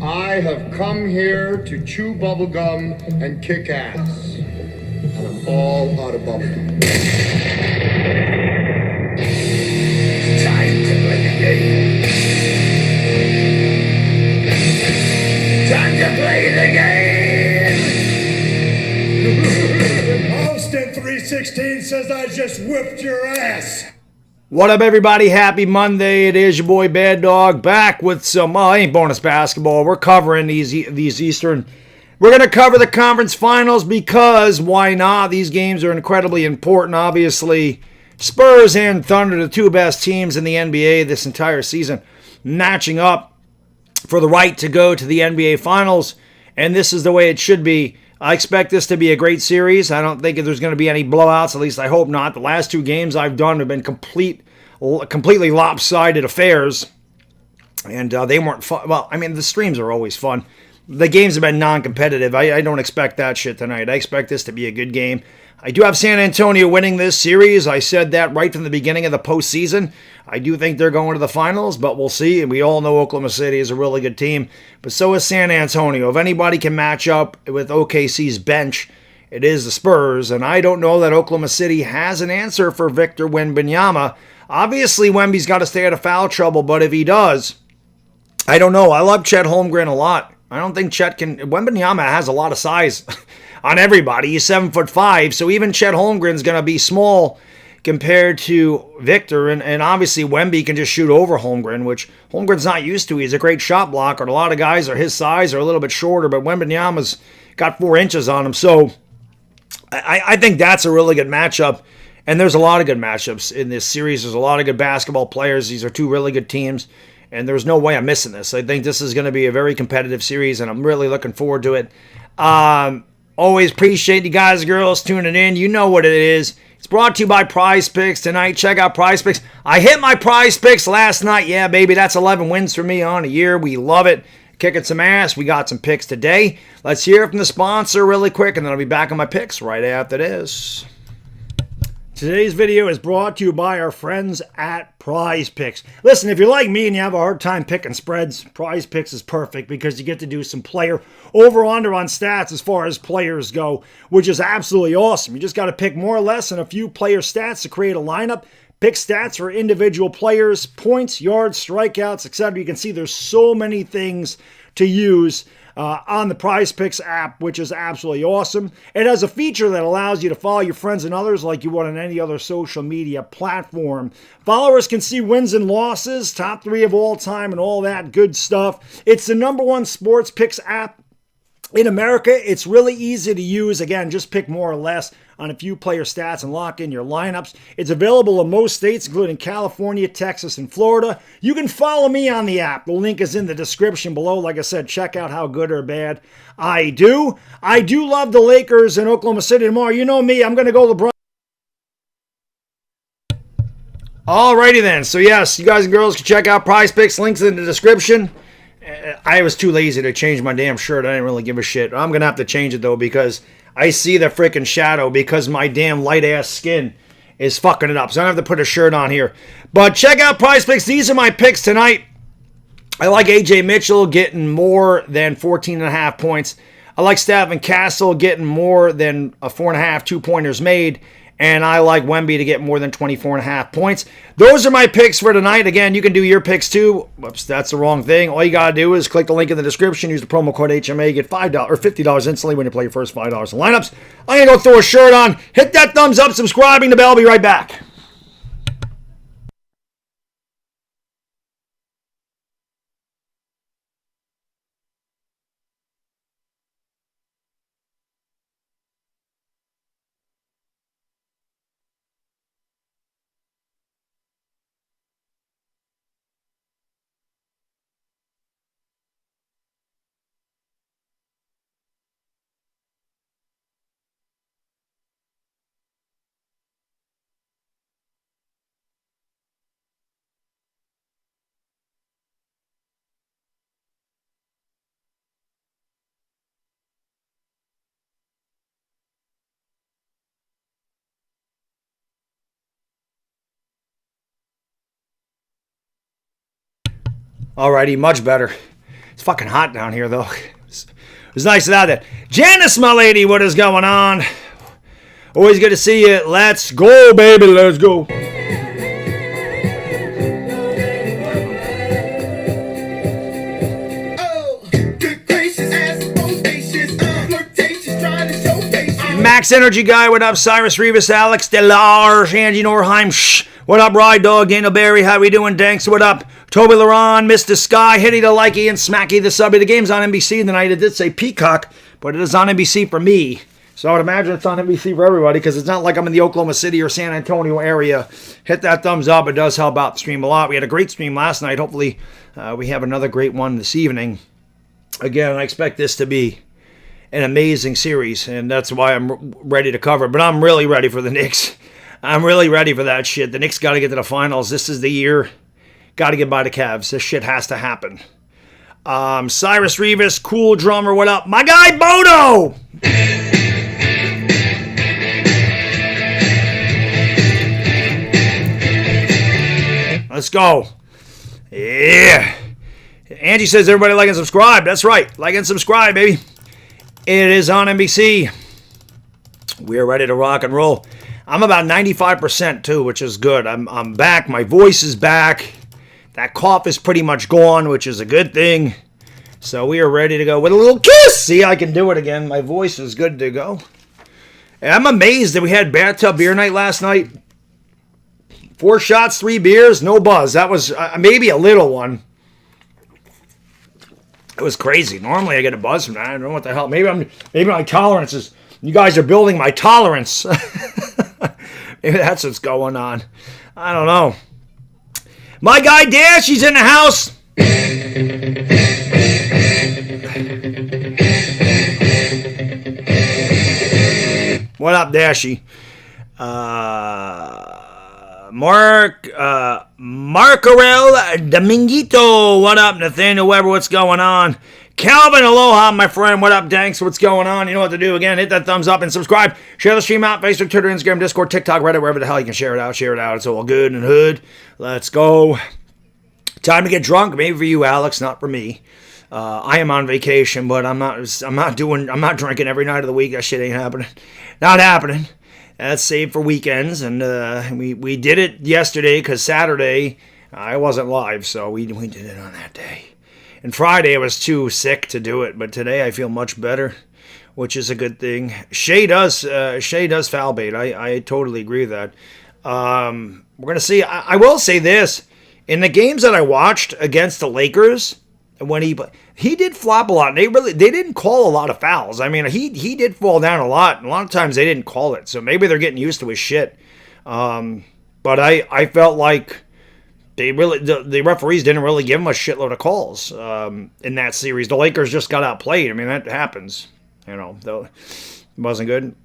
I have come here to chew bubblegum and kick ass. And I'm all out of bubblegum. Time to play the game. Time to play the game. Austin 316 says I just whipped your ass. What up, everybody? Happy Monday. It is your boy Baddog back with some, ain't bonus basketball. We're covering these Eastern. We're going to cover the conference finals because why not? These games are incredibly important. Obviously, Spurs and Thunder, the two best teams in the NBA this entire season, matching up for the right to go to the NBA finals. And this is the way it should be. I expect this to be a great series. I don't think there's going to be any blowouts. At least I hope not. The last two games I've done have been completely lopsided affairs. And they weren't fun. Well, I mean, the streams are always fun. The games have been non-competitive. I don't expect that shit tonight. I expect this to be a good game. I do have San Antonio winning this series. I said that right from the beginning of the postseason. I do think they're going to the finals, but we'll see. And we all know Oklahoma City is a really good team, but so is San Antonio. If anybody can match up with OKC's bench, it is the Spurs. And I don't know that Oklahoma City has an answer for Victor Wembanyama. Obviously, Wemby's got to stay out of foul trouble, but if he does, I don't know. I love Chet Holmgren a lot. I don't think Chet can. Wembanyama has a lot of size on everybody. He's 7'5", so even Chet Holmgren's going to be small compared to Victor. And obviously, Wemby can just shoot over Holmgren, which Holmgren's not used to. He's a great shot blocker. And a lot of guys are his size are a little bit shorter, but Wembanyama's got 4 inches on him. So I think that's a really good matchup. And there's a lot of good matchups in this series. There's a lot of good basketball players. These are two really good teams. And there's no way I'm missing this. I think this is going to be a very competitive series, and I'm really looking forward to it. Always appreciate you guys and girls tuning in. You know what it is. It's brought to you by PrizePicks tonight. Check out PrizePicks. I hit my PrizePicks last night. Yeah, baby, that's 11 wins for me on a year. We love it. Kicking some ass. We got some picks today. Let's hear from the sponsor really quick, and then I'll be back on my picks right after this. Today's video is brought to you by our friends at PrizePicks. Listen, if you're like me and you have a hard time picking spreads, PrizePicks is perfect because you get to do some player over-under on stats as far as players go, which is absolutely awesome. You just got to pick more or less than a few player stats to create a lineup. Pick stats for individual players, points, yards, strikeouts, etc. You can see there's so many things to use on the PrizePicks app, which is absolutely awesome. It has a feature that allows you to follow your friends and others like you would on any other social media platform. Followers can see wins and losses, top 3 of all time, and all that good stuff. It's the #1 sports picks app in America. It's really easy to use. Again, just pick more or less on a few player stats and lock in your lineups. It's available in most states, including California, Texas, and Florida. You can follow me on the app. The link is in the description below. Like I said, check out how good or bad I do. I do love the Lakers in Oklahoma City tomorrow. You know me. I'm going to go LeBron. Alrighty then. So yes, you guys and girls can check out PrizePicks. Links in the description. I was too lazy to change my damn shirt. I didn't really give a shit. I'm going to have to change it, though, because I see the freaking shadow because my damn light-ass skin is fucking it up. So I have to put a shirt on here. But check out PrizePicks. These are my picks tonight. I like A.J. Mitchell getting more than 14.5 points. I like Stephen Castle getting more than a 4.5 two-pointers made. And I like Wemby to get more than 24.5 points. Those are my picks for tonight. Again, you can do your picks too. Whoops, that's the wrong thing. All you got to do is click the link in the description. Use the promo code HMA. Get $5 or $50 instantly when you play your first $5 in lineups. I'm going to go throw a shirt on. Hit that thumbs up, subscribing the bell. I'll be right back. Alrighty, much better. It's fucking hot down here, though. It was nice without that. Janice, my lady, what is going on? Always good to see you. Let's go, baby. Let's go. Max Energy Guy, what up? Cyrus Rivas, Alex Delarge, Angie Norheim, shh. What up, Ride Dog, Daniel Barry, how we doing? Danks, what up? Toby Laron, Mr. Sky, Hitty the Likey, and Smacky the Subby. The game's on NBC tonight. It did say Peacock, but it is on NBC for me. So I would imagine it's on NBC for everybody because it's not like I'm in the Oklahoma City or San Antonio area. Hit that thumbs up. It does help out the stream a lot. We had a great stream last night. Hopefully we have another great one this evening. Again, I expect this to be an amazing series, and that's why I'm ready to cover it. But I'm really ready for the Knicks. I'm really ready for that shit. The Knicks got to get to the finals. This is the year. Got to get by the Cavs. This shit has to happen. Cyrus Rivas, cool drummer, what up? My guy, Bodo! Let's go. Yeah. Angie says everybody like and subscribe. That's right. Like and subscribe, baby. It is on NBC. We are ready to rock and roll. I'm about 95% too, which is good. I'm back. My voice is back. That cough is pretty much gone, which is a good thing. So we are ready to go with a little kiss. See, I can do it again. My voice is good to go. And I'm amazed that we had bathtub beer night last night. 4 shots, 3 beers, no buzz. That was maybe a little one. It was crazy. Normally I get a buzz from that. I don't know what the hell. Maybe my tolerance is. You guys are building my tolerance. Maybe that's what's going on. I don't know. My guy Dash, he's in the house. What up, Dashy? Marcarel Dominguito. What up, Nathaniel Weber? What's going on? Calvin, aloha, my friend. What up, Danks? What's going on? You know what to do. Again, hit that thumbs up and subscribe. Share the stream out. Facebook, Twitter, Instagram, Discord, TikTok, Reddit, wherever the hell you can share it out. Share it out. It's all good and hood. Let's go. Time to get drunk. Maybe for you, Alex. Not for me. I am on vacation, but I'm not drinking every night of the week. That shit ain't happening. Not happening. That's saved for weekends, and we did it yesterday because Saturday I wasn't live, so we did it on that day. And Friday I was too sick to do it, but today I feel much better, which is a good thing. Shea does foul bait. I totally agree with that. We're gonna see. I will say this: in the games that I watched against the Lakers, when he did flop a lot. They didn't call a lot of fouls. I mean, he did fall down a lot. And a lot of times they didn't call it. So maybe they're getting used to his shit. But I felt like the referees didn't really give him a shitload of calls in that series. The Lakers just got outplayed. I mean, that happens. You know, though it wasn't good.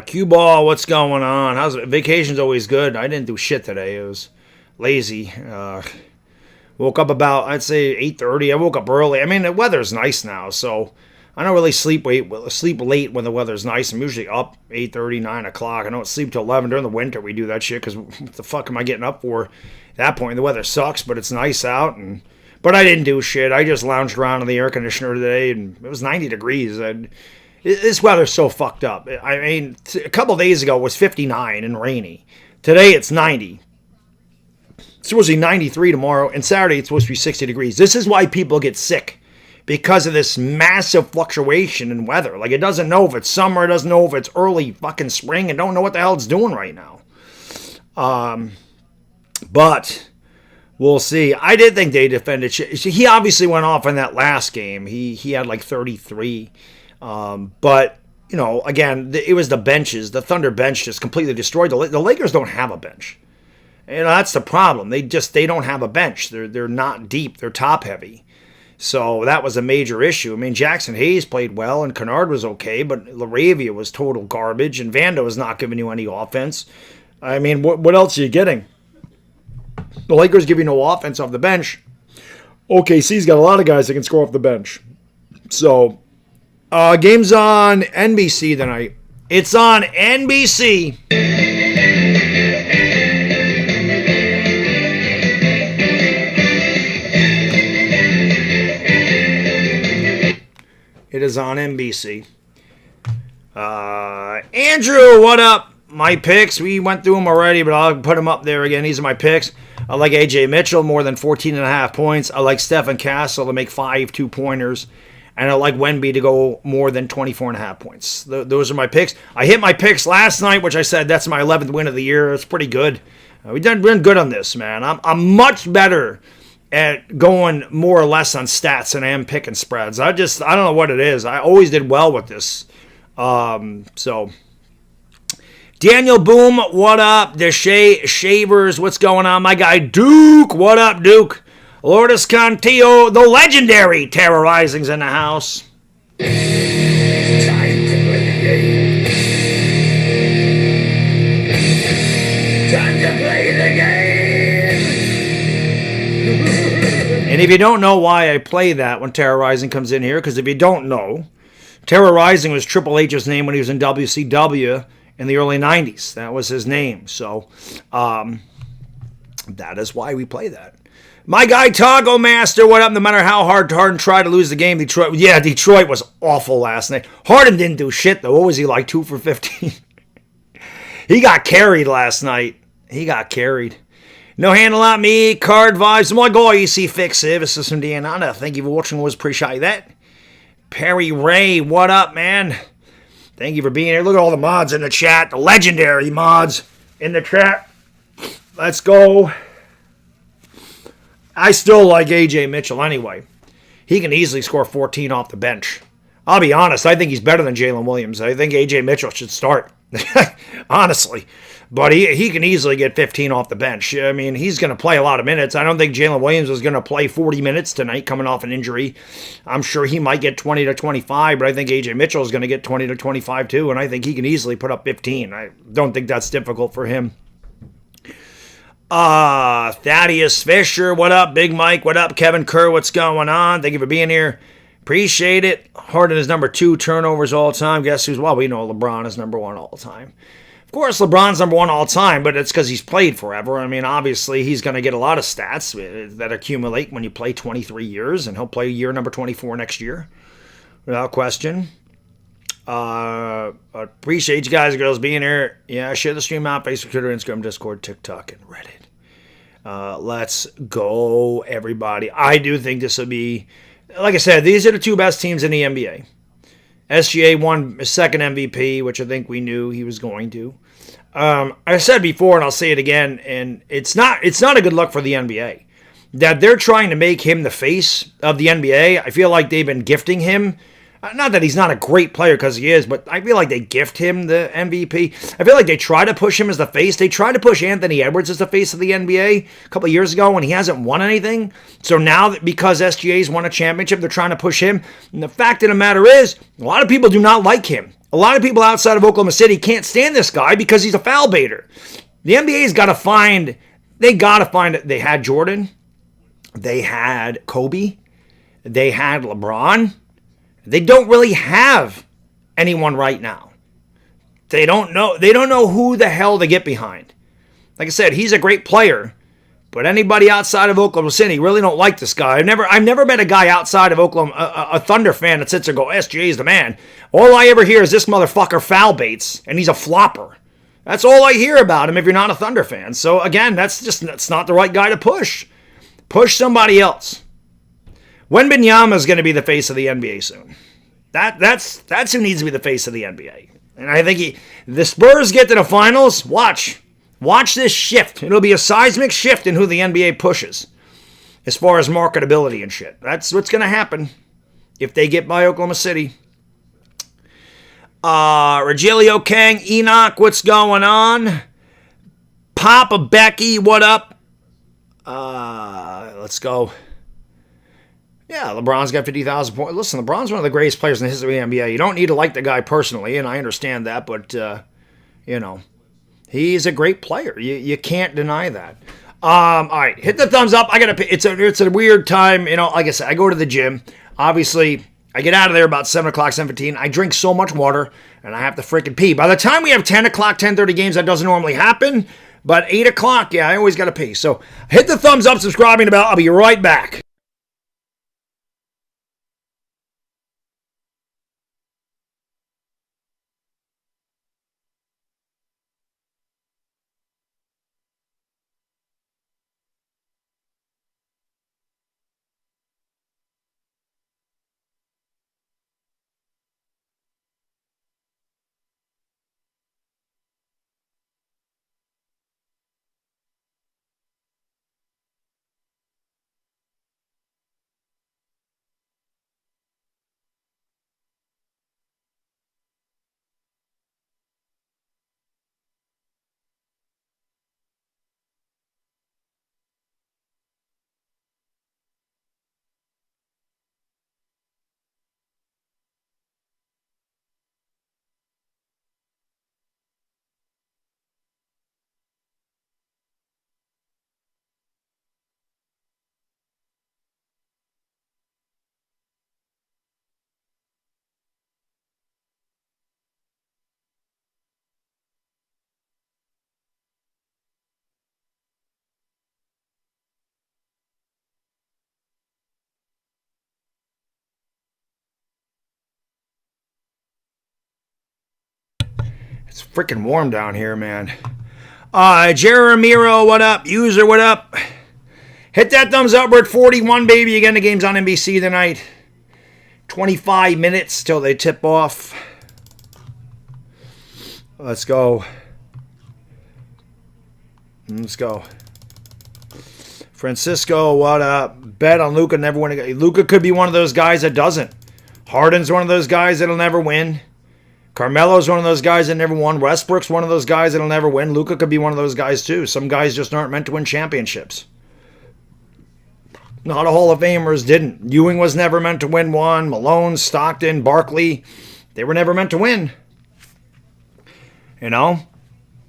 Cue ball, what's going on? Vacation's always good. I didn't do shit today. It was lazy. Woke up about, I'd say, 8:30. I woke up early. I mean, the weather's nice now, so I don't really sleep late when the weather's nice. I'm usually up 8:30, 9 o'clock. I don't sleep till 11. During the winter, we do that shit because what the fuck am I getting up for? At that point, the weather sucks, but it's nice out. But I didn't do shit. I just lounged around in the air conditioner today, and it was 90 degrees. This weather's so fucked up. I mean, a couple days ago it was 59 and rainy. Today it's 90. It's supposed to be 93 tomorrow, and Saturday it's supposed to be 60 degrees. This is why people get sick, because of this massive fluctuation in weather. Like, it doesn't know if it's summer, it doesn't know if it's early fucking spring, and don't know what the hell it's doing right now. But we'll see. I did think they defended shit. He obviously went off in that last game. He had like 33. But, you know, again, it was the benches. The Thunder bench just completely destroyed. The Lakers don't have a bench. You know, that's the problem. They don't have a bench. They're not deep. They're top heavy. So that was a major issue. I mean, Jackson Hayes played well, and Kennard was okay, but LaRavia was total garbage, and Vando was not giving you any offense. I mean, what else are you getting? The Lakers give you no offense off the bench. OKC's got a lot of guys that can score off the bench. So, game's on NBC tonight. It's on NBC. It is on NBC. Andrew, what up? My picks, we went through them already, but I'll put them up there again. These are my picks. I like A.J. Mitchell, more than 14.5 points. I like Stephen Castle to make 5 2-pointers. And I like Wemby to go more than 24.5 points. Those are my picks. I hit my picks last night, which I said that's my 11th win of the year. It's pretty good. We've done good on this, man. I'm much better at going more or less on stats than I am picking spreads. I don't know what it is. I always did well with this. So Daniel Boom, what up? The Shavers, what's going on? My guy Duke, what up, Duke? Lourdes Contillo, the legendary Terrorizing's in the house. Time to play the game. Time to play the game. And if you don't know why I play that when Terrorizing comes in here, because if you don't know, Terrorizing was Triple H's name when he was in WCW in the early 90s. That was his name. So that is why we play that. My guy Toggle Master, what up? No matter how hard Harden tried to lose the game, Detroit was awful last night. Harden didn't do shit, though. What was he, like 2 for 15? He got carried last night. He got carried. No handle on me, card vibes. My guy, EC Fix Services from Diana. Thank you for watching. Always appreciate that. Perry Ray, what up, man? Thank you for being here. Look at all the mods in the chat. The legendary mods in the chat. Let's go. I still like A.J. Mitchell anyway. He can easily score 14 off the bench. I'll be honest, I think he's better than Jalen Williams. I think A.J. Mitchell should start. Honestly. But he can easily get 15 off the bench. I mean, he's going to play a lot of minutes. I don't think Jalen Williams is going to play 40 minutes tonight coming off an injury. I'm sure he might get 20 to 25, but I think A.J. Mitchell is going to get 20 to 25 too, and I think he can easily put up 15. I don't think that's difficult for him. Thaddeus Fisher, what up? Big Mike, what up? Kevin Kerr, what's going on? Thank you for being here. Appreciate it. Harden is number 2 turnovers all time. Guess who's, well, we know LeBron is number 1 all time. Of course, LeBron's number 1 all time, but it's because he's played forever. I mean, obviously, he's going to get a lot of stats that accumulate when you play 23 years, and he'll play year number 24 next year, without question. Appreciate you guys and girls being here. Yeah, share the stream out, Facebook, Twitter, Instagram, Discord, TikTok, and Reddit. Let's go, everybody. I do think this will be, like I said, these are the 2 best teams in the NBA. SGA won his second MVP, which I think we knew he was going to. I said before, and I'll say it again, and it's not a good look for the NBA. That they're trying to make him the face of the NBA. I feel like they've been gifting him. Not that he's not a great player, because he is, but I feel like they gift him the MVP. I feel like they try to push him as the face. They tried to push Anthony Edwards as the face of the NBA a couple of years ago when he hasn't won anything. So now, that because SGA's won a championship, they're trying to push him. And the fact of the matter is, a lot of people do not like him. A lot of people outside of Oklahoma City can't stand this guy because he's a foul baiter. The NBA's got to find, they had Jordan, they had Kobe, they had LeBron. They don't really have anyone right now. They don't know who the hell to get behind. Like I said, he's a great player, but anybody outside of Oklahoma City really don't like this guy. I've never met a guy outside of Oklahoma, a Thunder fan that sits there and go, SGA's the man. All I ever hear is this motherfucker foul baits, and he's a flopper. That's all I hear about him if you're not a Thunder fan. So again, that's not the right guy to push. Push somebody else. Wembanyama is going to be the face of the NBA soon. That's who needs to be the face of the NBA. And I think the Spurs get to the finals. Watch this shift. It'll be a seismic shift in who the NBA pushes as far as marketability and shit. That's what's going to happen if they get by Oklahoma City. Rogelio Kang, Enoch, what's going on? Papa Becky, what up? Let's go. Yeah, LeBron's got 50,000 points. Listen, LeBron's one of the greatest players in the history of the NBA. You don't need to like the guy personally, and I understand that, but, he's a great player. You can't deny that. All right, hit the thumbs up. It's a weird time. Like I said, I go to the gym. Obviously, I get out of there about 7 o'clock, 7:15. I drink so much water, and I have to freaking pee. By the time we have 10 o'clock, 10:30 games, that doesn't normally happen. But 8 o'clock, yeah, I always got to pee. So hit the thumbs up, subscribing the bell. I'll be right back. freaking warm down here, man. Jerry Ramiro, what up? User, what up? Hit that thumbs up. We're at 41, baby. Again, the game's on NBC tonight. 25 minutes till they tip off. Let's go. Let's go. Francisco, what up? Bet on Luka never win again. Luka could be one of those guys that doesn't. Harden's one of those guys that'll never win. Carmelo's one of those guys that never won. Westbrook's one of those guys that'll never win. Luka could be one of those guys too. Some guys just aren't meant to win championships. Not a Hall of Famers didn't. Ewing was never meant to win one. Malone, Stockton, Barkley, they were never meant to win. You know?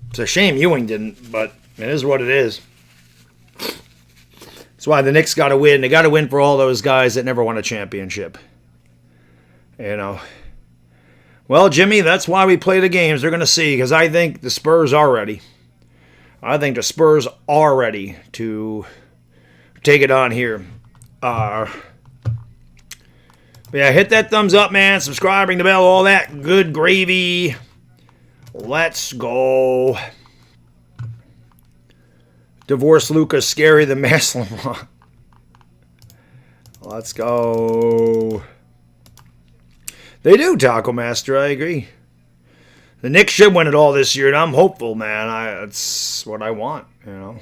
It's a shame Ewing didn't, but it is what it is. That's why the Knicks got to win. They got to win for all those guys that never won a championship. You know? Well, Jimmy, that's why we play the games. They're going to see, because I think the Spurs are ready. I think the Spurs are ready to take it on here. Yeah, hit that thumbs up, man. Subscribe, ring the bell, all that good gravy. Let's go. Divorce Luka scary than Maslin. Let's go. They do, Taco Master. I agree. The Knicks should win it all this year, and I'm hopeful, man. That's what I want, you know.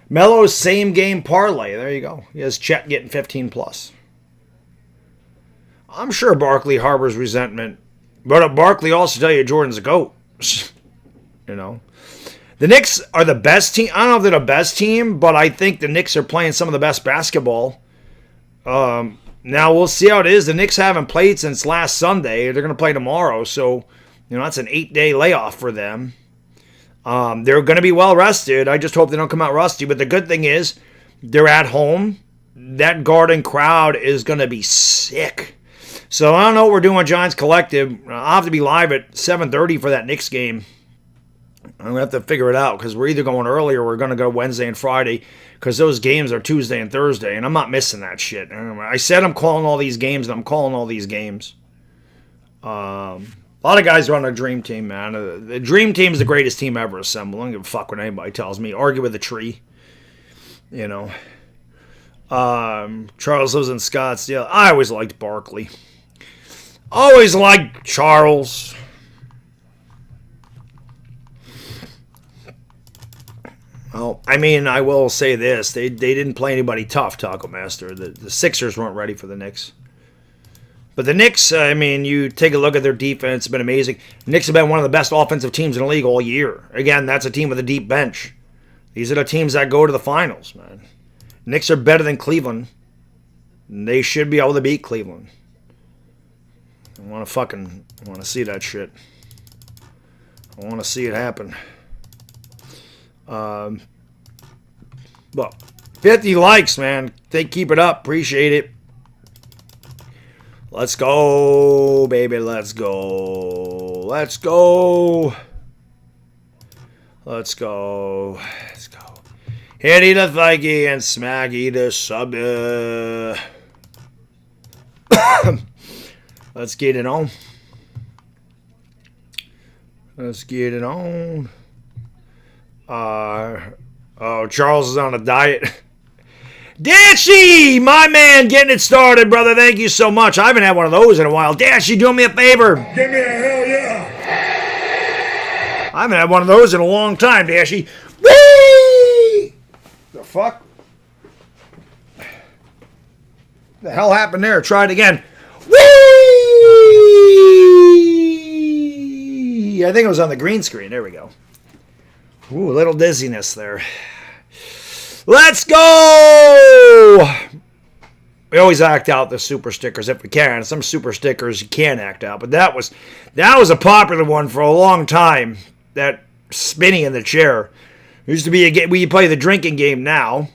Melo's same game parlay. There you go. He has Chet getting 15 plus. I'm sure Barkley harbors resentment, but Barkley also tell you Jordan's a GOAT. You know. The Knicks are the best team. I don't know if they're the best team, but I think the Knicks are playing some of the best basketball. Now, we'll see how it is. The Knicks haven't played since last Sunday. They're going to play tomorrow, so, you know, that's an 8-day layoff for them. They're going to be well rested. I just hope they don't come out rusty. But the good thing is, they're at home. That Garden crowd is going to be sick. So I don't know what we're doing with Giants Collective. I'll have to be live at 7:30 for that Knicks game. I'm going to have to figure it out because we're either going early or we're going to go Wednesday and Friday because those games are Tuesday and Thursday, and I'm not missing that shit. I said I'm calling all these games, and I'm calling all these games. A lot of guys are on a dream team, man. The dream team is the greatest team ever assembled. I don't give a fuck what anybody tells me. Argue with a tree. You know. Charles lives in Scottsdale. I always liked Barkley. Always liked Charles. Well, I mean, I will say this. They didn't play anybody tough, Taco Master. The Sixers weren't ready for the Knicks. But the Knicks, I mean, you take a look at their defense. It's been amazing. The Knicks have been one of the best offensive teams in the league all year. Again, that's a team with a deep bench. These are the teams that go to the finals, man. Knicks are better than Cleveland. They should be able to beat Cleveland. I want to see that shit. I want to see it happen. But 50 likes, man. They keep it up. Appreciate it. Let's go, baby. Let's go. Let's go. Let's go. Let's go. Hitty the thikey and smacky the sub. Let's get it on. Let's get it on. Charles is on a diet. Dashy, my man, getting it started, brother. Thank you so much. I haven't had one of those in a while. Dashy, do me a favor. Give me a hell yeah. I haven't had one of those in a long time, Dashy. Whee! The fuck? The hell happened there? Try it again. Whee! I think it was on the green screen. There we go. Ooh, a little dizziness there. Let's go! We always act out the super stickers if we can. Some super stickers you can't act out, but that was a popular one for a long time. That spinning in the chair. It used to be a game. We play the drinking game now.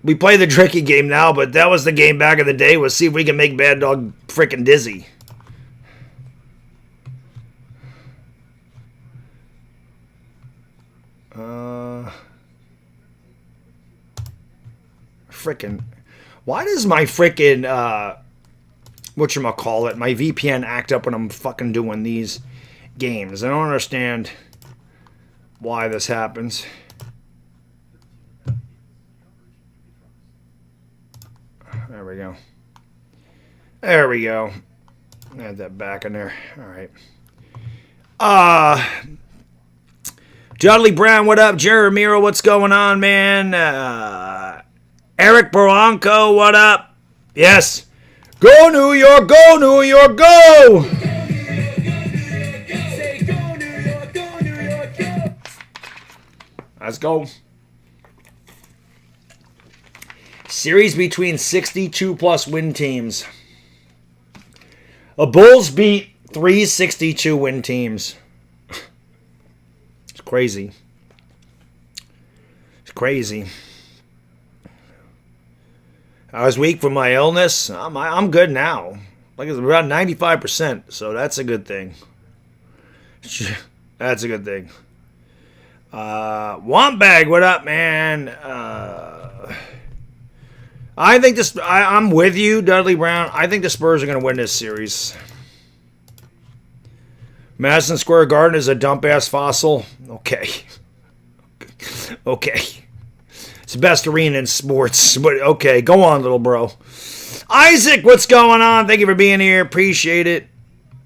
We play the drinking game now, but that was the game back in the day. Was see if we can make Bad Dog freaking dizzy. Freaking, why does my freaking whatchamacallit, my VPN act up when I'm fucking doing these games. I don't understand why this happens. There we go. There we go. Add that back in there. All right. Dudley Brown, what up? Jeremy, what's going on, man? Eric Baranco, what up? Yes. Go New York, go New York, go! Let's go. Series between 62-plus win teams. The Bulls beat 3 62-win teams. It's crazy. It's crazy. I was weak from my illness. I'm good now. Like it's about 95%, so that's a good thing. That's a good thing. Wombag, what up, man? I think this. I'm with you, Dudley Brown. I think the Spurs are going to win this series. Madison Square Garden is a dump-ass fossil. Okay. Okay. It's the best arena in sports. But okay, go on, little bro. Isaac, what's going on? Thank you for being here. Appreciate it.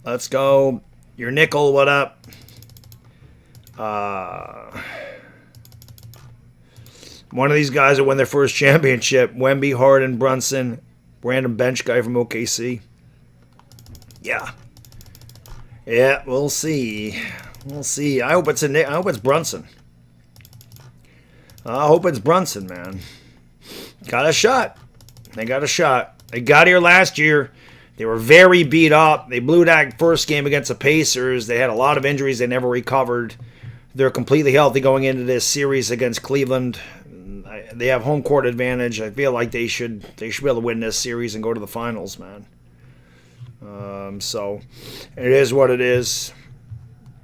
Let's go. Your nickel, what up? One of these guys will win their first championship. Wemby, Harden, Brunson, random bench guy from OKC. Yeah. Yeah, we'll see. We'll see. I hope it's Brunson. I hope it's Brunson, man. Got a shot. They got a shot. They got here last year. They were very beat up. They blew that first game against the Pacers. They had a lot of injuries. They never recovered. They're completely healthy going into this series against Cleveland. They have home court advantage. I feel like they should be able to win this series and go to the finals, man. So it is what it is.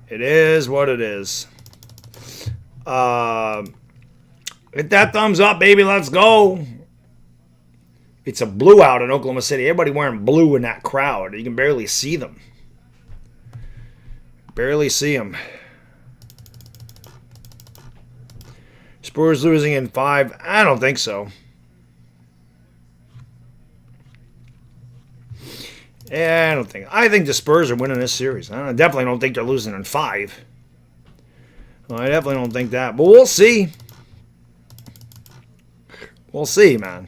It is what it is. Hit that thumbs up, baby. Let's go. It's a blue out in Oklahoma City. Everybody wearing blue in that crowd. You can barely see them. Barely see them. Spurs losing in 5. I don't think so. Yeah, I think the Spurs are winning this series. I definitely don't think they're losing in 5. I definitely don't think that. But we'll see. We'll see, man.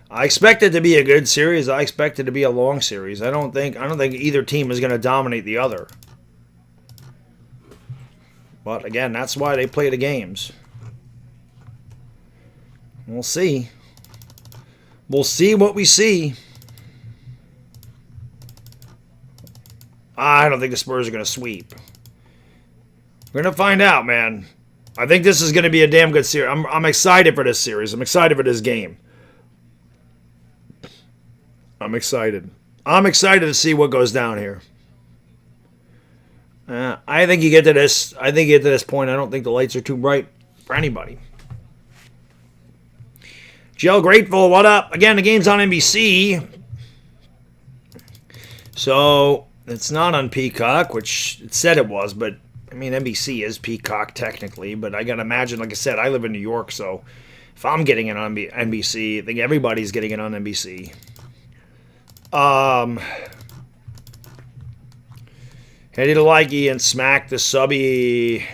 I expect it to be a good series. I expect it to be a long series. I don't think either team is going to dominate the other. But again, that's why they play the games. We'll see. We'll see what we see. I don't think the Spurs are going to sweep. We're going to find out, man. I think this is going to be a damn good series. I'm excited for this series. I'm excited for this game. I'm excited. I'm excited to see what goes down here. I think you get to this. I think you get to this point. I don't think the lights are too bright for anybody. Jill Grateful, what up? Again, the game's on NBC. So, it's not on Peacock, which it said it was, but, I mean, NBC is Peacock technically, but I gotta imagine, like I said, I live in New York, so if I'm getting it on NBC, I think everybody's getting it on NBC. Heady to Likey and Smack the Subby.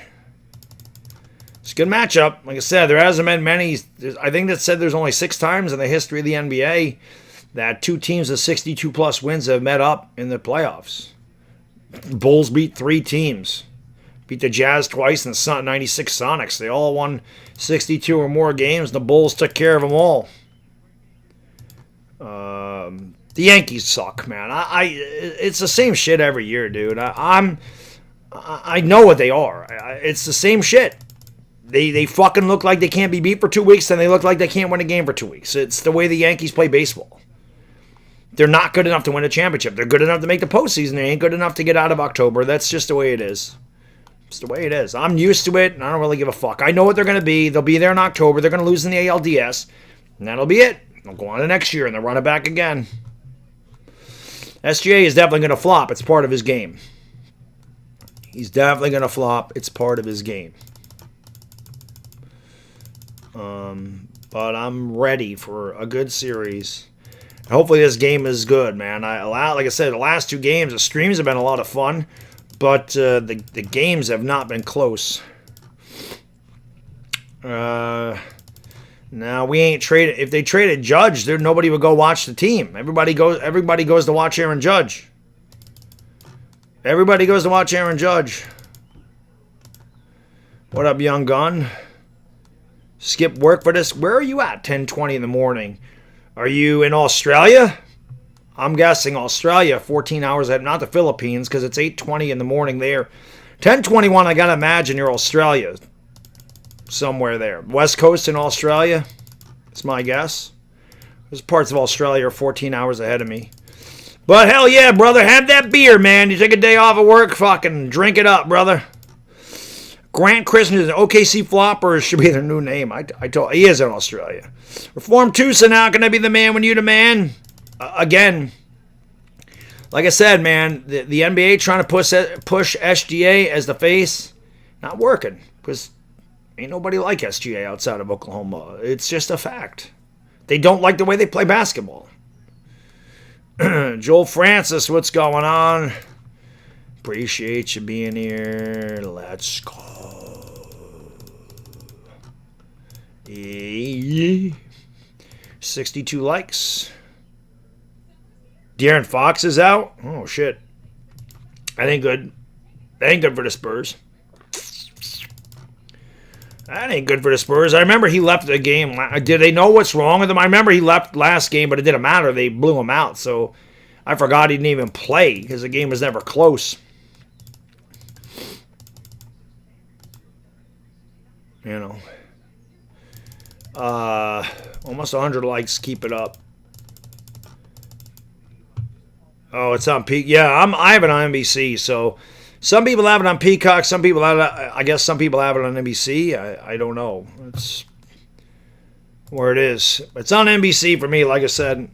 It's a good matchup. Like I said, there hasn't been many. I think that said there's only 6 times in the history of the NBA that 2 teams with 62-plus wins have met up in the playoffs. Bulls beat 3 teams. Beat the Jazz twice and the 96 Sonics. They all won 62 or more games. The Bulls took care of them all. The Yankees suck, man. It's the same shit every year, dude. I know what they are. It's the same shit. They fucking look like they can't be beat for 2 weeks, and they look like they can't win a game for 2 weeks. It's the way the Yankees play baseball. They're not good enough to win a championship. They're good enough to make the postseason. They ain't good enough to get out of October. That's just the way it is. It's the way it is. I'm used to it, and I don't really give a fuck. I know what they're going to be. They'll be there in October. They're going to lose in the ALDS, and that'll be it. They'll go on to next year, and they'll run it back again. SGA is definitely going to flop. It's part of his game. He's definitely going to flop. It's part of his game. But I'm ready for a good series. Hopefully this game is good, man. Like I said, the last 2 games, the streams have been a lot of fun, but the games have not been close. Now we ain't traded. If they traded Judge, there nobody would go watch the team. Everybody goes to watch Aaron Judge. Everybody goes to watch Aaron Judge. What up, young gun? Skip work for this. Where are you at? 10:20 in the morning. Are you in Australia? I'm guessing Australia. 14 hours ahead. Not the Philippines, because it's 8:20 in the morning there. 10:21. I gotta imagine you're Australia. Somewhere there. West Coast in Australia. That's my guess. There's parts of Australia are 14 hours ahead of me. But hell yeah, brother. Have that beer, man. You take a day off of work, fucking drink it up, brother. Grant Christian is an OKC flopper. Should be their new name. I told he is in Australia. Reform Tusa now. Can I be the man when you the man? Again, like I said, man, the NBA trying to push SGA as the face, not working. Because ain't nobody like SGA outside of Oklahoma. It's just a fact. They don't like the way they play basketball. Joel Francis, what's going on? Appreciate you being here. Let's go. 62 likes. De'Aaron Fox is out. Oh, shit. That ain't good. That ain't good for the Spurs. That ain't good for the Spurs. I remember he left the game. Did they know what's wrong with him? I remember he left last game, but it didn't matter. They blew him out. So I forgot he didn't even play because the game was never close. You know. Almost 100 likes. Keep it up. Oh, it's on Peacock. Yeah, I have it on NBC. So some people have it on Peacock. Some people have it. I guess some people have it on NBC. I don't know. It's where it is. It's on NBC for me. Like I said.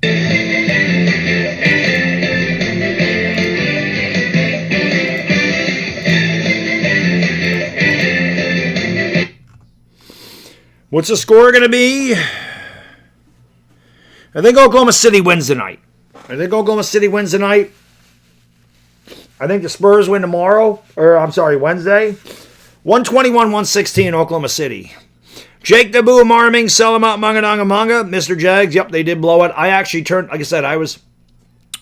What's the score going to be? I think Oklahoma City wins tonight. I think the Spurs win tomorrow. Wednesday. 121-116 Oklahoma City. Jake Dabu, Marming, sell him out, Manga. Mr. Jags, yep, they did blow it. I actually turned, like I said,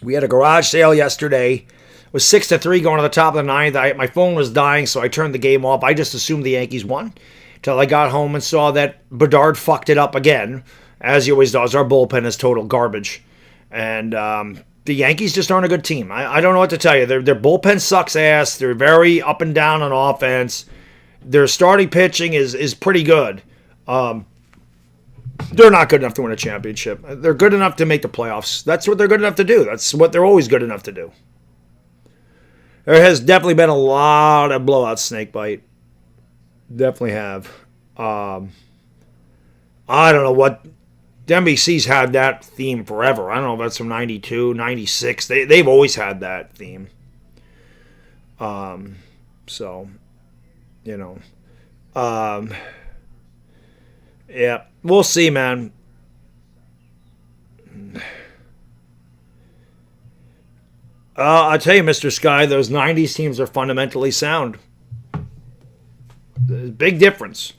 we had a garage sale yesterday. It was 6-3 going to the top of the ninth. My phone was dying, so I turned the game off. I just assumed the Yankees won. Till I got home and saw that Bedard fucked it up again, as he always does. Our bullpen is total garbage. And the Yankees just aren't a good team. I don't know what to tell you. Their bullpen sucks ass. They're very up and down on offense. Their starting pitching is pretty good. They're not good enough to win a championship. They're good enough to make the playoffs. That's what they're good enough to do. That's what they're always good enough to do. There has definitely been a lot of blowout snakebite. Definitely have. I don't know what. The NBC's had that theme forever. I don't know if that's from 92, 96. They've always had that theme. So, you know. Yeah, we'll see, man. I tell you, Mr. Sky, those 90s teams are fundamentally sound. Big difference.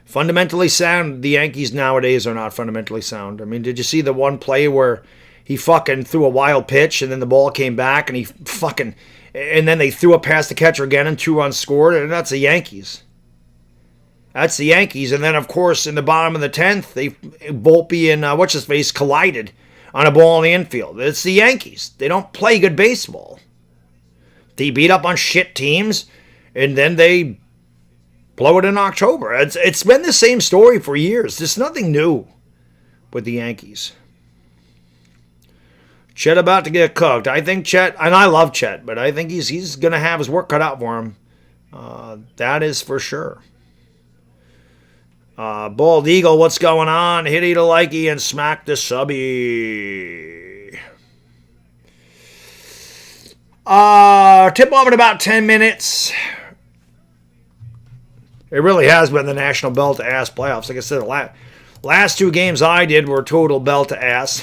Fundamentally sound. The Yankees nowadays are not fundamentally sound. I mean, did you see the one play where he fucking threw a wild pitch and then the ball came back and and then they threw it past the catcher again and 2 runs scored, and that's the Yankees. That's the Yankees. And then, of course, in the bottom of the 10th, Volpe and what's-his-face collided on a ball in the infield. It's the Yankees. They don't play good baseball. They beat up on shit teams, and then they blow it in October. It's been the same story for years. There's nothing new with the Yankees. Chet about to get cooked. I think Chet, and I love Chet, but I think he's going to have his work cut out for him. That is for sure. Bald Eagle, what's going on? Hitty to likey and smack the subby. Tip off in about 10 minutes. It really has been the national belt to ass playoffs. Like I said, the last 2 games I did were total belt to ass.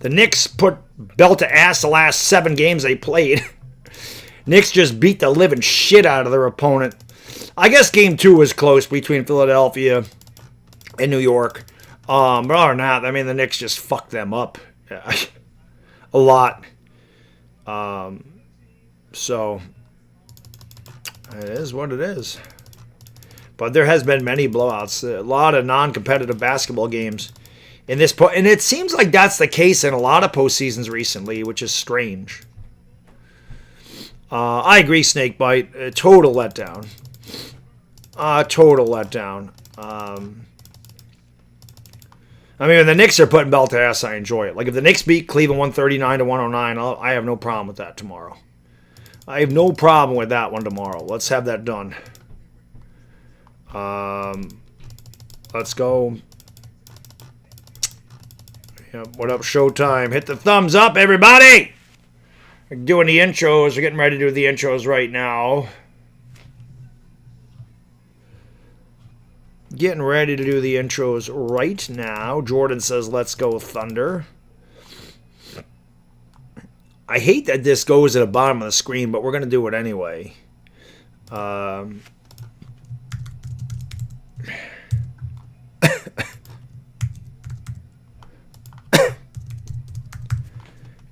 The Knicks put belt to ass the last 7 games they played. Knicks just beat the living shit out of their opponent. I guess game 2 was close between Philadelphia and New York. But other than that, I mean, the Knicks just fucked them up a lot. So it is what it is. But there has been many blowouts, a lot of non-competitive basketball games in this, and it seems like that's the case in a lot of postseasons recently, which is strange. I agree, Snakebite. Total letdown. Total letdown. I mean, when the Knicks are putting belt to ass, I enjoy it. Like, if the Knicks beat Cleveland 139-109, I have no problem with that tomorrow. I have no problem with that one tomorrow. Let's have that done. Let's go. Yep, what up, Showtime? Hit the thumbs up, everybody! We're doing the intros. We're getting ready to do the intros right now. Getting ready to do the intros right now. Jordan says, let's go Thunder. I hate that this goes at the bottom of the screen, but we're going to do it anyway.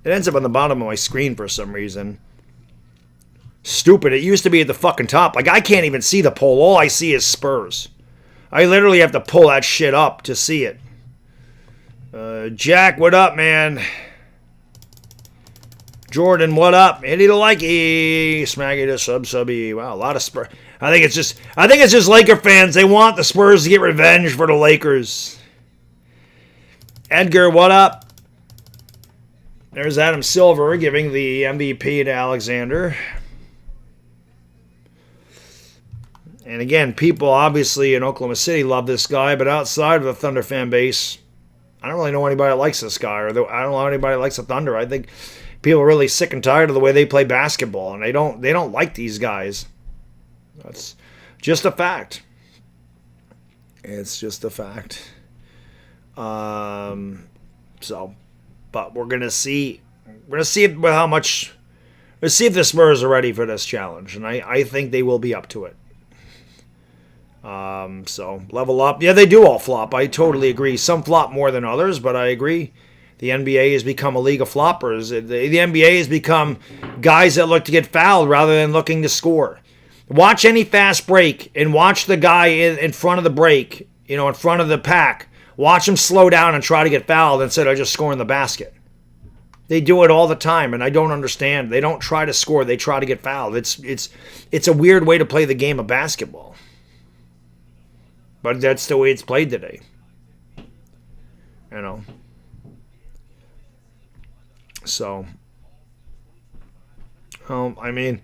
It ends up on the bottom of my screen for some reason. Stupid. It used to be at the fucking top. Like, I can't even see the poll. All I see is Spurs. I literally have to pull that shit up to see it. Jack, what up, man? Jordan, what up? Hitty the likey. Smaggy to subby. Wow, a lot of Spurs. I think it's just Laker fans. They want the Spurs to get revenge for the Lakers. Edgar, what up? There's Adam Silver giving the MVP to Alexander. And again, people obviously in Oklahoma City love this guy, but outside of the Thunder fan base, I don't really know anybody that likes this guy, or I don't know anybody that likes the Thunder. I think people are really sick and tired of the way they play basketball, and they don't like these guys. That's just a fact. It's just a fact. But we're gonna see. We're gonna see how much. Let's see if the Spurs are ready for this challenge, and I think they will be up to it. So level up. Yeah, they do all flop. I totally agree. Some flop more than others, but I agree. The NBA has become a league of floppers. The NBA has become guys that look to get fouled rather than looking to score. Watch any fast break and watch the guy in front of the break, in front of the pack. Watch him slow down and try to get fouled instead of just scoring the basket. They do it all the time, and I don't understand. They don't try to score. They try to get fouled. It's a weird way to play the game of basketball. But that's the way it's played today. So, I mean,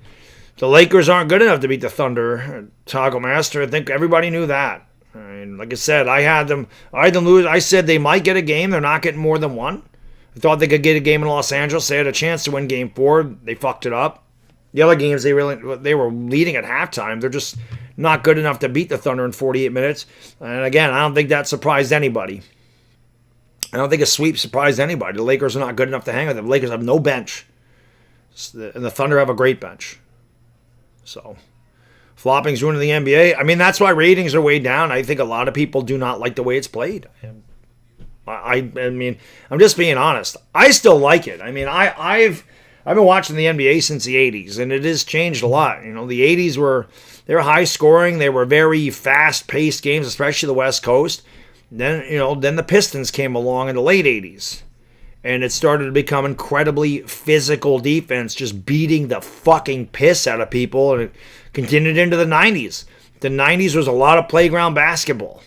the Lakers aren't good enough to beat the Thunder. Toggle Master, I think everybody knew that. I mean, like I said, I had them lose. I said they might get a game. They're not getting more than one. I thought they could get a game in Los Angeles. They had a chance to win Game 4. They fucked it up. The other games, they were leading at halftime. They're just not good enough to beat the Thunder in 48 minutes. And again, I don't think that surprised anybody. I don't think a sweep surprised anybody. The Lakers are not good enough to hang with them. The Lakers have no bench. And the Thunder have a great bench. So, flopping's ruining the NBA. I mean, that's why ratings are way down. I think a lot of people do not like the way it's played. I mean, I'm just being honest. I still like it. I mean, I've been watching the NBA since the 80s, and it has changed a lot. The 80s they were high scoring. They were very fast-paced games, especially the West Coast. Then the Pistons came along in the late 80s, and it started to become incredibly physical defense, just beating the fucking piss out of people, and it continued into the 90s. The 90s was a lot of playground basketball.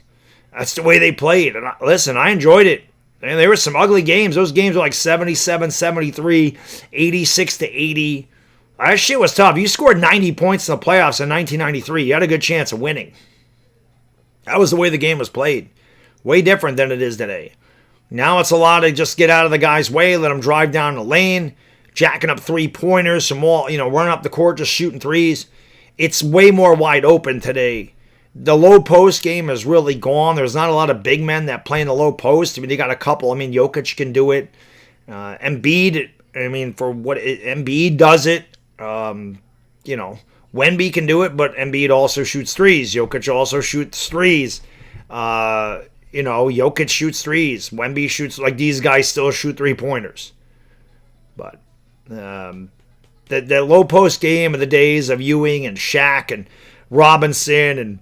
That's the way they played. And listen, I enjoyed it. And there were some ugly games. Those games were like 77-73, 86-80. That shit was tough. You scored 90 points in the playoffs in 1993. You had a good chance of winning. That was the way the game was played. Way different than it is today. Now it's a lot of just get out of the guy's way, let him drive down the lane, jacking up three-pointers, some all, running up the court, just shooting threes. It's way more wide open today. The low post game is really gone. There's not a lot of big men that play in the low post. I mean, they got a couple. I mean, Jokic can do it. Embiid, Embiid does it. Wemby can do it, but Embiid also shoots threes. Jokic also shoots threes. Jokic shoots threes. Wemby shoots, like, these guys still shoot three-pointers. But the low post game of the days of Ewing and Shaq and Robinson and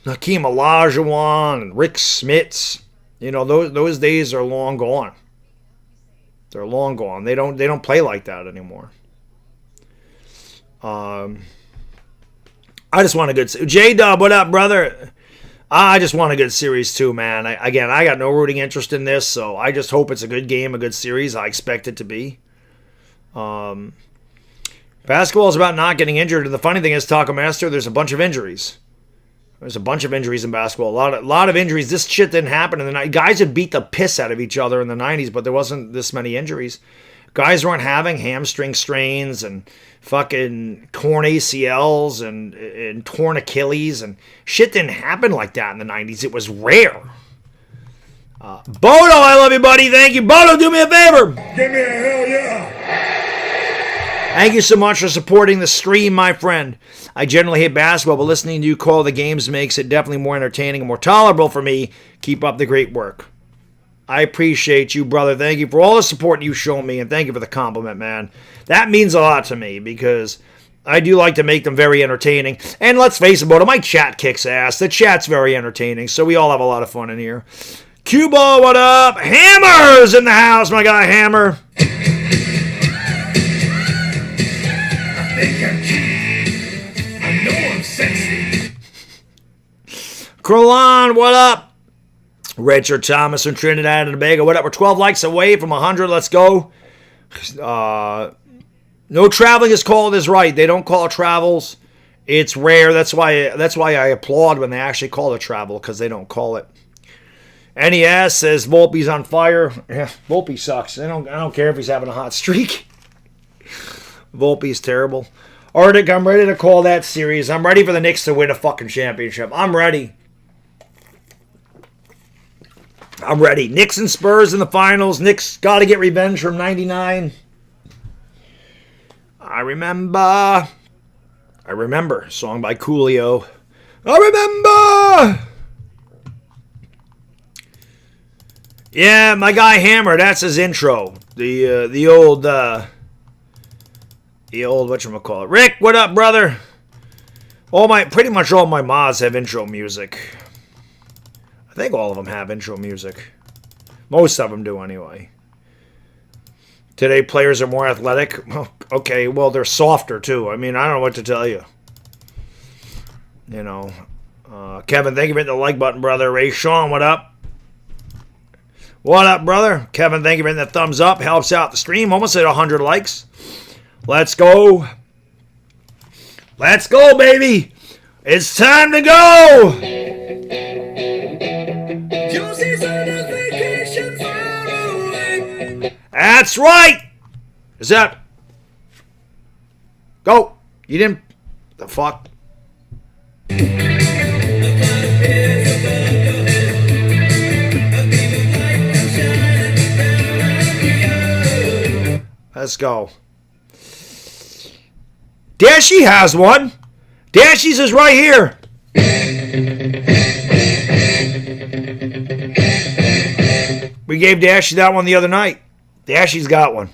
Hakeem Olajuwon and Rick Smits, those days are long gone. They're long gone. They don't play like that anymore. I just want a good... J-Dub, what up, brother? I just want a good series too, man. I got no rooting interest in this, so I just hope it's a good game, a good series. I expect it to be. Basketball is about not getting injured, and the funny thing is, Taco Master, there's a bunch of injuries. There's a bunch of injuries in basketball. A lot of injuries. This shit didn't happen in the 90s. Guys would beat the piss out of each other in the 90s, but there wasn't this many injuries. Guys weren't having hamstring strains and fucking torn ACLs and torn Achilles, and shit didn't happen like that in the 90s. It was rare. Bodo, I love you, buddy. Thank you. Bodo, do me a favor. Give me a hell yeah. Thank you so much for supporting the stream, my friend. I generally hate basketball, but listening to you call the games makes it definitely more entertaining and more tolerable for me. Keep up the great work. I appreciate you, brother. Thank you for all the support you show me, and thank you for the compliment, man. That means a lot to me because I do like to make them very entertaining. And let's face it, Bodo, my chat kicks ass. The chat's very entertaining, so we all have a lot of fun in here. Q-Ball, what up? Hammer's in the house, my guy Hammer. I know I'm sexy. Krillon, what up? Richard Thomas from Trinidad and Tobago, what up? We're 12 likes away from 100. Let's go. No traveling is called is right. They don't call it travels. It's rare. That's why I applaud when they actually call it travel, because they don't call it. NES says Volpe's on fire. Yeah, Volpe sucks. I don't care if he's having a hot streak. Volpe's terrible. Arctic, I'm ready to call that series. I'm ready for the Knicks to win a fucking championship. I'm ready. Knicks and Spurs in the finals. Knicks got to get revenge from 99. I remember. Song by Coolio. I remember. Yeah, my guy Hammer. That's his intro. The old whatchamacallit. Rick, what up, brother? Pretty much all my mods have intro music. I think all of them have intro music. Most of them do, anyway. Today, players are more athletic. Okay, well, they're softer, too. I mean, I don't know what to tell you. Kevin, thank you for hitting the like button, brother. Ray Sean, what up? What up, brother? Kevin, thank you for hitting the thumbs up. Helps out the stream. Almost at 100 likes. Let's go. Let's go, baby. It's time to go. That's right. Is that? Go. You didn't. The fuck? Let's go. Dashy has one. Dashy's is right here. We gave Dashy that one the other night. Dashy's got one.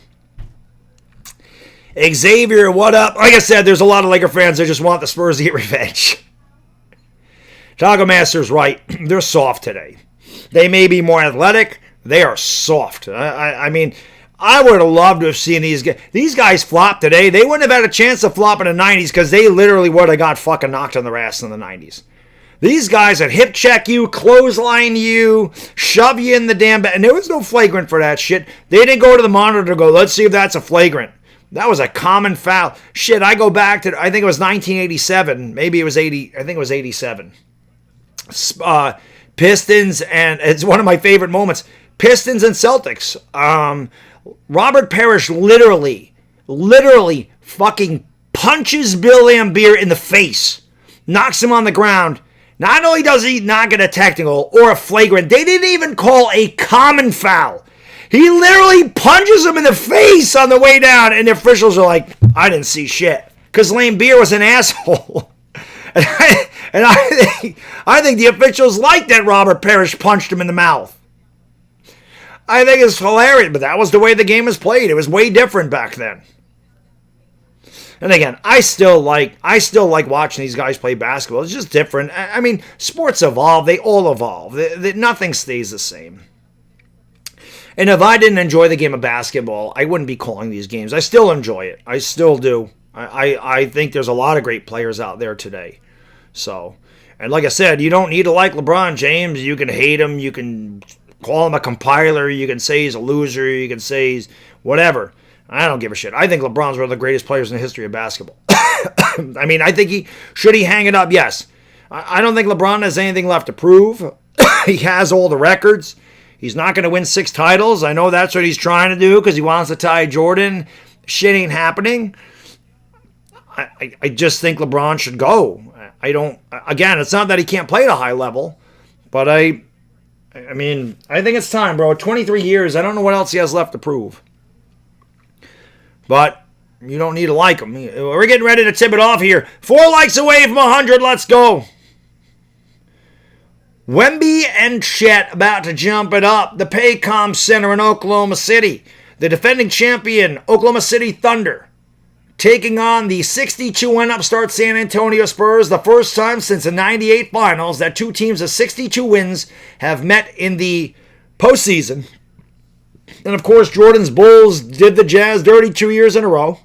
Xavier, what up? Like I said, there's a lot of Laker fans that just want the Spurs to get revenge. Taco Master's right. They're soft today. They may be more athletic. They are soft. I mean, I would have loved to have seen these guys. These guys flop today. They wouldn't have had a chance to flop in the 90s because they literally would have got fucking knocked on their ass in the 90s. These guys would hip check you, clothesline you, shove you in the damn bed. And there was no flagrant for that shit. They didn't go to the monitor to go, let's see if that's a flagrant. That was a common foul. Shit, I go back to, I think it was 1987. Maybe it was 80. I think it was 87. Pistons, and it's one of my favorite moments. Pistons and Celtics. Robert Parrish literally fucking punches Bill Laimbeer in the face, knocks him on the ground. Not only does he not get a technical or a flagrant, they didn't even call a common foul. He literally punches him in the face on the way down, and the officials are like, I didn't see shit. Because Laimbeer was an asshole. And I think the officials liked that Robert Parrish punched him in the mouth. I think it's hilarious, but that was the way the game was played. It was way different back then. And again, I still like watching these guys play basketball. It's just different. I mean, sports evolve. They all evolve. Nothing stays the same. And if I didn't enjoy the game of basketball, I wouldn't be calling these games. I still enjoy it. I still do. I think there's a lot of great players out there today. So, and like I said, you don't need to like LeBron James. You can hate him. You can call him a compiler. You can say he's a loser. You can say he's whatever. I don't give a shit. I think LeBron's one of the greatest players in the history of basketball. I mean, I think should he hang it up? Yes. I don't think LeBron has anything left to prove. He has all the records. He's not going to win 6 titles. I know that's what he's trying to do because he wants to tie Jordan. Shit ain't happening. I just think LeBron should go. Again, it's not that he can't play at a high level, but I mean, I think it's time, bro. 23 years. I don't know what else he has left to prove. But you don't need to like him. We're getting ready to tip it off here. 4 likes away from 100. Let's go. Wemby and Chet about to jump it up. The Paycom Center in Oklahoma City. The defending champion, Oklahoma City Thunder, taking on the 62-win upstart San Antonio Spurs. The first time since the 98 finals that 2 teams of 62 wins have met in the postseason. And of course, Jordan's Bulls did the Jazz dirty 2 years in a row.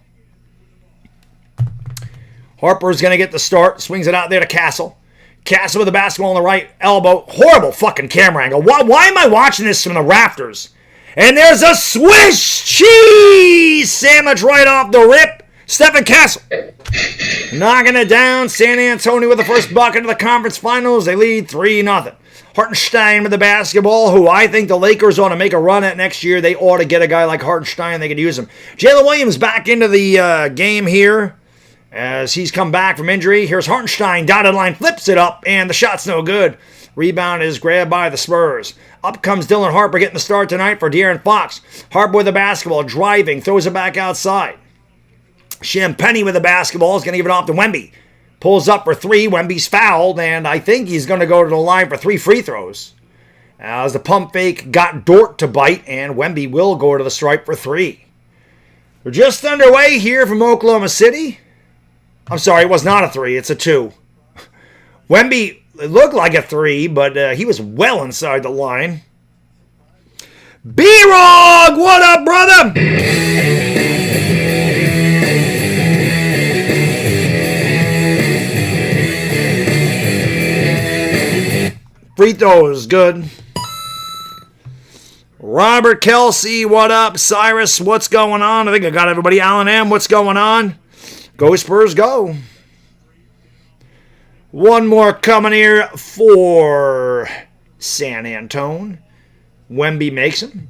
Harper's going to get the start. Swings it out there to Castle. Castle with the basketball on the right elbow. Horrible fucking camera angle. Why am I watching this from the rafters? And there's a Swiss cheese sandwich right off the rip. Stephen Castle knocking it down. San Antonio with the first bucket of the conference finals. They lead 3-0. Hartenstein with the basketball, who I think the Lakers ought to make a run at next year. They ought to get a guy like Hartenstein. They could use him. Jalen Williams back into the game here as he's come back from injury. Here's Hartenstein, dotted line, flips it up, and the shot's no good. Rebound is grabbed by the Spurs. Up comes Dylan Harper getting the start tonight for De'Aaron Fox. Harper with the basketball, driving, throws it back outside. Champagnie with the basketball is going to give it off to Wemby. Pulls up for 3. Wemby's fouled, and I think he's going to go to the line for 3 free throws. As the pump fake got Dort to bite, and Wemby will go to the stripe for 3. We're just underway here from Oklahoma City. I'm sorry, it was not a 3. It's a 2. Wemby, it looked like a 3, but he was well inside the line. B-Rog, what up, brother? Free throws, good. Robert Kelsey, what up? Cyrus, what's going on? I think I got everybody. Alan M, what's going on? Go Spurs, go. One more coming here for San Antone. Wemby makes him.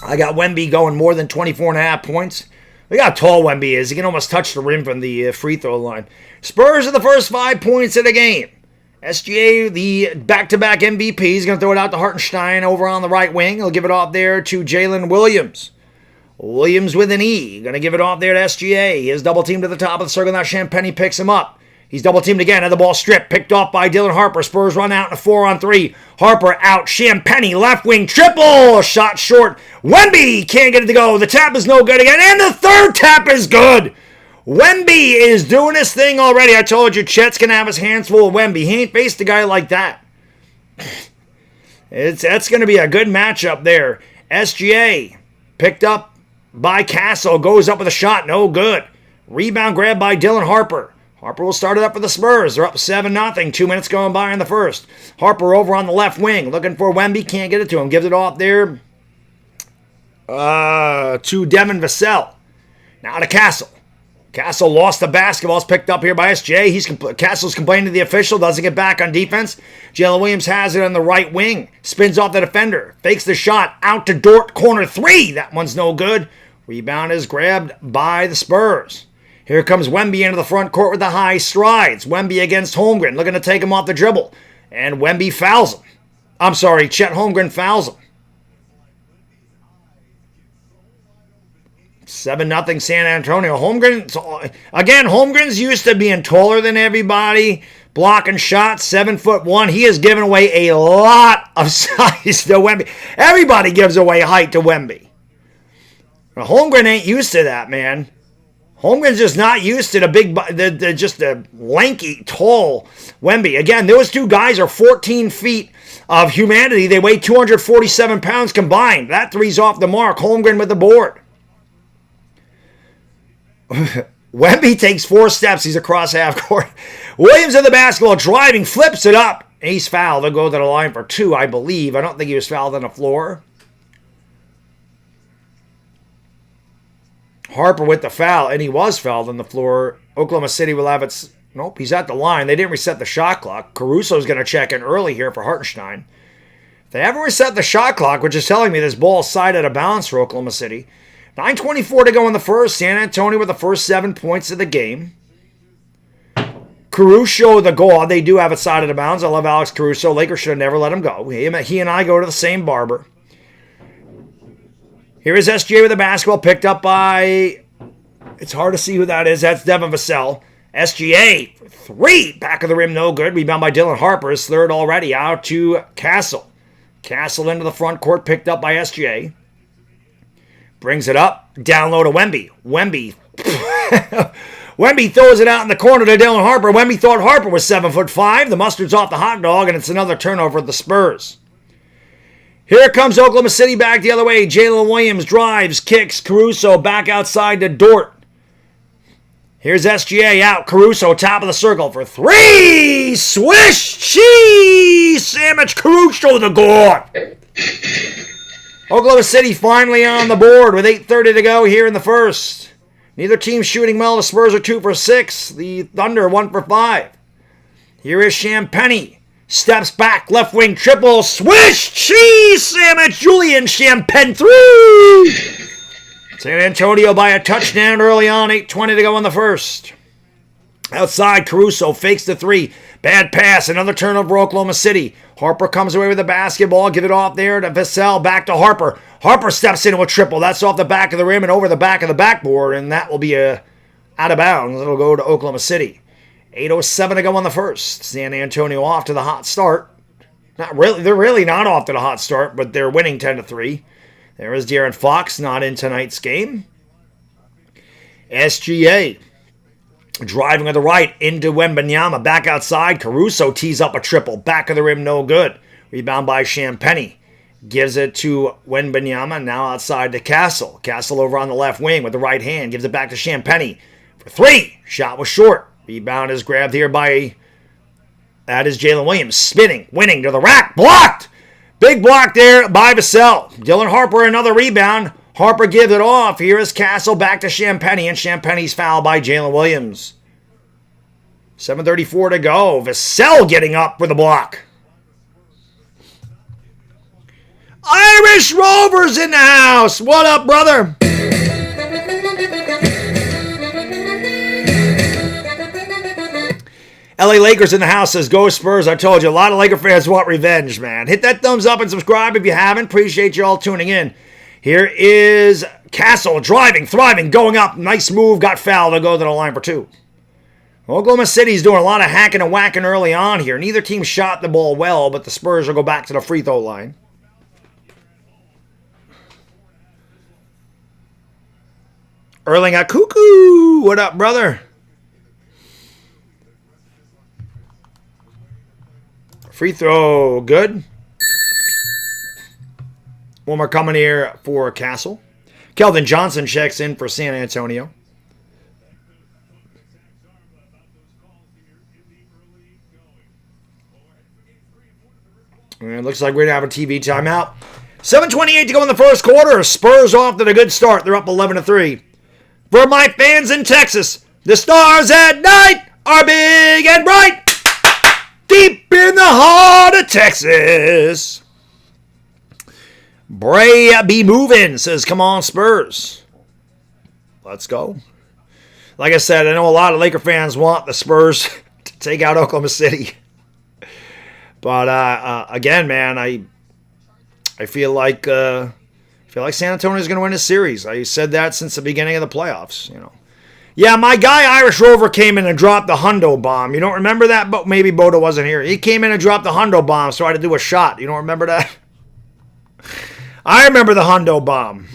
I got Wemby going more than 24.5 points. Look how tall Wemby is. He can almost touch the rim from the free throw line. Spurs are the first 5 points of the game. SGA, the back-to-back MVP, is going to throw it out to Hartenstein over on the right wing. He'll give it off there to Jalen Williams. Williams with an E. Going to give it off there to SGA. He is double-teamed to the top of the circle. Now Champagnie picks him up. He's double-teamed again. Had the ball stripped. Picked off by Dylan Harper. Spurs run out in a 4-on-3. Harper out. Champagnie left wing. Triple. Shot short. Wemby can't get it to go. The tap is no good again. And the third tap is good. Wemby is doing his thing already. I told you, Chet's going to have his hands full of Wemby. He ain't faced a guy like that. That's going to be a good matchup there. SGA picked up by Castle. Goes up with a shot. No good. Rebound grabbed by Dylan Harper. Harper will start it up for the Spurs. They're up 7-0. 2 minutes going by in the first. Harper over on the left wing. Looking for Wemby. Can't get it to him. Gives it off there to Devin Vassell. Now to Castle. Castle lost the basketball. It's picked up here by SJ. Castle's complaining to the official. Doesn't get back on defense. Jalen Williams has it on the right wing. Spins off the defender. Fakes the shot. Out to Dort. Corner 3. That one's no good. Rebound is grabbed by the Spurs. Here comes Wemby into the front court with the high strides. Wemby against Holmgren. Looking to take him off the dribble. And Wemby fouls him. I'm sorry. Chet Holmgren fouls him. 7-0 San Antonio. Holmgren's used to being taller than everybody, blocking shots, 7'1". He has given away a lot of size to Wemby. Everybody gives away height to Wemby. Holmgren ain't used to that, man. Holmgren's just not used to the lanky, tall Wemby. Again, those two guys are 14 feet of humanity. They weigh 247 pounds combined. That three's off the mark. Holmgren with the board. Wemby takes 4 steps. He's across half court. Williams in the basketball, driving, flips it up. He's fouled. They'll go to the line for 2, I believe. I don't think he was fouled on the floor. Harper with the foul, and he was fouled on the floor. Oklahoma City will have its... Nope, he's at the line. They didn't reset the shot clock. Caruso's going to check in early here for Hartenstein. They haven't reset the shot clock, which is telling me this ball is side out of bounds for Oklahoma City. 9:24 to go in the first. San Antonio with the first 7 points of the game. Caruso, the goal. They do have it side of the bounds. I love Alex Caruso. Lakers should have never let him go. He and I go to the same barber. Here is SGA with the basketball, picked up by... It's hard to see who that is. That's Devin Vassell. SGA, 3. Back of the rim, no good. Rebound by Dylan Harper. His third already. Out to Castle. Castle into the front court, picked up by SGA. Brings it up. Down low to Wemby. Wemby throws it out in the corner to Dylan Harper. Wemby thought Harper was 7'5". The mustard's off the hot dog, and it's another turnover at the Spurs. Here comes Oklahoma City back the other way. Jalen Williams drives, kicks. Caruso back outside to Dort. Here's SGA out. Caruso, top of the circle for 3. Swish, cheese, sandwich. Caruso the goal. Oklahoma City finally on the board with 8:30 to go here in the first. Neither team shooting well. The Spurs are 2 for 6. The Thunder 1 for 5. Here is Champagnie. Steps back, left wing triple. Swish, cheese, sandwich. Julian Champagne 3. San Antonio by a touchdown early on. 8:20 to go in the first. Outside, Caruso fakes the 3. Bad pass. Another turnover, Oklahoma City. Harper comes away with the basketball. Give it off there to Vassell. Back to Harper. Harper steps into a triple. That's off the back of the rim and over the back of the backboard. And that will be out of bounds. It'll go to Oklahoma City. 8:07 to go in the first. San Antonio off to the hot start. Not really. They're really not off to the hot start, but they're winning 10-3. There is De'Aaron Fox, not in tonight's game. SGA driving to the right into Wembanyama. Back outside. Caruso tees up a triple. Back of the rim, no good. Rebound by Champagnie. Gives it to Wembanyama. Now outside to Castle. Castle over on the left wing with the right hand. Gives it back to Champagnie for 3. Shot was short. Rebound is grabbed here by... That is Jalen Williams. Spinning. Winning to the rack. Blocked! Big block there by Vassell. Dylan Harper, another rebound. Harper gives it off. Here is Castle back to Champagnie, and Champagnie's fouled by Jalen Williams. 7:34 to go. Vassell getting up for the block. Irish Rovers in the house. What up, brother? LA Lakers in the house says, go Spurs. I told you, a lot of Laker fans want revenge, man. Hit that thumbs up and subscribe if you haven't. Appreciate you all tuning in. Here is Castle driving, thriving, going up. Nice move, got fouled. They'll go to the line for 2. Oklahoma City's doing a lot of hacking and whacking early on here. Neither team shot the ball well, but the Spurs will go back to the free throw line. Erling Akuku, what up, brother? Free throw, good. One more coming here for Castle. Keldon Johnson checks in for San Antonio. And it looks like we're going to have a TV timeout. 7:28 to go in the first quarter. Spurs off to a good start. They're up 11-3. For my fans in Texas, the stars at night are big and bright. Deep in the heart of Texas. Bray be moving, says, come on, Spurs. Let's go. Like I said, I know a lot of Laker fans want the Spurs to take out Oklahoma City. But again, man, I feel like San Antonio is going to win this series. I said that since the beginning of the playoffs. Yeah, my guy Irish Rover came in and dropped the hundo bomb. You don't remember that? But maybe Boda wasn't here. He came in and dropped the hundo bomb, so I had to do a shot. You don't remember that? I remember the hundo bomb.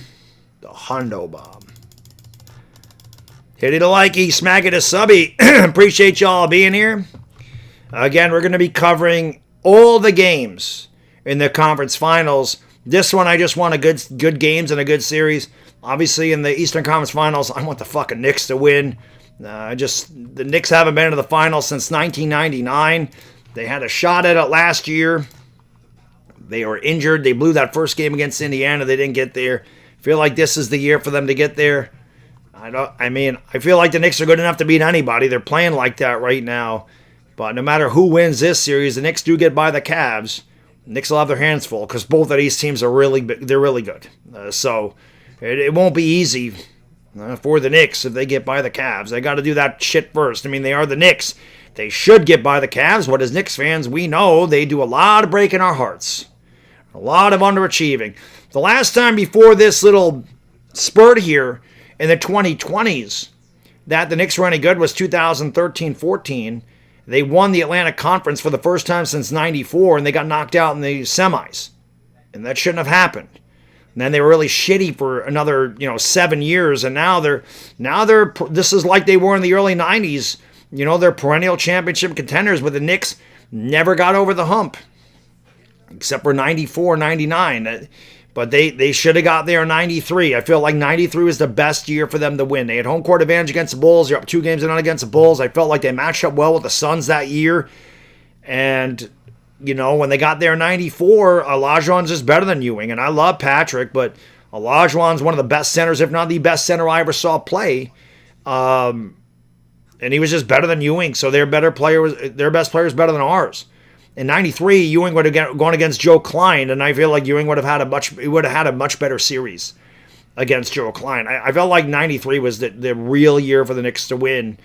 The hundo bomb. Hit it a likey, smack it a subby. Appreciate y'all being here. Again, we're going to be covering all the games in the conference finals. This one, I just want a good games and a good series. Obviously, in the Eastern Conference Finals, I want the fucking Knicks to win. The Knicks haven't been to the finals since 1999. They had a shot at it last year. They were injured. They blew that first game against Indiana. They didn't get there. Feel like this is the year for them to get there. I feel like the Knicks are good enough to beat anybody. They're playing like that right now. But no matter who wins this series, the Knicks do get by the Cavs. The Knicks will have their hands full because both of these teams are really good. So it won't be easy for the Knicks if they get by the Cavs. They got to do that shit first. They are the Knicks. They should get by the Cavs. What as Knicks fans, we know they do a lot of breaking our hearts. A lot of underachieving. The last time before this little spurt here in the 2020s that the Knicks were any good was 2013-14. They won the Atlantic Conference for the first time since 94, and they got knocked out in the semis. And that shouldn't have happened. And then they were really shitty for another, 7 years, and now they're this is like they were in the early 90s. They're perennial championship contenders, but the Knicks never got over the hump. Except for 94, 99. But they should have got there in 93. I feel like 93 was the best year for them to win. They had home court advantage against the Bulls. They're up 2 games and none against the Bulls. I felt like they matched up well with the Suns that year. And, when they got there in 94, Olajuwon's just better than Ewing. And I love Patrick, but Olajuwon's one of the best centers, if not the best center I ever saw play. And he was just better than Ewing. So their best player was better than ours. In 93, Ewing would have gone against Joe Klein, and I feel like Ewing would have had a much better series against Joe Klein. I felt like 93 was the real year for the Knicks to win.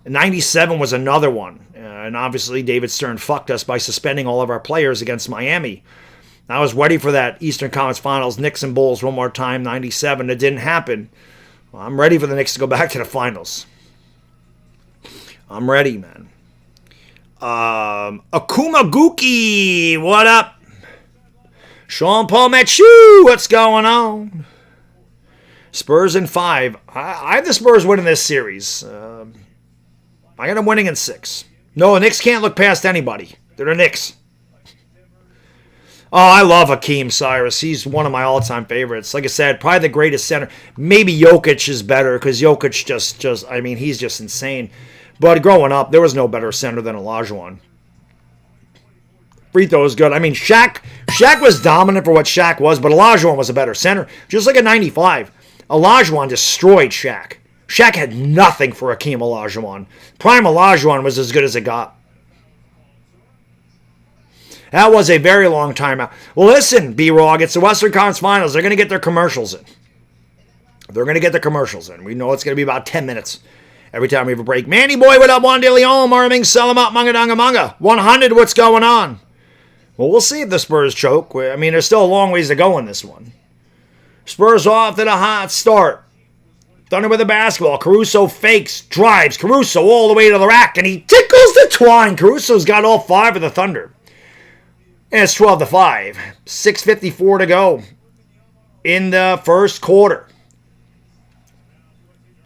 97 was another one, and obviously David Stern fucked us by suspending all of our players against Miami. I was ready for that Eastern Conference Finals, Knicks and Bulls one more time, 97. It didn't happen. Well, I'm ready for the Knicks to go back to the finals. I'm ready, man. Akuma Guki, what up? Sean Paul Machu, what's going on? Spurs in 5. I have the Spurs winning this series. I got them winning in 6. No, the Knicks can't look past anybody. They're the Knicks. Oh, I love Hakeem Cyrus. He's one of my all-time favorites. Like I said, probably the greatest center. Maybe Jokic is better because Jokic he's just insane. But growing up, there was no better center than Olajuwon. Free throw is good. Shaq was dominant for what Shaq was, but Olajuwon was a better center. Just like in 95, Olajuwon destroyed Shaq. Shaq had nothing for Hakeem Olajuwon. Prime Olajuwon was as good as it got. That was a very long time out. Well, listen, B-Rog, it's the Western Conference Finals. They're going to get their commercials in. We know it's going to be about 10 minutes. Every time we have a break. Manny Boy, what up? Juan De Leon, Marming, Salamat, Manga. 100, what's going on? Well, we'll see if the Spurs choke. There's still a long ways to go in this one. Spurs off to the hot start. Thunder with the basketball. Caruso fakes, drives. Caruso all the way to the rack, and he tickles the twine. Caruso's got all 5 of the Thunder. And it's 12-5. 6:54 to go in the first quarter.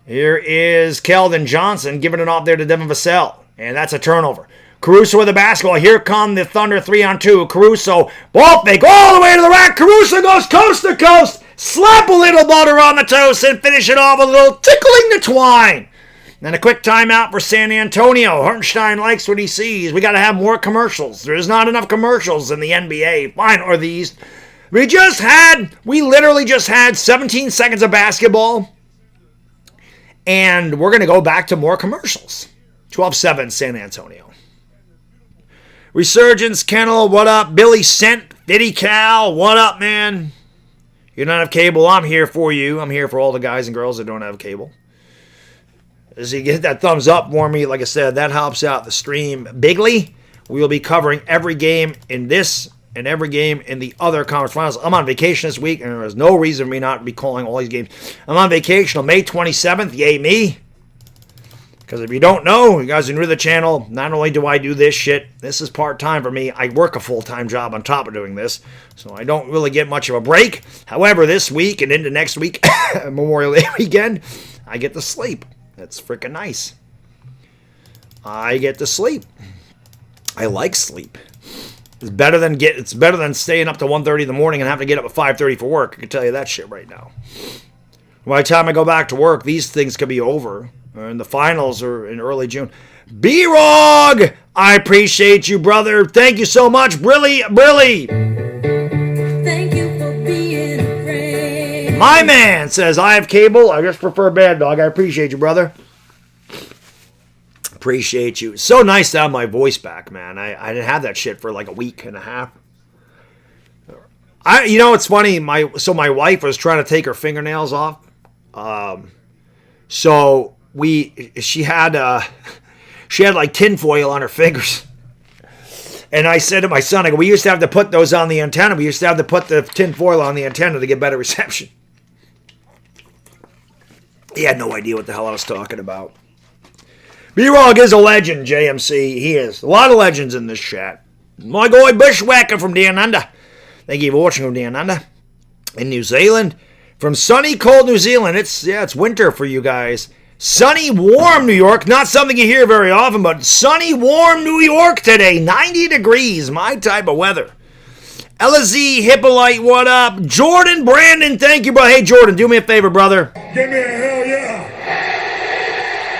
Here is Keldon Johnson giving it off there to Devin Vassell. And that's a turnover. Caruso with the basketball. Here come the Thunder 3-on-2. Caruso, ball fake all the way to the rack. Caruso goes coast to coast. Slap a little butter on the toast and finish it off with a little tickling the twine. Then a quick timeout for San Antonio. Hartenstein likes what he sees. We got to have more commercials. There's not enough commercials in the NBA. Fine, or the East. We literally just had 17 seconds of basketball. And we're going to go back to more commercials. 12-7 San Antonio. Resurgence, Kennel, what up? Billy Cent, Fitty Cal, what up, man? You don't have cable, I'm here for you. I'm here for all the guys and girls that don't have cable. As you get that thumbs up for me, like I said, that helps out the stream bigly. We will be covering every game in this and every game in the other conference finals. I'm on vacation this week, and there is no reason for me not to be calling all these games. I'm on vacation on May 27th, yay me. Because if you don't know, you guys are new to the channel, not only do I do this shit, this is part-time for me. I work a full-time job on top of doing this, so I don't really get much of a break. However, this week and into next week, Memorial Day weekend, I get to sleep. That's freaking nice. I get to sleep. I like sleep. It's better than staying up to 1:30 in the morning and having to get up at 5:30 for work. I can tell you that shit right now. By the time I go back to work, these things could be over. And the finals are in early June. B-Rog! I appreciate you, brother. Thank you so much. Brilly. Thank you for being a friend. My man says, I have cable. I just prefer Baddog. I appreciate you, brother. Appreciate you. It's so nice to have my voice back, man. I didn't have that shit for like a week and a half. It's funny. My wife was trying to take her fingernails off. She had like tinfoil on her fingers. And I said to my son, I go, we used to have to put those on the antenna. We used to have to put the tinfoil on the antenna to get better reception. He had no idea what the hell I was talking about. B-Rog is a legend, JMC. He is. A lot of legends in this chat. My boy Bushwhacker from down under. Thank you for watching from down under. In New Zealand. From sunny, cold New Zealand. It's winter for you guys. Sunny, warm New York. Not something you hear very often, but sunny, warm New York today. 90 degrees. My type of weather. LZ, Hippolyte, what up? Jordan Brandon, thank you, bro. Hey, Jordan, do me a favor, brother. Give me a hell yeah.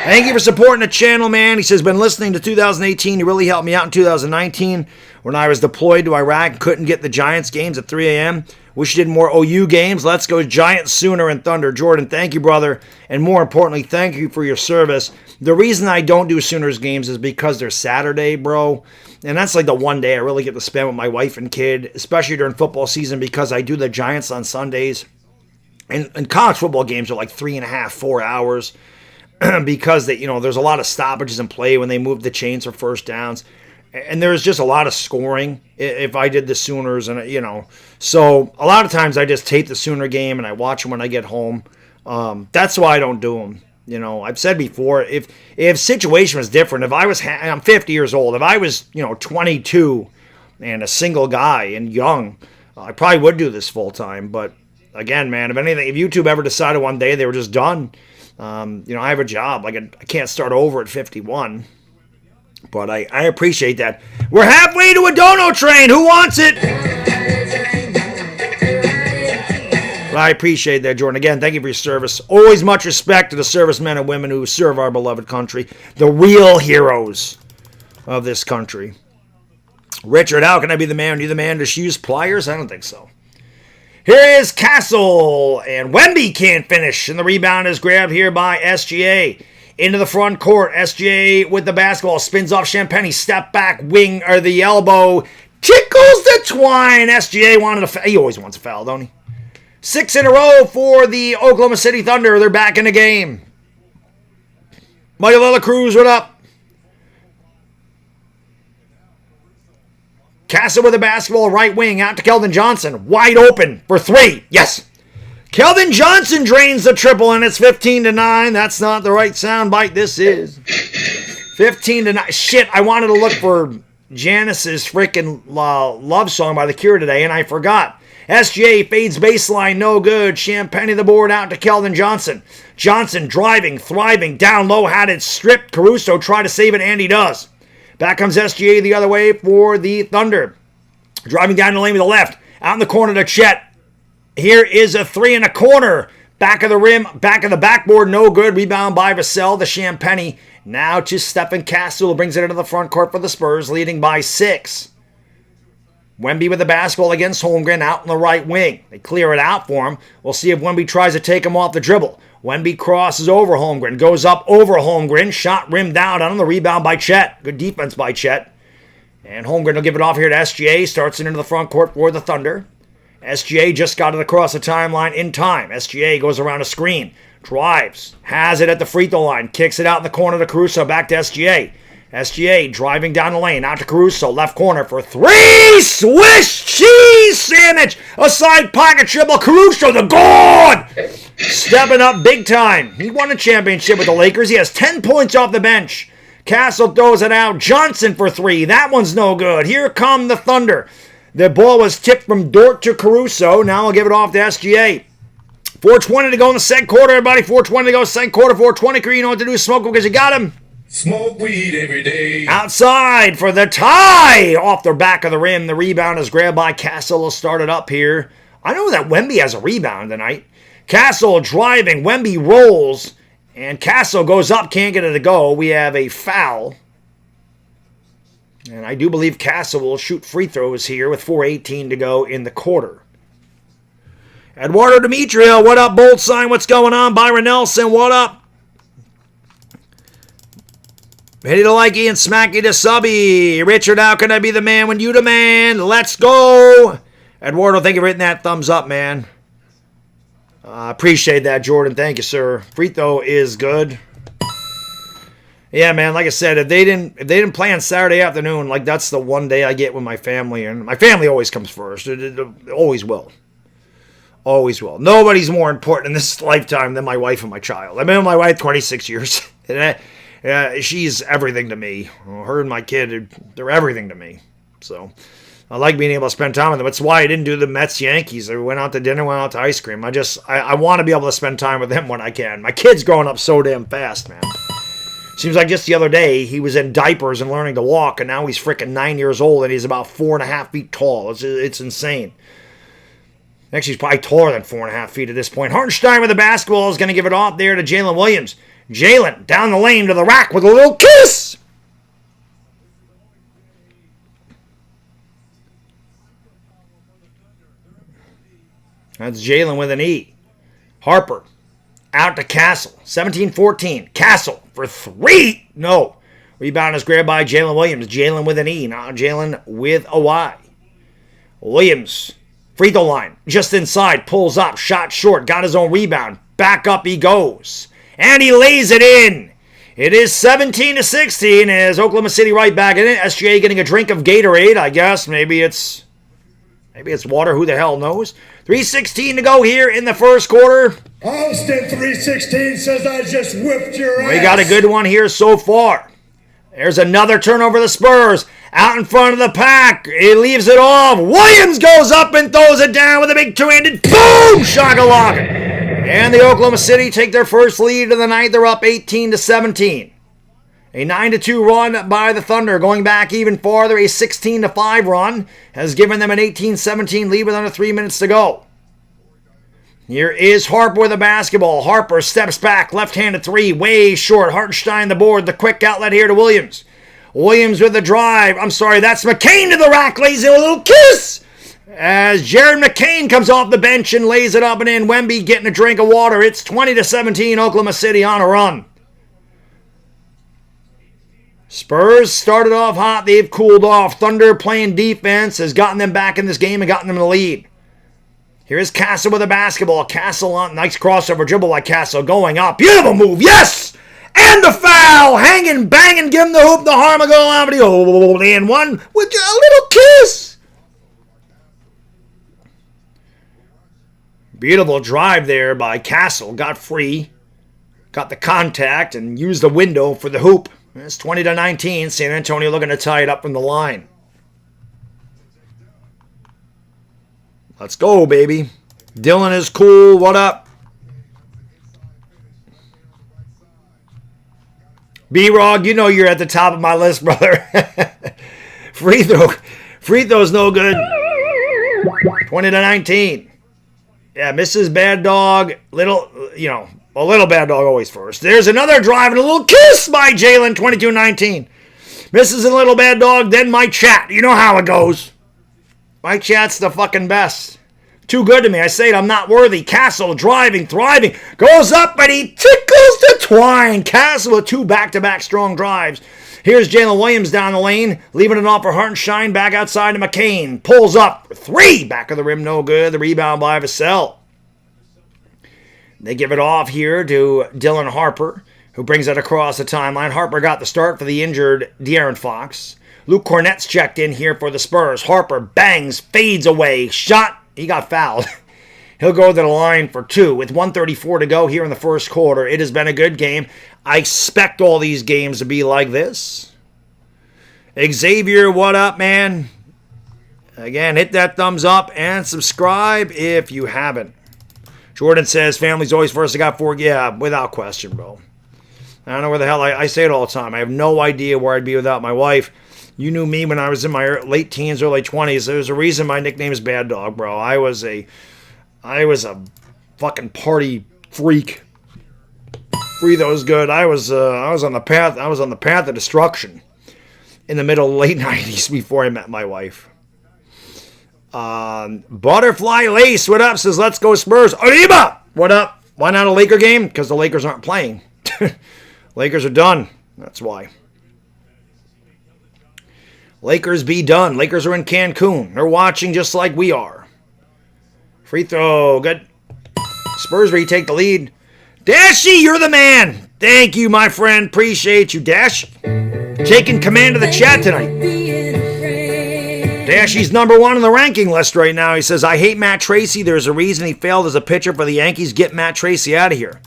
Thank you for supporting the channel, man. He says, been listening to 2018. You really helped me out in 2019 when I was deployed to Iraq. Couldn't get the Giants games at 3 a.m. Wish you did more OU games. Let's go Giants, Sooner, and Thunder. Jordan, thank you, brother. And more importantly, thank you for your service. The reason I don't do Sooners games is because they're Saturday, bro. And that's like the one day I really get to spend with my wife and kid, especially during football season, because I do the Giants on Sundays. And college football games are like 3.5, 4 hours because there's a lot of stoppages in play when they move the chains for first downs. And there's just a lot of scoring if I did the Sooners. And, so a lot of times I just tape the Sooner game and I watch them when I get home. That's why I don't do them. I've said before, if situation was different, if I was, I'm 50 years old, if I was, 22 and a single guy and young, I probably would do this full time. But again, man, if YouTube ever decided one day they were just done, I have a job. Like I can't start over at 51. But I appreciate that. We're halfway to a dono train. Who wants it? I appreciate that, Jordan. Again, thank you for your service. Always much respect to the servicemen and women who serve our beloved country. The real heroes of this country. Richard, how can I be the man? Are you the man to use pliers? I don't think so. Here is Castle. And Wemby can't finish. And the rebound is grabbed here by SGA. Into the front court. SGA with the basketball. Spins off Champagny. Step back. Wing or the elbow. Tickles the twine. SGA wanted a foul. He always wants a foul, don't he? 6 in a row for the Oklahoma City Thunder. They're back in the game. Michael Lilla Cruz, what up? Castle with the basketball, right wing, out to Keldon Johnson. Wide open for 3. Yes. Keldon Johnson drains the triple, and it's 15-9. That's not the right sound bite. This is 15-9. Shit, I wanted to look for Janice's freaking love song by The Cure today, and I forgot. SGA fades baseline, no good. Champagne the board out to Keldon Johnson. Johnson driving, thriving, down low, had it stripped. Caruso tried to save it, and he does. Back comes SGA the other way for the Thunder. Driving down the lane with the left. Out in the corner to Chet. Here is a 3 in a corner. Back of the rim, back of the backboard, no good. Rebound by Vassell, the Champagne. Now to Stephen Castle, brings it into the front court for the Spurs, leading by 6. Wemby with the basketball against Holmgren out in the right wing. They clear it out for him. We'll see if Wemby tries to take him off the dribble. Wemby crosses over Holmgren, goes up over Holmgren, shot rimmed out on the rebound by Chet. Good defense by Chet. And Holmgren will give it off here to SGA, starts it into the front court for the Thunder. SGA just got it across the timeline in time. SGA goes around a screen, drives, has it at the free throw line, kicks it out in the corner to Caruso, back to SGA. SGA driving down the lane, out to Caruso, left corner for three, Swiss cheese sandwich, a side pocket dribble, Caruso, the God! Stepping up big time. He won a championship with the Lakers. He has 10 points off the bench. Castle throws it out, Johnson for three, that one's no good. Here come the Thunder. The ball was tipped from Dort to Caruso, now I'll give it off to SGA. 4:20 to go in the second quarter, everybody. 4:20 to go, second quarter, 4:20. You know what to do, smoke because you got him. Smoke weed every day. Outside for the tie! Off the back of the rim. The rebound is grabbed by Castle. Will start it up here. I know that Wemby has a rebound tonight. Castle driving. Wemby rolls. And Castle goes up. Can't get it to go. We have a foul. And I do believe Castle will shoot free throws here with 4:18 to go in the quarter. Eduardo Demetrio, what up? Bold sign, what's going on? Byron Nelson, what up? Ready to like Ian Smacky to subby. Richard, how can I be the man when you demand? Let's go. Eduardo, thank you for hitting that thumbs up, man. Appreciate that, Jordan. Thank you, sir. Free throw is good. Yeah, man, like I said, if they didn't play on Saturday afternoon, like that's the one day I get with my family, and my family always comes first. It always will. Always will. Nobody's more important in this lifetime than my wife and my child. I've been with my wife 26 years. She's everything to me. Her and my kid, they're everything to me. So I like being able to spend time with them. That's why I didn't do the Mets-Yankees. I went out to dinner, went out to ice cream. I want to be able to spend time with them when I can. My kid's growing up so damn fast, man. Seems like just the other day, he was in diapers and learning to walk, and now he's freaking 9 years old, and he's about 4.5 feet tall. It's insane. Actually, he's probably taller than 4.5 feet at this point. Hartenstein with the basketball is going to give it off there to Jalen Williams. Jalen down the lane to the rack with a little kiss. That's Jalen with an E. Harper out to Castle. 17-14. Castle for three. No. Rebound is grabbed by Jalen Williams. Jalen with an E. Now Jalen with a Y. Williams. Free throw line. Just inside. Pulls up. Shot short. Got his own rebound. Back up he goes. And he lays it in. It is 17-16 as Oklahoma City right back in it. SGA getting a drink of Gatorade, I guess. Maybe it's water. Who the hell knows? 3:16 to go here in the first quarter. Austin 316 says I just whipped your ass. We got a good one here so far. There's another turnover. The Spurs out in front of the pack. He leaves it off. Williams goes up and throws it down with a big two-handed boom shakalaka. And the Oklahoma City take their first lead of the night. They're up 18-17. A 9-2 run by the Thunder. Going back even farther, a 16-5 run has given them an 18-17 lead with under 3 minutes to go. Here is Harper with the basketball. Harper steps back, left-handed three, way short. Hartenstein the board, the quick outlet here to Williams. Williams with the drive. I'm sorry, that's McCain to the rack, lays in a little kiss. As Jared McCain comes off the bench and lays it up and in. Wemby getting a drink of water. It's 20-17, Oklahoma City on a run. Spurs started off hot. They've cooled off. Thunder playing defense has gotten them back in this game and gotten them in the lead. Here's Castle with the basketball. Castle on nice crossover dribble by Castle going up. Beautiful move. Yes! And the foul. Hanging, banging, give him the hoop. The Harmago Albany. Oh, and one with a little kiss. Beautiful drive there by Castle. Got free. Got the contact and used the window for the hoop. It's 20-19. San Antonio looking to tie it up from the line. Let's go, baby. Dylan is cool. What up? B-Rog, you know you're at the top of my list, brother. Free throw's no good. 20-19. Yeah, Mrs. Bad Dog, a little Bad Dog always first. There's another drive and a little kiss by Jalen, 22-19. Mrs. and Little Bad Dog, then my chat. You know how it goes. My chat's the fucking best. Too good to me. I say it, I'm not worthy. Castle driving, thriving. Goes up and he tickles the twine. Castle with 2 back-to-back strong drives. Here's Jalen Williams down the lane, leaving it off for Hartenstein, back outside to McCain. Pulls up, 3, back of the rim, no good. The rebound by Vassell. They give it off here to Dylan Harper, who brings it across the timeline. Harper got the start for the injured De'Aaron Fox. Luke Cornett's checked in here for the Spurs. Harper bangs, fades away, shot. He got fouled. He'll go to the line for 2 with 1:34 to go here in the first quarter. It has been a good game. I expect all these games to be like this. Xavier, what up, man? Again, hit that thumbs up and subscribe if you haven't. Jordan says, family's always first. I got 4. Yeah, without question, bro. I don't know where the hell I say it all the time. I have no idea where I'd be without my wife. You knew me when I was in my late teens, early 20s. There's a reason my nickname is Bad Dog, bro. I was a fucking party freak. Free that was good. I was on the path of destruction in the middle late 90s before I met my wife. Butterfly Lace, what up? Says, let's go Spurs. Arriba! What up? Why not a Laker game? Because the Lakers aren't playing. Lakers are done. That's why. Lakers be done. Lakers are in Cancun. They're watching just like we are. Free throw. Good. Spurs retake the lead. Dashy, you're the man. Thank you, my friend. Appreciate you, Dash. Taking command of the chat tonight. Dashy's number 1 on the ranking list right now. He says, I hate Matt Tracy. There's a reason he failed as a pitcher for the Yankees. Get Matt Tracy out of here.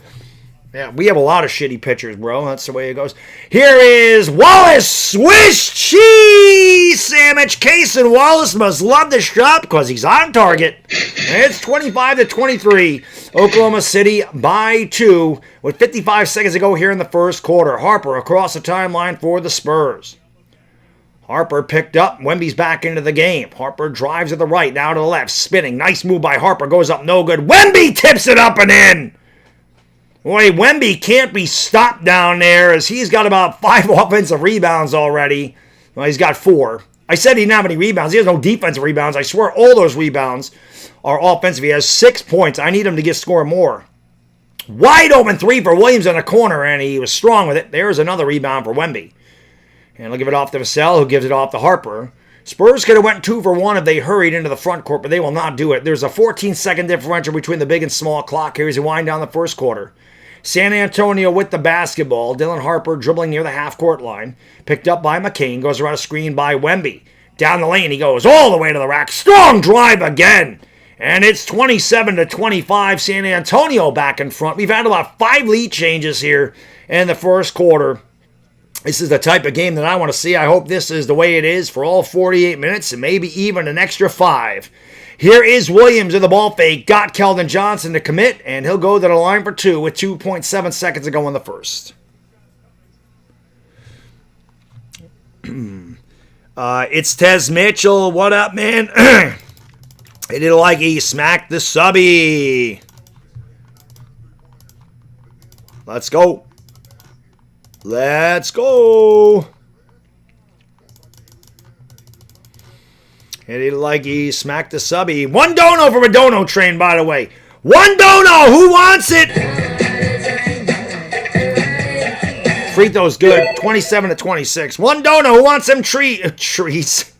Yeah, we have a lot of shitty pitchers, bro. That's the way it goes. Here is Wallace. Swiss cheese sandwich case, and Wallace must love the shop because he's on target. It's 25-23. Oklahoma City by 2 with 55 seconds to go here in the first quarter. Harper across the timeline for the Spurs. Harper picked up. Wemby's back into the game. Harper drives to the right, now to the left. Spinning. Nice move by Harper. Goes up, no good. Wemby tips it up and in. Boy, Wemby can't be stopped down there as he's got about 5 offensive rebounds already. Well, he's got 4. I said he didn't have any rebounds. He has no defensive rebounds. I swear all those rebounds are offensive. He has 6 points. I need him to score more. Wide open 3 for Williams in the corner, and he was strong with it. There's another rebound for Wemby. And they'll give it off to Vassell, who gives it off to Harper. Spurs could have went 2 for 1 if they hurried into the front court, but they will not do it. There's a 14-second differential between the big and small clock here as we wind down the first quarter. San Antonio with the basketball. Dylan Harper dribbling near the half-court line. Picked up by McCain. Goes around a screen by Wemby. Down the lane he goes all the way to the rack. Strong drive again. And it's 27-25. San Antonio back in front. We've had about 5 lead changes here in the first quarter. This is the type of game that I want to see. I hope this is the way it is for all 48 minutes and maybe even an extra 5. Here is Williams in the ball fake. Got Keldon Johnson to commit, and he'll go to the line for 2 with 2.7 seconds to go in the first. It's Tez Mitchell. What up, man? He did like he smacked the subby. Let's go. Let's go. Hit it like he smacked the subby. 1 dono from a dono train, by the way. 1 dono. Who wants it? Free throw's good. 27-26. 1 dono. Who wants them trees?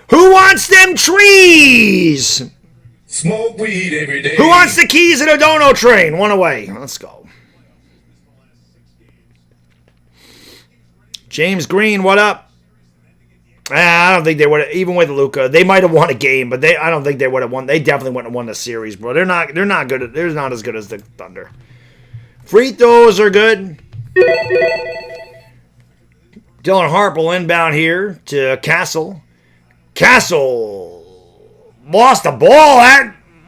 Who wants them trees? Smoke weed every day. Who wants the keys in a dono train? 1 away. Let's go. James Green, what up? I don't think they would have, even with Luka, they might have won a game, but I don't think they would have won. They definitely wouldn't have won the series, bro. They're not good. They're not as good as the Thunder. Free throws are good. Dylan Harper will inbound here to Castle. Castle lost the ball.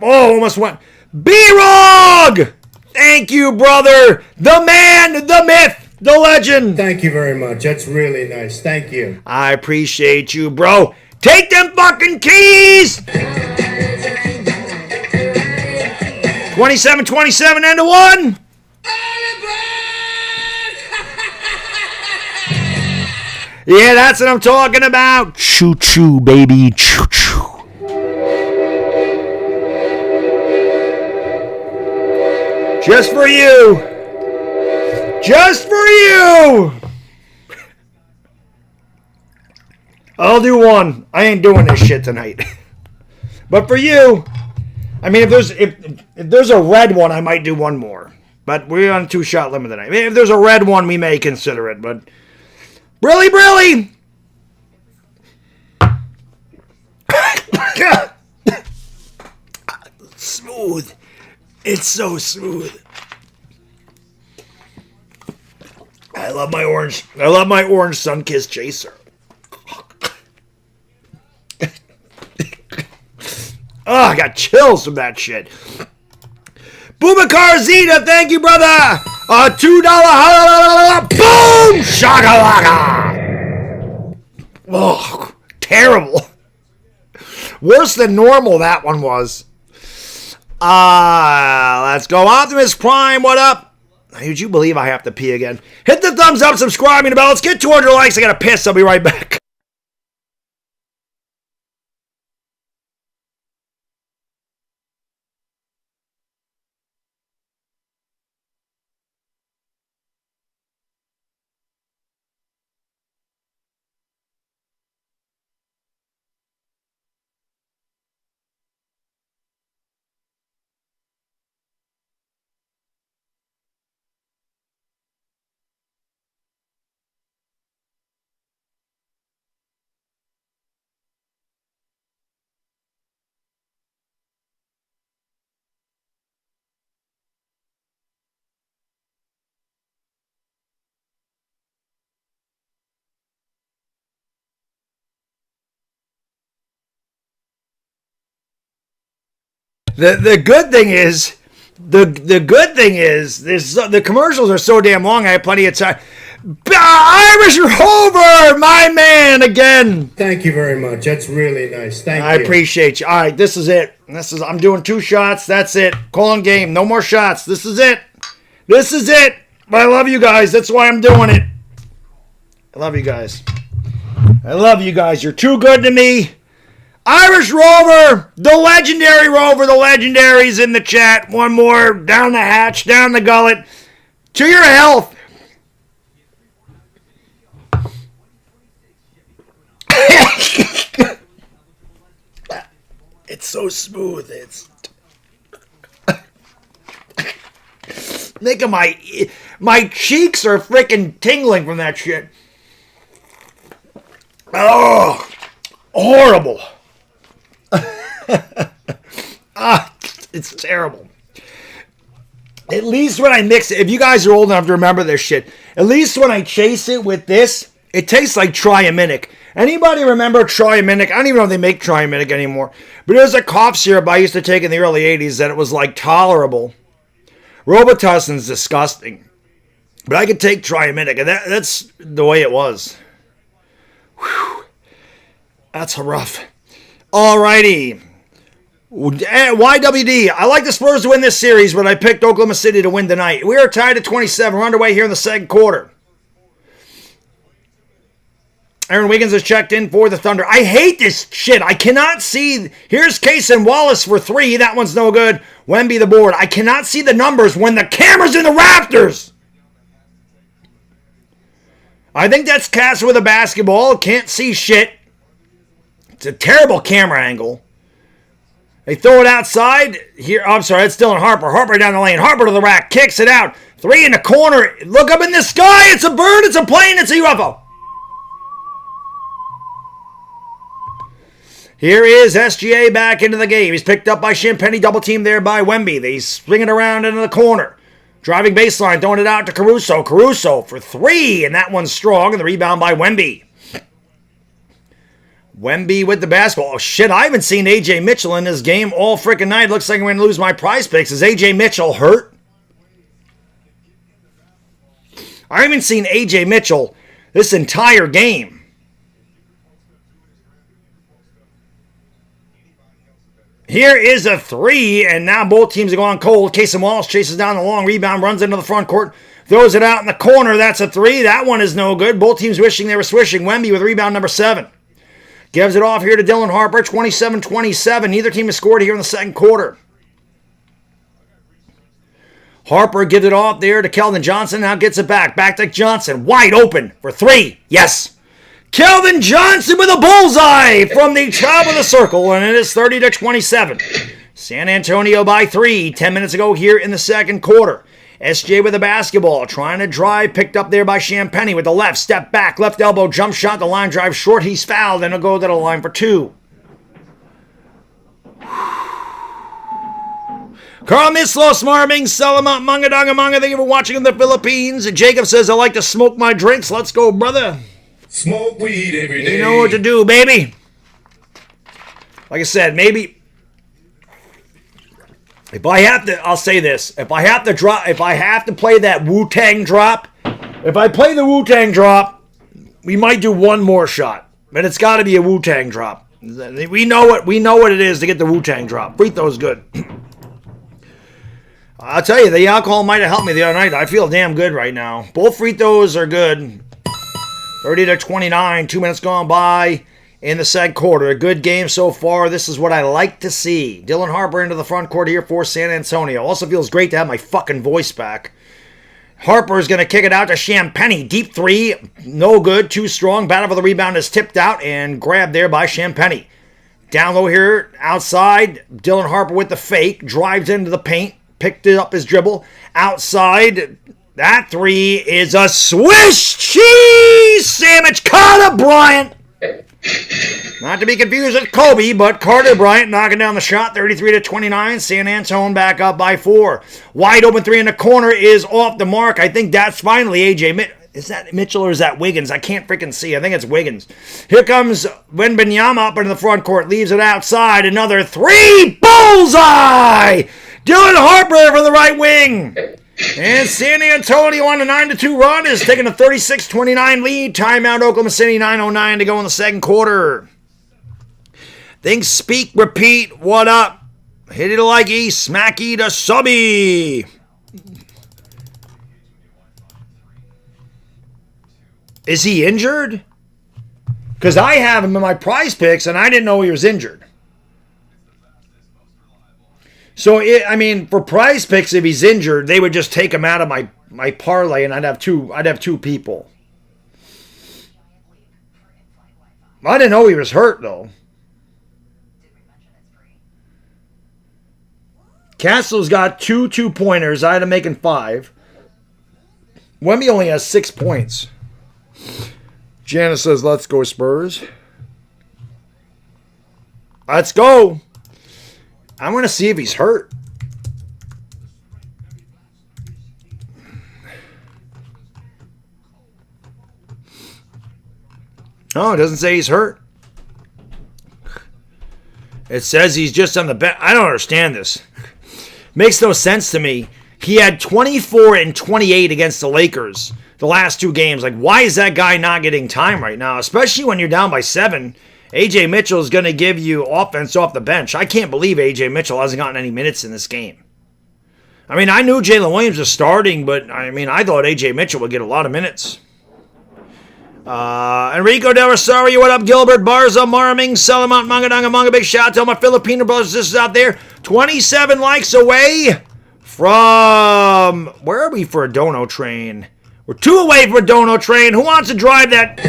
Almost went. B-Rog! Thank you, brother. The man, the myth. The legend. Thank you very much. That's really nice. Thank you. I appreciate you, bro. Take them fucking keys. 27-27 and a 1. Yeah, that's what I'm talking about. Choo-choo, baby. Choo-choo. Just for you. Just for you. I'll do one. I ain't doing this shit tonight. But for you, I mean, if there's a red one, I might do one more. But we're on a 2-shot limit tonight. If there's a red one, we may consider it. But Brilly. Smooth. It's so smooth. I love my orange Sunkist Chaser. Oh, I got chills from that shit. Bubakar Zeta, thank you, brother. $2. Boom! Shakalaka. Oh, terrible. Worse than normal that one was. Let's go. Optimus Prime, what up? Would you believe I have to pee again? Hit the thumbs up, subscribe, and the bell. Let's get 200 likes. I gotta piss. I'll be right back. The good thing is, the commercials are so damn long. I have plenty of time. Irish Rover, my man, again. Thank you very much. That's really nice. Thank you. I appreciate you. All right, this is it. I'm doing 2 shots. That's it. Calling game. No more shots. This is it. But I love you guys. That's why I'm doing it. I love you guys. You're too good to me. Irish Rover, the legendary Rover, the legendary's in the chat. One more, down the hatch, down the gullet. To your health. It's so smooth. It's making my cheeks are freaking tingling from that shit. Oh, horrible. It's terrible. At least when I mix it, if you guys are old enough to remember this shit, at least when I chase it with this, it tastes like Triaminic. Anybody remember Triaminic? I don't even know if they make Triaminic anymore. But it was a cough syrup I used to take in the early 80s that it was like tolerable. Robitussin's disgusting. But I could take Triaminic, and that's the way it was. Whew. That's rough. Alrighty. YWD, I like the Spurs to win this series, but I picked Oklahoma City to win tonight. We are tied at 27. We're underway here in the second quarter. Aaron Wiggins has checked in for the Thunder. I hate this shit. I cannot see. Here's Case and Wallace for 3. That one's no good. Wemby the board. I cannot see the numbers when the camera's in the rafters. I think that's Cass with a basketball. Can't see shit. It's a terrible camera angle. They throw it outside. Here, I'm sorry, it's Dylan Harper. Harper down the lane. Harper to the rack. Kicks it out. 3 in the corner. Look up in the sky. It's a bird. It's a plane. It's a UFO. Here is SGA back into the game. He's picked up by Champagny. Double team there by Wemby. They swing it around into the corner. Driving baseline. Throwing it out to Caruso. Caruso for 3. And that one's strong. And the rebound by Wemby. Wemby with the basketball. Oh, shit, I haven't seen A.J. Mitchell in this game all freaking night. Looks like I'm going to lose my prize picks. Is A.J. Mitchell hurt? I haven't seen A.J. Mitchell this entire game. Here is a 3, and now both teams are going cold. Casey Wallace chases down the long rebound, runs into the front court, throws it out in the corner. That's a 3. That one is no good. Both teams wishing they were swishing. Wemby with rebound number 7. Gives it off here to Dylan Harper, 27-27. Neither team has scored here in the second quarter. Harper gives it off there to Keldon Johnson. Now gets it back. Back to Johnson. Wide open for 3. Yes. Keldon Johnson with a bullseye from the top of the circle, and it is 30-27. San Antonio by 3. 10 minutes ago here in the second quarter. SJ with the basketball, trying to drive, picked up there by Champagny with the left, step back, left elbow, jump shot, the line drive short, he's fouled, and he'll go to the line for 2. Carl Mislos, Marming, Salamat, Manga, thank you for watching in the Philippines. Jacob says, I like to smoke my drinks. Let's go, brother. Smoke weed every day. You know what to do, baby. Like I said, maybe... If I have to, I'll say this. If I have to play that Wu-Tang drop, if I play the Wu-Tang drop, we might do one more shot. But it's got to be a Wu-Tang drop. We know what it is to get the Wu-Tang drop. Free throw's good. I'll tell you, the alcohol might have helped me the other night. I feel damn good right now. Both free throws are good. 30-29, 2 minutes gone by in the second quarter. A good game so far. This is what I like to see. Dylan Harper into the front court here for San Antonio. Also feels great to have my fucking voice back. Harper is going to kick it out to Champagny. Deep 3, no good, too strong. Battle for the rebound is tipped out and grabbed there by Champagny. Down low here, outside. Dylan Harper with the fake. Drives into the paint. Picked it up his dribble. Outside. That 3 is a Swiss cheese sandwich. Carter Bryant. Not to be confused with Kobe, but Carter Bryant knocking down the shot. 33-29. San Antonio back up by 4. Wide open 3 in the corner is off the mark. I think that's finally AJ. Is that Mitchell or is that Wiggins? I can't freaking see. I think it's Wiggins. Here comes Wembanyama up into the front court. Leaves it outside. Another 3. Bullseye! Dylan Harper for the right wing. And San Antonio on a 9-2 run is taking a 36-29 lead. Timeout Oklahoma City, 9:09 to go in the second quarter. Think, speak, repeat, what up? Hit it like E, smacky to subby. Is he injured? Because I have him in my prize picks and I didn't know he was injured. So, for prize picks, if he's injured, they would just take him out of my parlay, and I'd have two people. I didn't know he was hurt, though. Castle's got two 2-pointers. I had him making 5. Wemby only has 6 points. Janice says, let's go Spurs. Let's go. I'm going to see if he's hurt. No, it doesn't say he's hurt. It says he's just on the bench. I don't understand this. Makes no sense to me. He had 24 and 28 against the Lakers the last 2 games. Like, why is that guy not getting time right now? Especially when you're down by 7. A.J. Mitchell is going to give you offense off the bench. I can't believe A.J. Mitchell hasn't gotten any minutes in this game. I knew Jalen Williams was starting, but, I thought A.J. Mitchell would get a lot of minutes. Enrico Del Rosario, what up? Gilbert, Barza, Marming, Salamat, Manga, big shout out to all my Filipino brothers and sisters out there. 27 likes away from, where are we for a dono train? We're 2 away from a dono train. Who wants to drive that?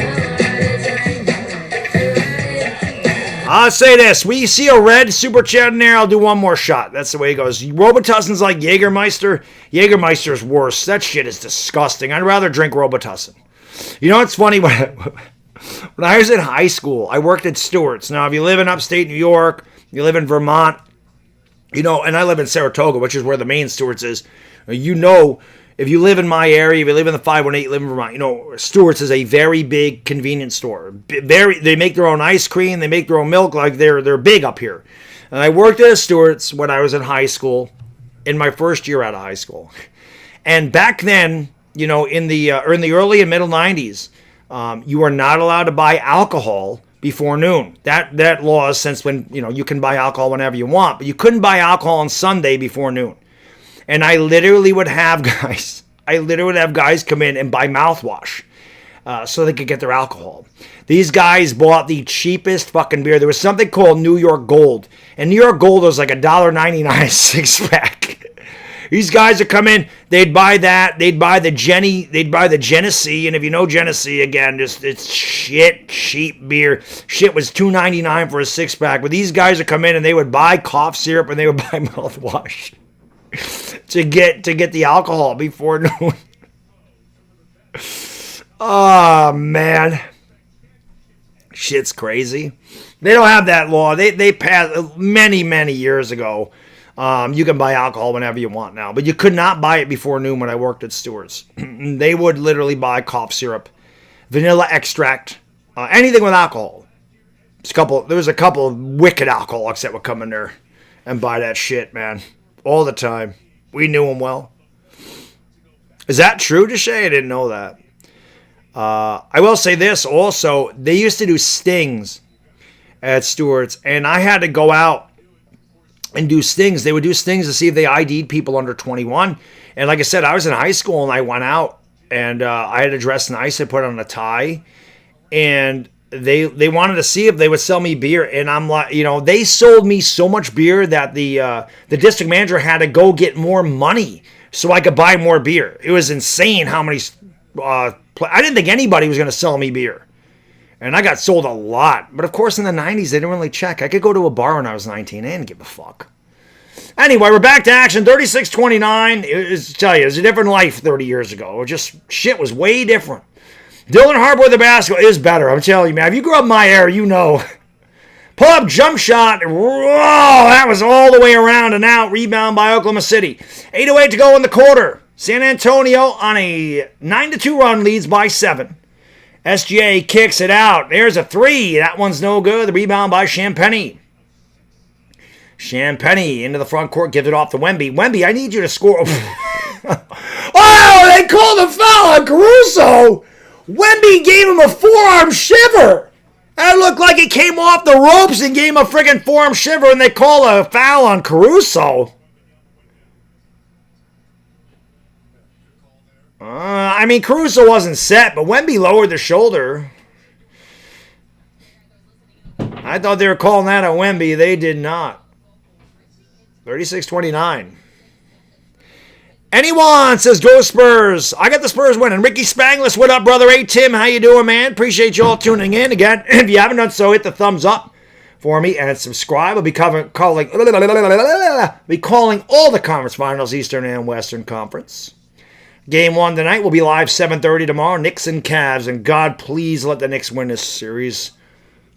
I'll say this. We see a red super chat in there, I'll do one more shot. That's the way it goes. Robitussin's like Jägermeister. Jägermeister's worse. That shit is disgusting. I'd rather drink Robitussin. You know what's funny? When I was in high school, I worked at Stewart's. Now, if you live in upstate New York, you live in Vermont, and I live in Saratoga, which is where the main Stewart's is. If you live in my area, if you live in the 518, you live in Vermont, Stewart's is a very big convenience store. They make their own ice cream, they make their own milk, like they're big up here. And I worked at Stewart's when I was in high school, in my first year out of high school. And back then, in the early and middle 90s, you are not allowed to buy alcohol before noon. That law is since when, you can buy alcohol whenever you want, but you couldn't buy alcohol on Sunday before noon. And I literally would have guys come in and buy mouthwash so they could get their alcohol. These guys bought the cheapest fucking beer. There was something called New York Gold. And New York Gold was like $1.99 a 6-pack. These guys would come in, they'd buy that, they'd buy the Genesee, and if you know Genesee, again, just it's shit, cheap beer. Shit was $2.99 for a 6-pack, but these guys would come in and they would buy cough syrup and they would buy mouthwash to get the alcohol before noon. Oh, man. Shit's crazy. They don't have that law. They passed many, many years ago. You can buy alcohol whenever you want now, but you could not buy it before noon when I worked at Stewart's. They would literally buy cough syrup, vanilla extract, anything with alcohol. There was a couple of wicked alcoholics that would come in there and buy that shit, man, all the time. We knew them well. Is that true, Deshay? I didn't know that. I will say this also. They used to do stings at Stewart's, and I had to go out and do stings. They would do stings to see if they ID'd people under 21. And like I said, I was in high school, and I went out, and I had to dress nice. I put on a tie, and they wanted to see if they would sell me beer. And I'm like, they sold me so much beer that the district manager had to go get more money so I could buy more beer. It was insane how many... I didn't think anybody was going to sell me beer. And I got sold a lot. But of course, in the 90s, they didn't really check. I could go to a bar when I was 19. I didn't give a fuck. Anyway, we're back to action. 36-29. It was a different life 30 years ago. Shit was way different. Dylan Harper with the basketball is better. I'm telling you, man. If you grew up in my era, you know. Pull up jump shot. Whoa, that was all the way around and out. Rebound by Oklahoma City. 8:08 to go in the quarter. San Antonio on a 9-2 run, leads by 7. SGA kicks it out. There's a 3. That one's no good. The rebound by Champagny. Champagny into the front court, gives it off to Wemby. Wemby, I need you to score. Oh, they called a foul on Caruso. Wemby gave him a forearm shiver. That looked like it came off the ropes and gave him a friggin' forearm shiver, and they call a foul on Caruso. Caruso wasn't set, but Wemby lowered the shoulder. I thought they were calling that on Wemby. They did not. 36-29. Anyone says go Spurs. I got the Spurs winning. Ricky Spanglis, what up, brother? Hey, Tim, how you doing, man? Appreciate you all tuning in. Again, if you haven't done so, hit the thumbs up for me and subscribe. I'll be calling all the conference finals, Eastern and Western Conference. Game 1 tonight will be live 7:30 tomorrow. Knicks and Cavs, and God, please let the Knicks win this series.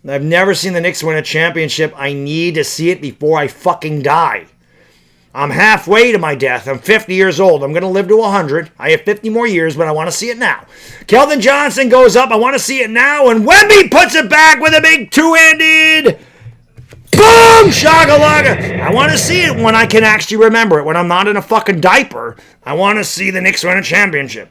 I've never seen the Knicks win a championship. I need to see it before I fucking die. I'm halfway to my death. I'm 50 years old. I'm going to live to 100. I have 50 more years, but I want to see it now. Keldon Johnson goes up. I want to see it now. And Wemby puts it back with a big two-handed. Boom! Shakalaka. I want to see it when I can actually remember it. When I'm not in a fucking diaper. I want to see the Knicks win a championship.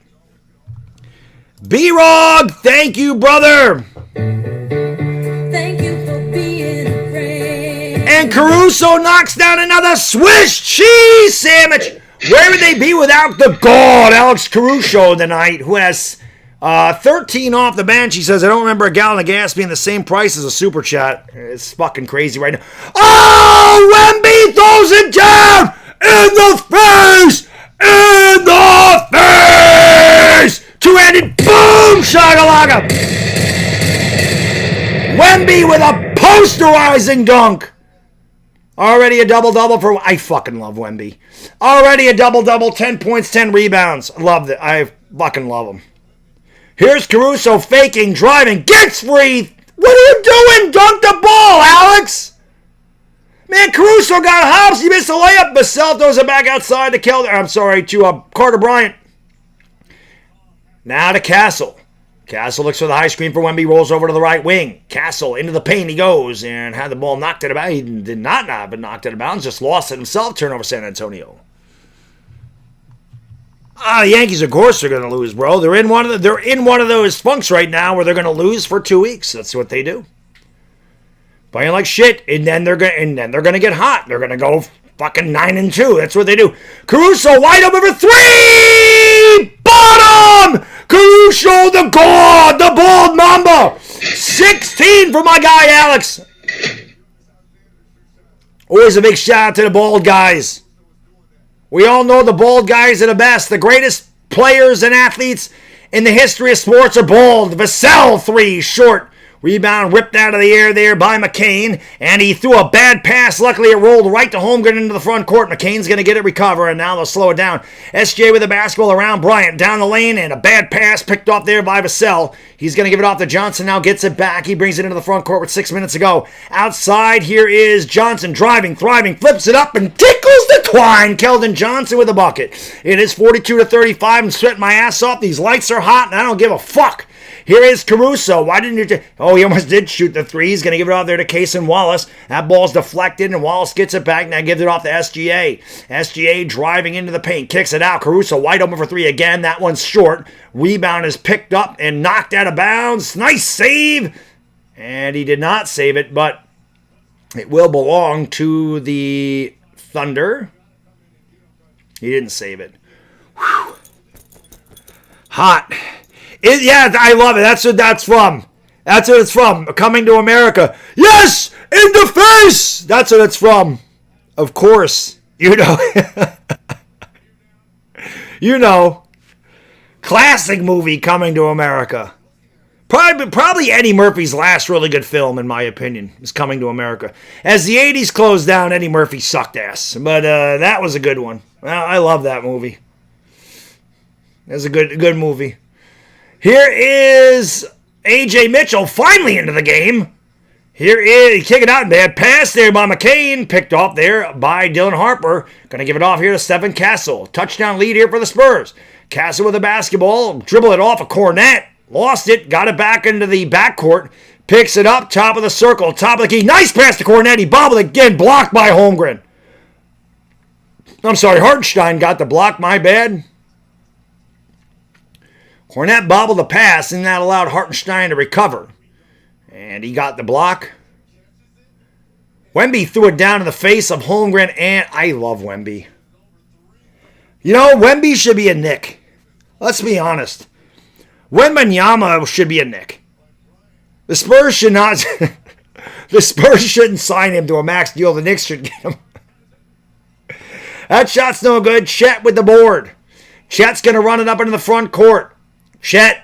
B-Rog, thank you, brother. Thank you for being a friend. And Caruso knocks down another Swiss cheese sandwich. Where would they be without the god, Alex Caruso, tonight, who has 13 off the bench. He says, I don't remember a gallon of gas being the same price as a super chat. It's fucking crazy right now. Oh, Wemby throws it down in the face! In the face! Two-handed boom! Shakalaka! Wemby with a posterizing dunk. Already a double-double for... I fucking love Wemby. Already a double-double, 10 points, 10 rebounds. Love it. I fucking love him. Here's Caruso faking, driving, gets free. What are you doing? Dunk the ball, Alex. Man, Caruso got hops. He missed a layup. Vassell throws it back outside to Carter Bryant. Now to Castle. Castle looks for the high screen for Wemby, rolls over to the right wing. Castle into the paint he goes and had the ball knocked it about. He did not have it knocked it out of bounds, just lost it himself. Turnover San Antonio. The Yankees, of course, are going to lose, bro. They're in one of those funks right now where they're going to lose for 2 weeks. That's what they do. Playing like shit, and then they're going to get hot. They're going to go fucking 9-2. That's what they do. Caruso wide open for three. Bottom. Caruso, the god, the bald mamba. 16 for my guy Alex. Always a big shout out to the bald guys. We all know the bald guys are the best. The greatest players and athletes in the history of sports are bald. Vassell, 3, short. Rebound ripped out of the air there by McCain, and he threw a bad pass. Luckily, it rolled right to Holmgren into the front court. McCain's going to get it, recover, and now they'll slow it down. SJ with the basketball around Bryant down the lane, and a bad pass picked off there by Vassell. He's going to give it off to Johnson, now gets it back. He brings it into the front court with 6 minutes to go. Outside, here is Johnson driving, thriving, flips it up, and tickles the twine. Keldon Johnson with a bucket. It is 42-35. I'm sweating my ass off. These lights are hot, and I don't give a fuck. Here is Caruso. Why didn't you... he almost did shoot the 3. He's going to give it off there to Cason Wallace. That ball's deflected, and Wallace gets it back. Now gives it off to SGA. SGA driving into the paint. Kicks it out. Caruso wide open for 3 again. That one's short. Rebound is picked up and knocked out of bounds. Nice save. And he did not save it, but it will belong to the Thunder. He didn't save it. Whew. Hot. Yeah, I love it. That's what that's from. That's what it's from. Coming to America. Yes! In the face! That's what it's from. Of course. You know. You know. Classic movie, Coming to America. Probably Eddie Murphy's last really good film, in my opinion, is Coming to America. As the 80s closed down, Eddie Murphy sucked ass. But that was a good one. Well, I love that movie. That's a good movie. Here is A.J. Mitchell finally into the game. Here is, kick it out, bad pass there by McCain. Picked off there by Dylan Harper. Going to give it off here to Stephen Castle. Touchdown lead here for the Spurs. Castle with the basketball. Dribble it off a Cornet. Lost it. Got it back into the backcourt. Picks it up. Top of the circle. Top of the key. Nice pass to Cornet. He bobbled again. Blocked by Holmgren. I'm sorry. Hartenstein got the block. My bad. Cornet bobbled the pass, and that allowed Hartenstein to recover. And he got the block. Wemby threw it down in the face of Holmgren, and I love Wemby. You know, Wemby should be a Knick. Let's be honest. Wembanyama should be a Knick. The Spurs should not... the Spurs shouldn't sign him to a max deal. The Knicks should get him. That shot's no good. Chet with the board. Chet's going to run it up into the front court. Chet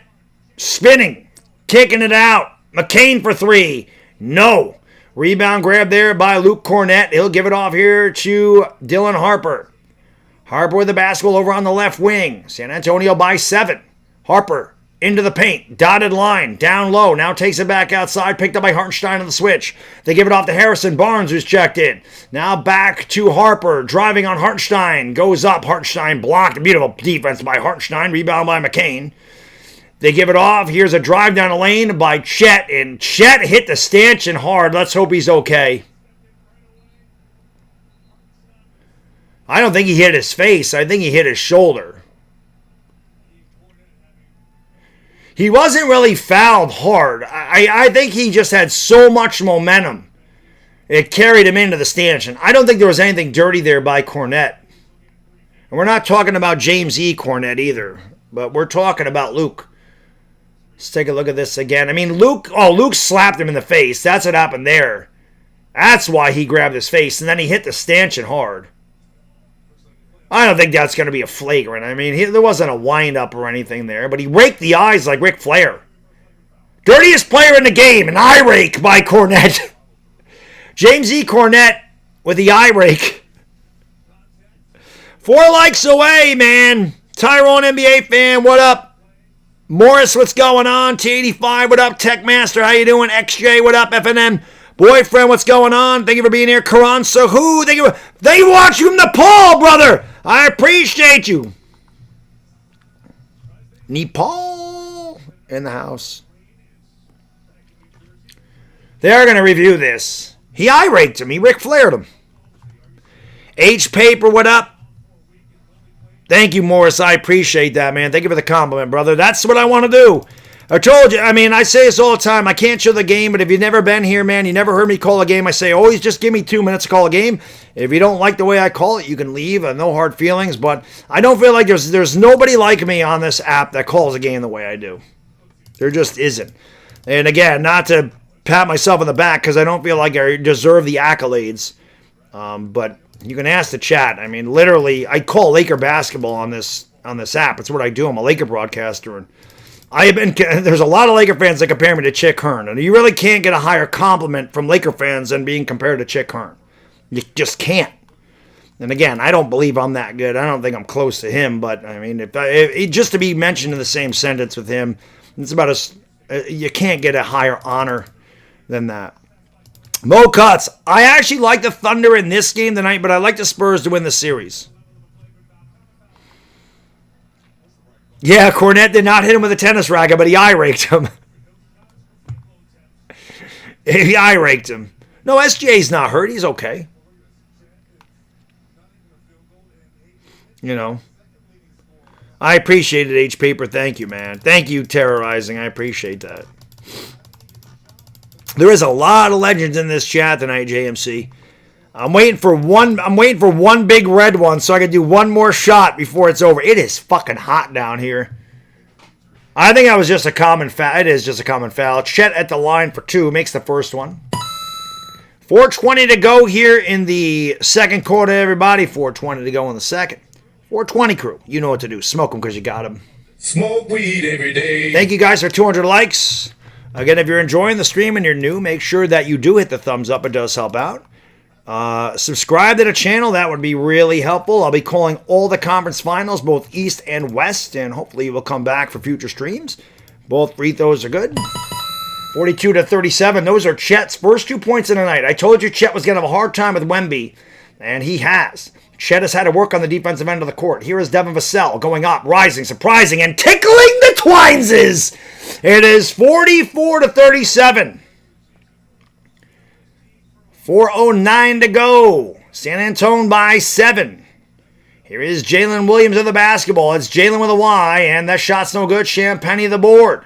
spinning, kicking it out. McCain for 3. No. Rebound grab there by Luke Cornet. He'll give it off here to Dylan Harper. Harper with the basketball over on the left wing. San Antonio by 7. Harper into the paint. Dotted line. Down low. Now takes it back outside. Picked up by Hartenstein on the switch. They give it off to Harrison Barnes, who's checked in. Now back to Harper. Driving on Hartenstein. Goes up. Hartenstein blocked. Beautiful defense by Hartenstein. Rebound by McCain. They give it off. Here's a drive down the lane by Chet. And Chet hit the stanchion hard. Let's hope he's okay. I don't think he hit his face. I think he hit his shoulder. He wasn't really fouled hard. I think he just had so much momentum. It carried him into the stanchion. I don't think there was anything dirty there by Cornet. And we're not talking about James E. Cornet either. But we're talking about Luke. Let's take a look at this again. I mean, Luke slapped him in the face. That's what happened there. That's why he grabbed his face. And then he hit the stanchion hard. I don't think that's going to be a flagrant. I mean, there wasn't a wind-up or anything there. But he raked the eyes like Ric Flair. Dirtiest player in the game. An eye rake by Cornet. James E. Cornet with the eye rake. 4 likes away, man. Tyrone NBA fan, what up? Morris, what's going on? T85, what up? Techmaster, how you doing? XJ, what up? FNM, boyfriend, what's going on? Thank you for being here. Karan Sahu, thank you. They watch you from Nepal, brother. I appreciate you. Nepal in the house. They're going to review this. He eye raked him. He Ric Flaired him. H Paper, what up? Thank you, Morris. I appreciate that, man. Thank you for the compliment, brother. That's what I want to do. I told you. I mean, I say this all the time. I can't show the game, but if you've never been here, man, you never heard me call a game, I say, always just give me 2 minutes to call a game. If you don't like the way I call it, you can leave. No hard feelings, but I don't feel like there's nobody like me on this app that calls a game the way I do. There just isn't. And again, not to pat myself on the back because I don't feel like I deserve the accolades, but You can ask the chat. I mean, literally, I call Laker basketball on this app. It's what I do. I'm a Laker broadcaster, and there's a lot of Laker fans that compare me to Chick Hearn, and you really can't get a higher compliment from Laker fans than being compared to Chick Hearn. You just can't. And again, I don't believe I'm that good. I don't think I'm close to him, but I mean, if just to be mentioned in the same sentence with him, it's about you can't get a higher honor than that. Mo Cuts, I actually like the Thunder in this game tonight, but I like the Spurs to win the series. Yeah, Cornette did not hit him with a tennis racket, but he eye-raked him. He eye-raked him. No, SGA's not hurt. He's okay. You know. I appreciate it, H. Paper. Thank you, man. Thank you, Terrorizing. I appreciate that. There is a lot of legends in this chat tonight, JMC. I'm waiting for one big red one so I can do one more shot before it's over. It is fucking hot down here. I think that was just a common foul. It is just a common foul. Chet at the line for 2 makes the first one. 4:20 to go here in the second quarter, everybody. 4:20 to go in the second. 420 crew. You know what to do. Smoke them because you got them. Smoke weed every day. Thank you guys for 200 likes. Again, if you're enjoying the stream and you're new, make sure that you do hit the thumbs up. It does help out. Subscribe to the channel. That would be really helpful. I'll be calling all the conference finals, both East and West, and hopefully you will come back for future streams. Both free throws are good. 42-37. Those are Chet's first 2 points of the night. I told you Chet was going to have a hard time with Wemby, and he has. Chet has had to work on the defensive end of the court. Here is Devin Vassell going up, rising, surprising, and tickling the Twineses. It is 44-37. 4:09 to go. San Antonio by 7. Here is Jalen Williams of the basketball. It's Jalen with a Y, and that shot's no good. Champagny the board.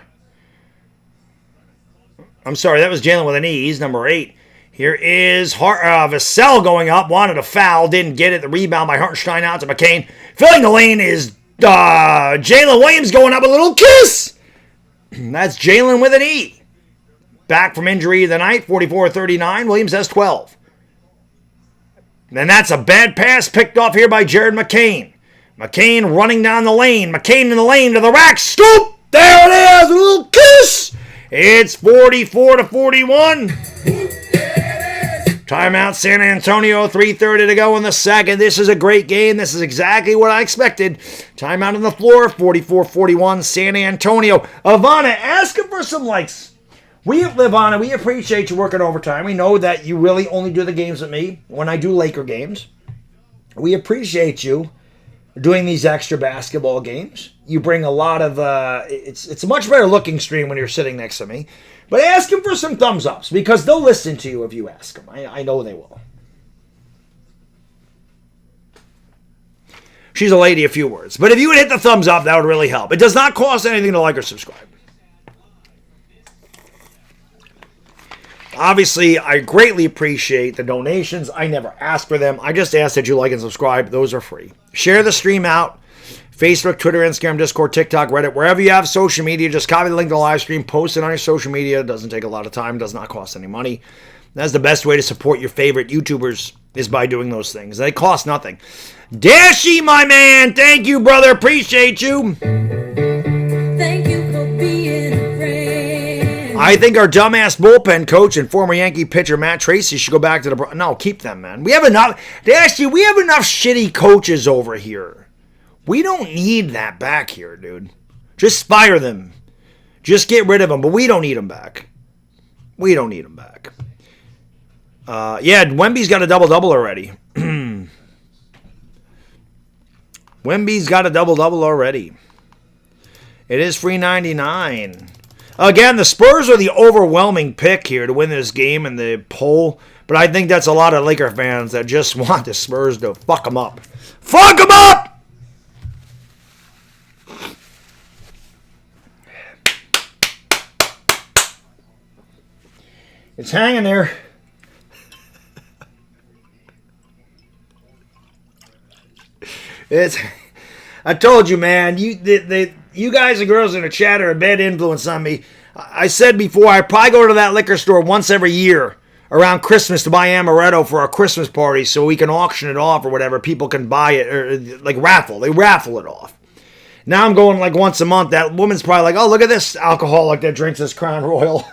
I'm sorry, that was Jalen with an E. He's number 8. Here is Vassell going up. Wanted a foul. Didn't get it. The rebound by Hartenstein out to McCain. Filling the lane is Jalen Williams going up. A little kiss. That's Jalen with an E. Back from injury of the night. 44-39. Williams has 12. And that's a bad pass picked off here by Jared McCain. McCain running down the lane. McCain in the lane to the rack. Scoop. There it is. A little kiss. It's 44-41. Timeout San Antonio, 3:30 to go in the second. This is a great game. This is exactly what I expected. Timeout on the floor, 44-41, San Antonio. Ivana, ask him for some likes. Ivana, we appreciate you working overtime. We know that you really only do the games with me when I do Laker games. We appreciate you doing these extra basketball games. You bring a lot of, it's a much better looking stream when you're sitting next to me. But ask him for some thumbs ups because they'll listen to you if you ask them. I know they will. She's a lady, a few words. But if you would hit the thumbs up, that would really help. It does not cost anything to like or subscribe. Obviously, I greatly appreciate the donations. I never ask for them. I just ask that you like and subscribe. Those are free. Share the stream out. Facebook, Twitter, Instagram, Discord, TikTok, Reddit, wherever you have social media, just copy the link to the live stream, post it on your social media. It doesn't take a lot of time, does not cost any money. That's the best way to support your favorite YouTubers is by doing those things. They cost nothing. Dashy, my man, thank you, brother. Appreciate you. Thank you for being a friend. I think our dumbass bullpen coach and former Yankee pitcher Matt Tracy should go back to the... No, keep them, man. We have enough... Dashy, we have enough shitty coaches over here. We don't need that back here, dude. Just fire them. Just get rid of them, but we don't need them back. We don't need them back. Yeah, Wemby's got a double-double already. Wemby's got a double-double already. It is free 99. Again, the Spurs are the overwhelming pick here to win this game in the poll, but I think that's a lot of Laker fans that just want the Spurs to fuck them up. Fuck them up! It's hanging there. I told you, man. You guys and girls in the chat are a bad influence on me. I said before, I probably go to that liquor store once every year. around Christmas to buy amaretto for our Christmas party so we can auction it off or whatever. People can buy it or like raffle. They raffle it off. Now I'm going like once a month. That woman's probably like, oh, look at this alcoholic that drinks this Crown Royal.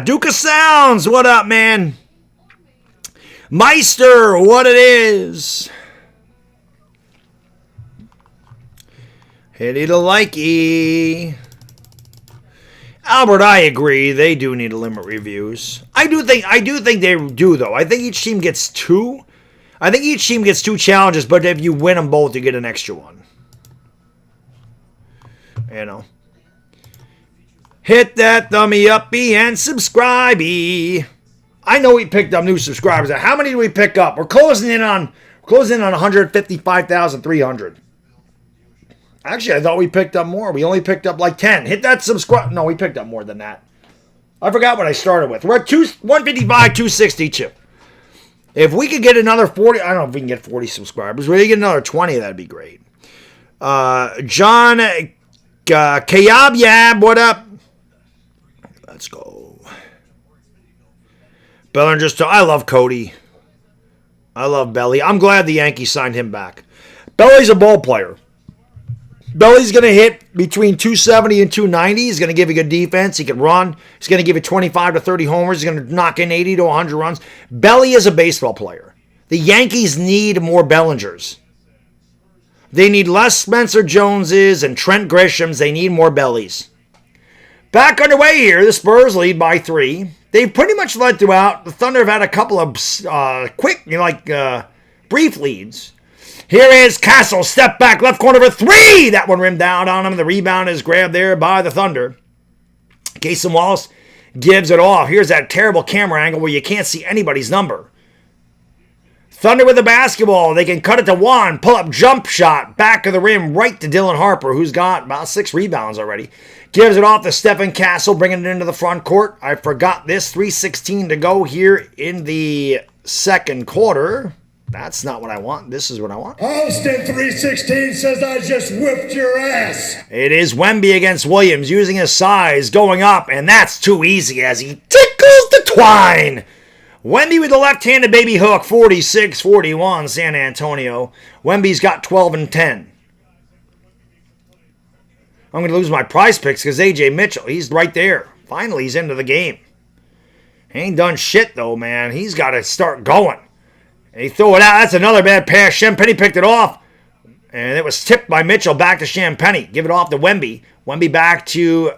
Duke of Sounds, what up, man? Meister, what it is? Hitty the likey. Albert, I agree. They do need to limit reviews. I do think they do, though. I think each team gets two. I think each team gets two challenges, but if you win them both, you get an extra one. You know. Hit that thumbie uppy and subscribe-y. I know we picked up new subscribers. How many do we pick up? We're closing in on 155,300. Actually, I thought we picked up more. We only picked up like 10. Hit that subscribe. No, we picked up more than that. I forgot what I started with. We're at 155, 262. If we could get another 40, I don't know if we can get 40 subscribers. If we get another 20, that'd be great. John Kayab, what up? Let's go. Bellinger, I love Cody. I love Belly. I'm glad the Yankees signed him back. Belly's a ball player. Belly's going to hit between 270 and 290. He's going to give you good defense. He can run. He's going to give you 25 to 30 homers. He's going to knock in 80 to 100 runs. Belly is a baseball player. The Yankees need more Bellingers. They need less Spencer Joneses and Trent Grishams. They need more Bellies. Back underway here. The Spurs lead by 3. They've pretty much led throughout. The Thunder have had a couple of quick, brief leads. Here is Castle, step back, left corner for 3. That one rimmed down on him. The rebound is grabbed there by the Thunder. Casey Wallace gives it off. Here's that terrible camera angle where you can't see anybody's number. Thunder with the basketball. They can cut it to Juan. Pull up jump shot. Back of the rim right to Dylan Harper, who's got about 6 rebounds already. Gives it off to Stephen Castle, bringing it into the front court. I forgot this. 3:16 to go here in the second quarter. That's not what I want. This is what I want. Austin 316 says I just whipped your ass. It is Wemby against Williams, using his size, going up, and that's too easy as he tickles the twine. Wemby with the left-handed baby hook, 46-41, San Antonio. Wemby's got 12 and 10. I'm going to lose my prize picks because A.J. Mitchell, he's right there. Finally, he's into the game. He ain't done shit, though, man. He's got to start going. And he threw it out. That's another bad pass. Shampenny picked it off. And it was tipped by Mitchell back to Shampenny. Give it off to Wemby. Wemby back to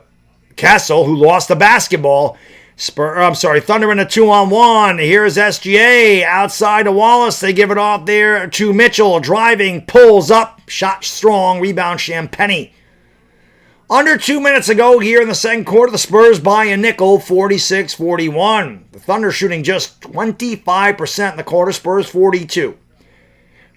Kessel, who lost the basketball. Thunder in a 2-on-1. Here's SGA outside to Wallace. They give it off there to Mitchell. Driving, pulls up. Shot strong. Rebound Shampenny. Under 2 minutes ago here in the second quarter, the Spurs by a nickel, 46-41. The Thunder shooting just 25% in the quarter, Spurs 42.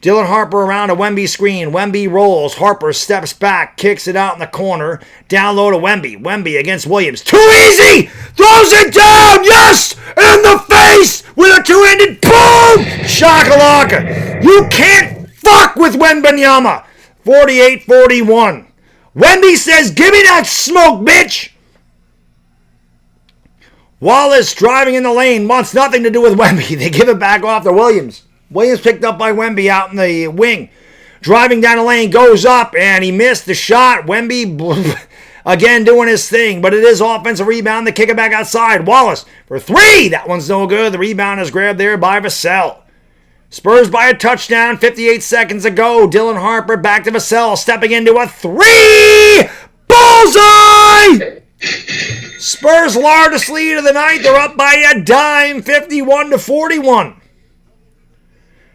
Dylan Harper around a Wemby screen. Wemby rolls. Harper steps back, kicks it out in the corner. Down low to Wemby. Wemby against Williams. Too easy! Throws it down! Yes! In the face! With a two-handed boom! Shakalaka! You can't fuck with Wembanyama! 48-41. Wemby says, give me that smoke, bitch! Wallace driving in the lane, wants nothing to do with Wemby. They give it back off to Williams. Williams picked up by Wemby out in the wing. Driving down the lane, goes up, and he missed the shot. Wemby, again, doing his thing, but it is offensive rebound. They kick it back outside. Wallace for 3. That one's no good. The rebound is grabbed there by Vassell. Spurs by a touchdown, 58 seconds ago. Dylan Harper back to Vassell, stepping into a 3! Bullseye! Spurs' largest lead of the night. They're up by a dime, 51-41.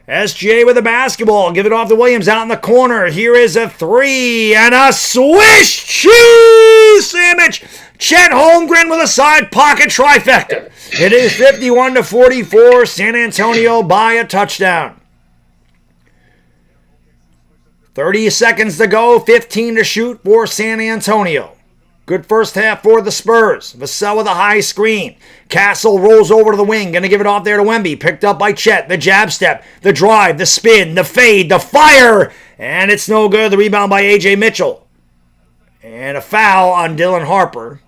SGA with the basketball. Give it off to Williams out in the corner. Here is a 3 and a swish cheese sandwich. Chet Holmgren with a side pocket trifecta. It is 51-44. San Antonio by a touchdown. 30 seconds to go. 15 to shoot for San Antonio. Good first half for the Spurs. Vassell with a high screen. Castle rolls over to the wing. Going to give it off there to Wemby. Picked up by Chet. The jab step. The drive. The spin. The fade. The fire. And it's no good. The rebound by A.J. Mitchell. And a foul on Dylan Harper.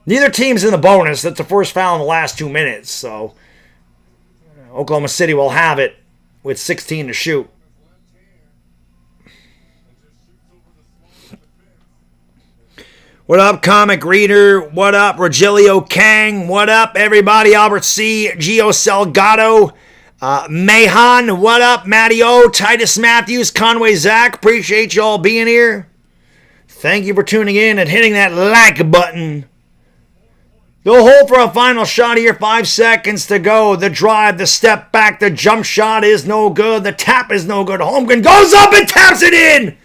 Neither team's in the bonus. That's the first foul in the last 2 minutes. So Oklahoma City will have it with 16 to shoot. What up, Comic Reader? What up, Rogelio Kang? What up, everybody? Albert C. Gio Salgado. Mahan. What up, Matty O. Titus Matthews. Conway Zach. Appreciate you all being here. Thank you for tuning in and hitting that like button. They'll hold for a final shot here. 5 seconds to go. The drive, the step back, the jump shot is no good. The tap is no good. Holmgren goes up and taps it in.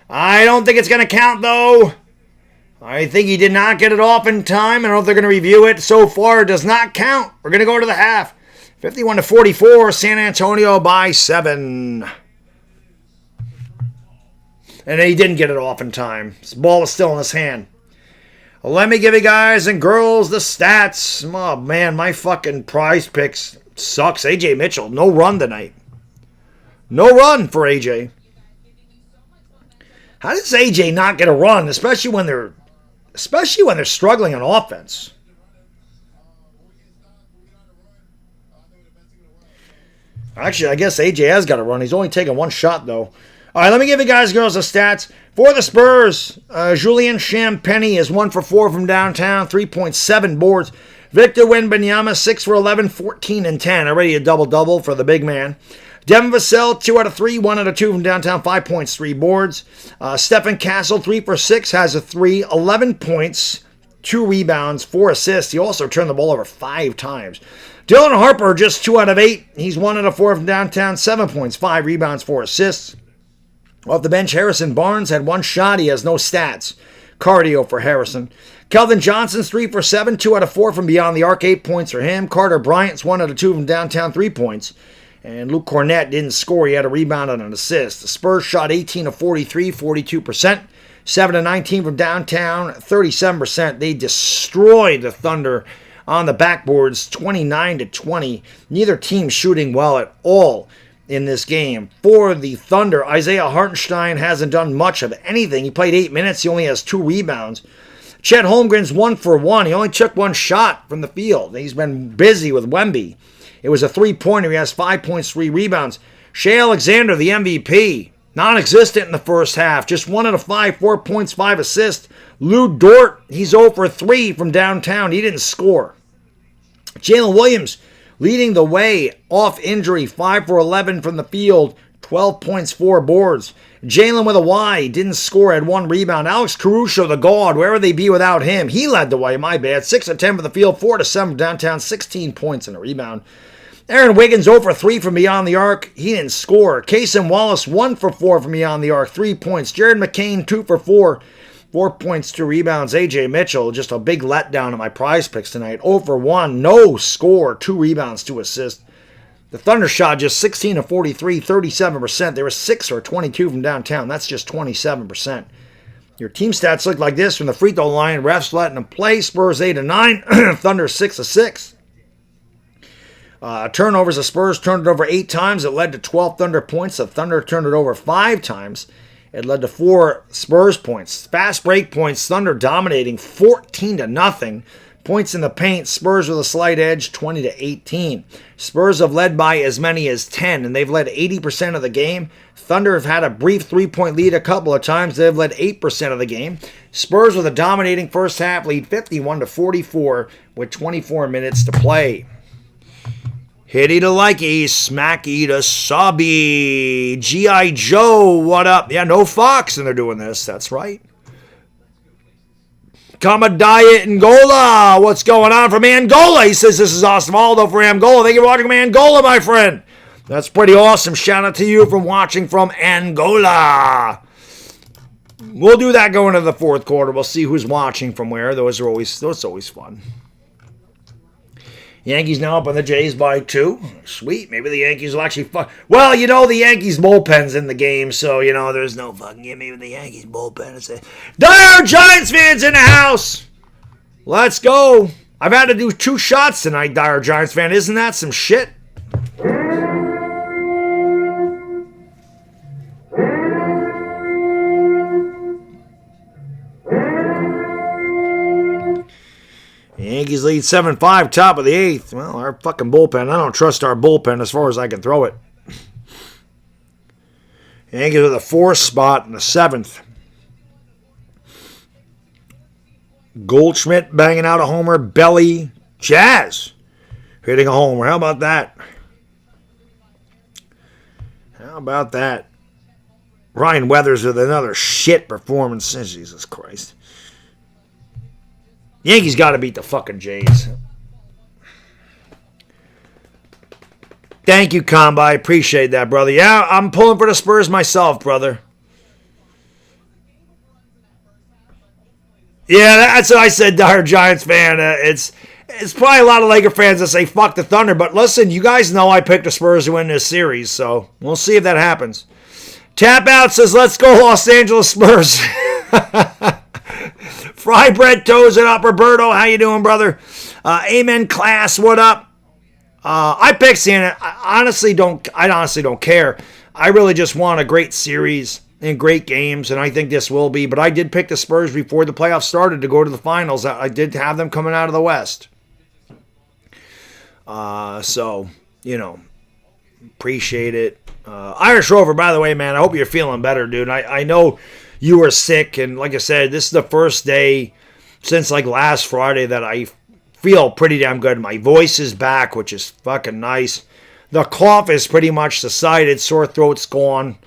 I don't think it's going to count, though. I think he did not get it off in time. I don't know if they're going to review it. So far, it does not count. We're going to go to the half. 51-44, San Antonio by 7. And he didn't get it off in time. His ball is still in his hand. Let me give you guys and girls the stats. Oh, man, my fucking prize picks sucks. AJ Mitchell, no run tonight. No run for AJ. How does AJ not get a run, especially when they're struggling on offense? Actually, I guess AJ has got a run. He's only taken one shot, though. All right, let me give you guys and girls the stats. For the Spurs, Julian Champagny is 1 for 4 from downtown, 3.7 boards. Victor Wembanyama, 6 for 11, 14 and 10. Already a double-double for the big man. Devin Vassell, 2 out of 3, 1 out of 2 from downtown, 5 points, 3 boards. Stephen Castle, 3 for 6, has a 3, 11 points, 2 rebounds, 4 assists. He also turned the ball over 5 times. Dylan Harper, just 2 out of 8. He's 1 out of 4 from downtown, 7 points, 5 rebounds, 4 assists. Off the bench, Harrison Barnes had 1 shot. He has no stats. Cardio for Harrison. Keldon Johnson's 3 for 7, 2 out of 4 from beyond the arc, 8 points for him. Carter Bryant's 1 out of 2 from downtown, 3 points. And Luke Cornett didn't score. He had a rebound and an assist. The Spurs shot 18 of 43, 42%. 7 of 19 from downtown, 37%. They destroyed the Thunder on the backboards, 29-20. Neither team shooting well at all in this game. For the Thunder, Isaiah Hartenstein hasn't done much of anything. He played 8 minutes. He only has 2 rebounds. Chet Holmgren's 1 for 1. He only took 1 shot from the field. He's been busy with Wemby. It was a 3-pointer. He has 5 points, 3 rebounds. Shea Alexander, the MVP, non-existent in the first half. Just 1 out of 5, 4 points, 5 assists. Lou Dort, he's 0 for 3 from downtown. He didn't score. Jalen Williams leading the way off injury, 5 for 11 from the field, 12 points, 4 boards. Jalen with a Y, didn't score, had 1 rebound. Alex Caruso, the god, where would they be without him? He led the way, my bad. 6 of 10 from the field, 4 to 7 from downtown, 16 points and a rebound. Aaron Wiggins 0 for 3 from beyond the arc. He didn't score. Cason Wallace 1 for 4 from beyond the arc, 3 points. Jared McCain 2 for 4, 4 points, 2 rebounds. AJ Mitchell, just a big letdown in my prize picks tonight. 0 for 1, no score, 2 rebounds, 2 assists. The Thunder shot just 16 of 43, 37%. They were 6 or 22 from downtown. That's just 27%. Your team stats look like this from the free throw line. Refs letting them play. Spurs 8 of 9. Thunder 6 of 6. Turnovers, the Spurs turned it over 8 times. It led to 12 Thunder points. The Thunder turned it over 5 times. It led to 4 Spurs points. Fast break points, Thunder dominating 14 to nothing. Points in the paint, Spurs with a slight edge, 20 to 18. Spurs have led by as many as 10, and they've led 80% of the game. Thunder have had a brief 3-point lead a couple of times. They've led 8% of the game. Spurs with a dominating first half lead, 51-44, with 24 minutes to play. Hitty to likey, smacky to sobby. G.I. Joe, what up? Yeah, no Fox, and they're doing this. That's right. Kamadaya Angola. What's going on from Angola? He says this is Osvaldo for Angola. Thank you for watching from Angola, my friend. That's pretty awesome. Shout out to you from watching from Angola. We'll do that going into the fourth quarter. We'll see who's watching from where. Those are always fun. Yankees now up on the Jays by 2. Sweet. Maybe the Yankees will actually fuck. Well, the Yankees bullpen's in the game, so, there's no fucking game. Maybe the Yankees bullpen is it. Dire Giants fans in the house. Let's go. I've had to do 2 shots tonight, Dire Giants fan. Isn't that some shit? Yankees lead 7-5, top of the 8th. Well, our fucking bullpen. I don't trust our bullpen as far as I can throw it. Yankees with a 4th spot in the 7th. Goldschmidt banging out a homer. Belly. Jazz hitting a homer. How about that? How about that? Ryan Weathers with another shit performance. Jesus Christ. Yankees got to beat the fucking Jays. Thank you, Combi. I appreciate that, brother. Yeah, I'm pulling for the Spurs myself, brother. Yeah, that's what I said, dire Giants fan. It's probably a lot of Laker fans that say fuck the Thunder, but listen, you guys know I picked the Spurs to win this series, so we'll see if that happens. Tap Out says, let's go Los Angeles Spurs. Fry Bread toes it up. Roberto, how you doing, brother? Amen Class, what up? I picked Santa. I honestly don't care. I really just want a great series and great games, and I think this will be. But I did pick the Spurs before the playoffs started to go to the finals. I did have them coming out of the West. So, appreciate it. Irish Rover, by the way, man, I hope you're feeling better, dude. I know you were sick, and like I said, this is the first day since like last Friday that I feel pretty damn good. My voice is back, which is fucking nice. The cough is pretty much subsided. Sore throat's gone.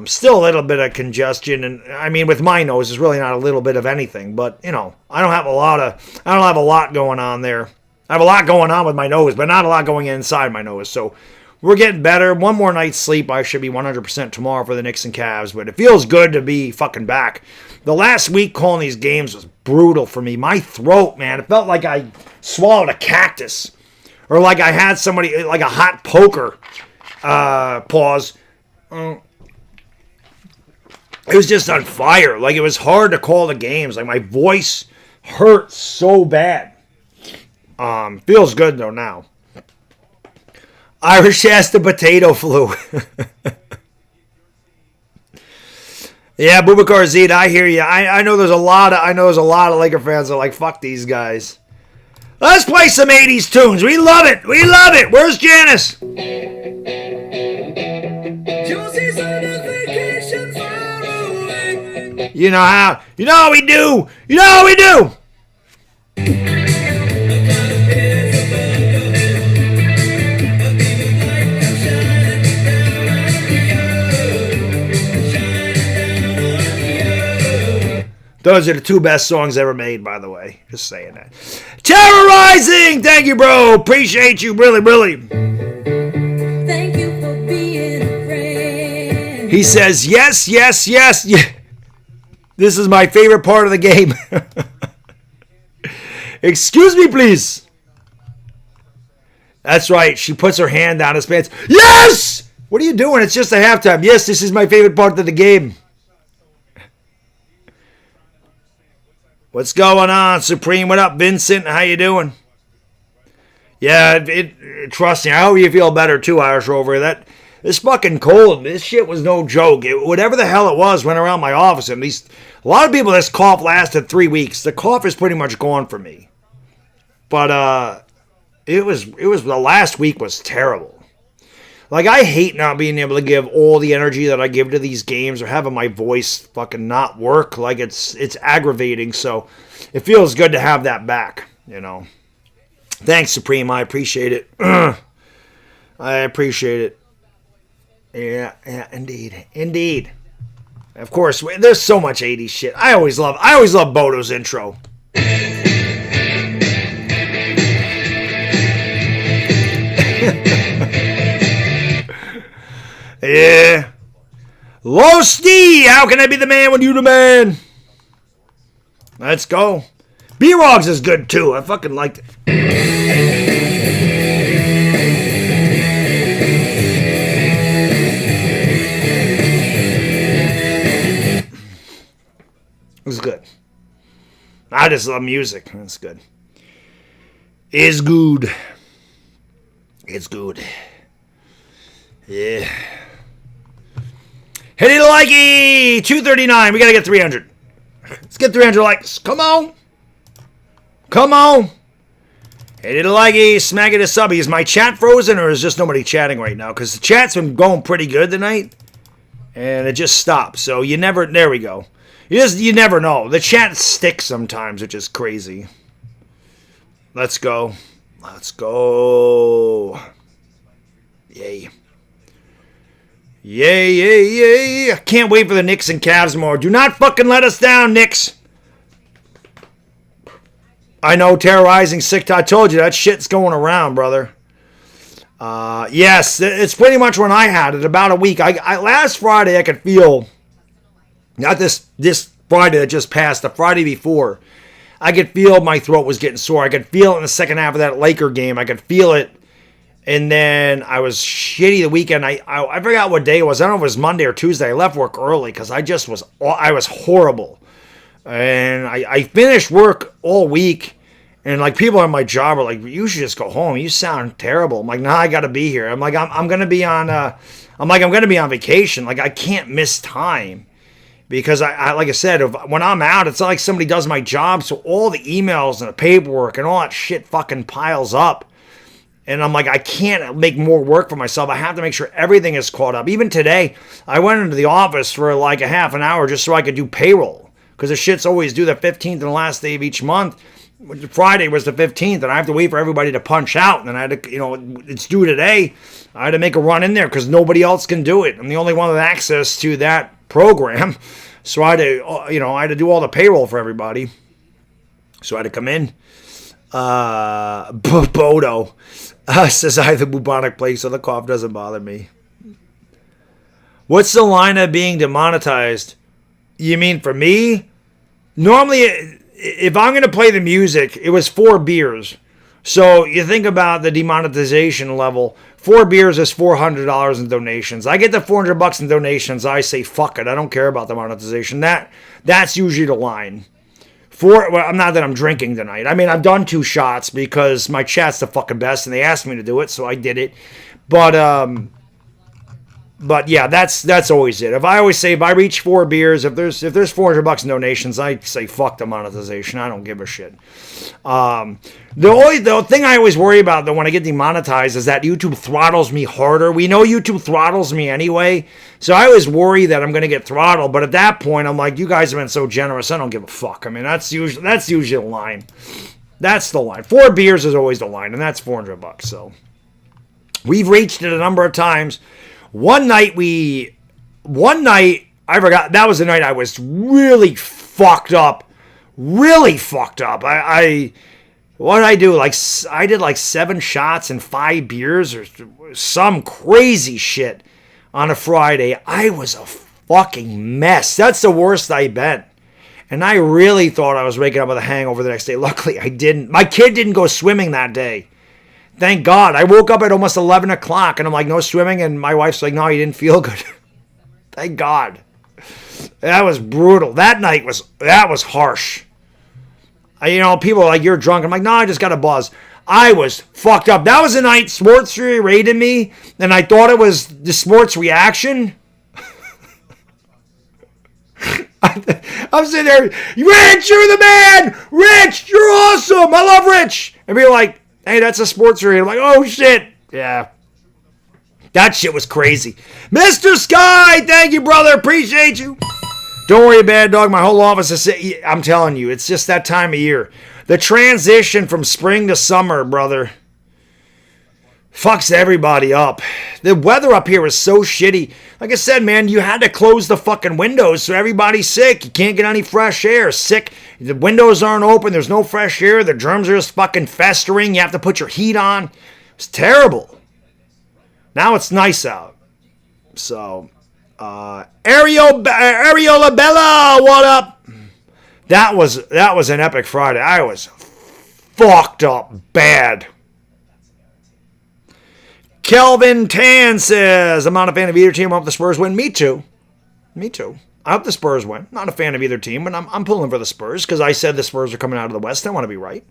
Still a little bit of congestion, and I mean, with my nose, it's really not a little bit of anything. But I don't have a lot going on there. I have a lot going on with my nose, but not a lot going inside my nose. So we're getting better. One more night's sleep. I should be 100% tomorrow for the Knicks and Cavs, but it feels good to be fucking back. The last week calling these games was brutal for me. My throat, man, it felt like I swallowed a cactus, or like I had somebody, like a hot poker. Pause. It was just on fire. Like, it was hard to call the games. Like, my voice hurt so bad. Feels good, though, now. Irish ass the potato flu. Yeah, Boubacar Zed, I hear you. I know there's a lot of Laker fans that are like, fuck these guys. Let's play some 80s tunes. We love it. We love it. Where's Janice? Josie's on a vacation far away. You know how we do. You know how we do. Those are the 2 best songs ever made, by the way. Just saying that. Terrorizing! Thank you, bro. Appreciate you. Really, really. Thank you for being a friend. He says, yes, yes, yes. This is my favorite part of the game. Excuse me, please. That's right. She puts her hand down his pants. Yes! What are you doing? It's just a halftime. Yes, this is my favorite part of the game. What's going on, Supreme? What up, Vincent? How you doing? Yeah, trust me, I hope you feel better too, Irish Rover. This fucking cold, this shit was no joke. Whatever the hell it was went around my office. At least a lot of people, this cough lasted 3 weeks. The cough is pretty much gone for me. But it was the last week was terrible. Like, I hate not being able to give all the energy that I give to these games or having my voice fucking not work. Like, it's aggravating. So it feels good to have that back, Thanks, Supreme. I appreciate it. I appreciate it. Yeah, indeed. Of course, there's so much 80s shit. I always love Bodo's intro. Yeah. Losty, how can I be the man when you the man? Let's go. B-Rogs is good too. I fucking liked it. It was good. I just love music. That's good. It's good. It's good. Yeah. Hit it a likey! 239. We got to get 300. Let's get 300 likes. Come on. Come on. Hey, did like a smack it a sub. Is my chat frozen or is just nobody chatting right now? Because the chat's been going pretty good tonight. And it just stopped. So you never, there we go. You never know. The chat sticks sometimes, which is crazy. Let's go. Let's go. Yay. Yay, yay, yay. I can't wait for the Knicks and Cavs more. Do not fucking let us down, Knicks. I know, terrorizing sick. I told you that shit's going around, brother. Yes, it's pretty much when I had it, about a week. I last Friday I could feel, not this Friday that just passed, the Friday before, I could feel my throat was getting sore. I could feel it in the second half of that Laker game. I could feel it. And then I was shitty the weekend. I forgot what day it was. I don't know if it was Monday or Tuesday. I left work early because I was horrible. And I finished work all week. And like people at my job are like, you should just go home. You sound terrible. I'm like, nah, I gotta be here. I'm like, I'm gonna be on vacation. Like I can't miss time. Because I like I said, when I'm out, it's not like somebody does my job. So all the emails and the paperwork and all that shit fucking piles up. And I'm like, I can't make more work for myself. I have to make sure everything is caught up. Even today, I went into the office for like a half an hour just so I could do payroll. Because the shit's always due the 15th and the last day of each month. Friday was the 15th, and I have to wait for everybody to punch out. And then I had to, it's due today. I had to make a run in there because nobody else can do it. I'm the only one with access to that program. So I had to, do all the payroll for everybody. So I had to come in. Bodo says I have the bubonic plague, so the cough doesn't bother me. What's the line of being demonetized? You mean for me? Normally, if I'm going to play the music, it was 4 beers. So you think about the demonetization level. 4 beers is $400 in donations. I get the $400 in donations. I say, fuck it. I don't care about the monetization. That's usually the line. I'm not that I'm drinking tonight. I mean, I've done 2 shots because my chat's the fucking best and they asked me to do it, so I did it. But yeah, that's always it. If I reach 4 beers, if there's $400 in donations, I say fuck the monetization. I don't give a shit. The thing I always worry about though when I get demonetized is that YouTube throttles me harder. We know YouTube throttles me anyway, so I always worry that I'm gonna get throttled. But at that point, I'm like, you guys have been so generous. I don't give a fuck. I mean, that's usually the line. That's the line. 4 beers is always the line, and that's $400. So we've reached it a number of times. One night, I forgot, that was the night I was really fucked up. Really fucked up. What did I do? I did like 7 shots and 5 beers or some crazy shit on a Friday. I was a fucking mess. That's the worst I've been. And I really thought I was waking up with a hangover the next day. Luckily, I didn't. My kid didn't go swimming that day. Thank God. I woke up at almost 11 o'clock and I'm like, no swimming. And my wife's like, no, you didn't feel good. Thank God. That was brutal. That was harsh. People are like, you're drunk. I'm like, no, I just got a buzz. I was fucked up. That was the night Sports Theory rated me and I thought it was the sports reaction. I'm sitting there, Rich, you're the man. Rich, you're awesome. I love Rich. And be like, hey, that's a sports read. I'm like, oh, shit. Yeah. That shit was crazy. Mr. Sky, thank you, brother. Appreciate you. Don't worry, Bad Dog. My whole office is... I'm telling you, it's just that time of year. The transition from spring to summer, brother, fucks everybody up. The weather up here is so shitty. Like I said, man, you had to close the fucking windows so everybody's sick. You can't get any fresh air. Sick. The windows aren't open. There's no fresh air. The germs are just fucking festering. You have to put your heat on. It's terrible. Now it's nice out. So, Ariola Bella, what up? That was an epic Friday. I was fucked up bad. Kelvin Tan says, I'm not a fan of either team. I hope the Spurs win. Me too. I hope the Spurs win. Not a fan of either team, but I'm pulling for the Spurs because I said the Spurs are coming out of the West. I want to be right.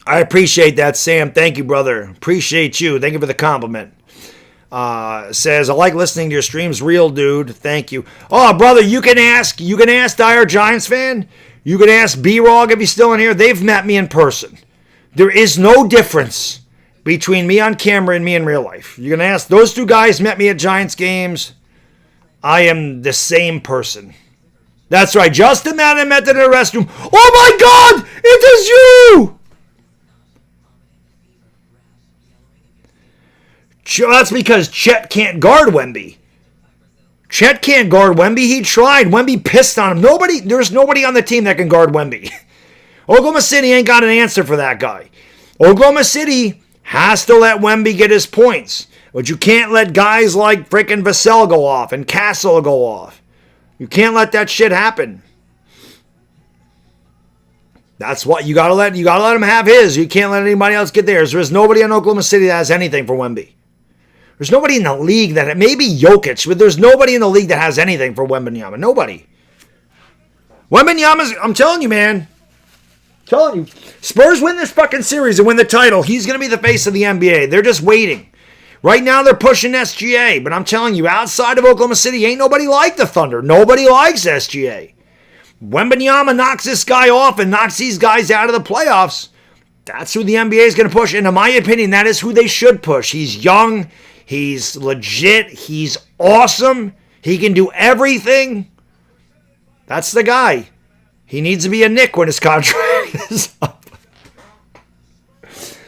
I appreciate that, Sam. Thank you, brother. Appreciate you. Thank you for the compliment. Says, I like listening to your streams. Real dude. Thank you. Oh, brother, you can ask Dire Giants fan. You can ask B-Rog if he's still in here. They've met me in person. There is no difference between me on camera and me in real life. You're going to ask, those two guys met me at Giants games. I am the same person. That's right. Justin Madden met in the restroom. Oh my God! It is you! That's because Chet can't guard Wemby. Chet can't guard Wemby. He tried. Wemby pissed on him. There's nobody on the team that can guard Wemby. Oklahoma City ain't got an answer for that guy. Oklahoma City has to let Wemby get his points. But you can't let guys like frickin' Vassell go off and Castle go off. You can't let that shit happen. That's what you gotta let him have his. You can't let anybody else get theirs. There's nobody in Oklahoma City that has anything for Wemby. There's nobody in the league that, maybe Jokic, but there's nobody in the league that has anything for Wembanyama. Nobody. Wembanyama's, I'm telling you, man. Telling you. Spurs win this fucking series and win the title. He's going to be the face of the NBA. They're just waiting. Right now they're pushing SGA, but I'm telling you, outside of Oklahoma City, ain't nobody like the Thunder. Nobody likes SGA. Wembanyama knocks this guy off and knocks these guys out of the playoffs. That's who the NBA is going to push. And in my opinion, that is who they should push. He's young. He's legit. He's awesome. He can do everything. That's the guy. He needs to be a Knick when his contract is up.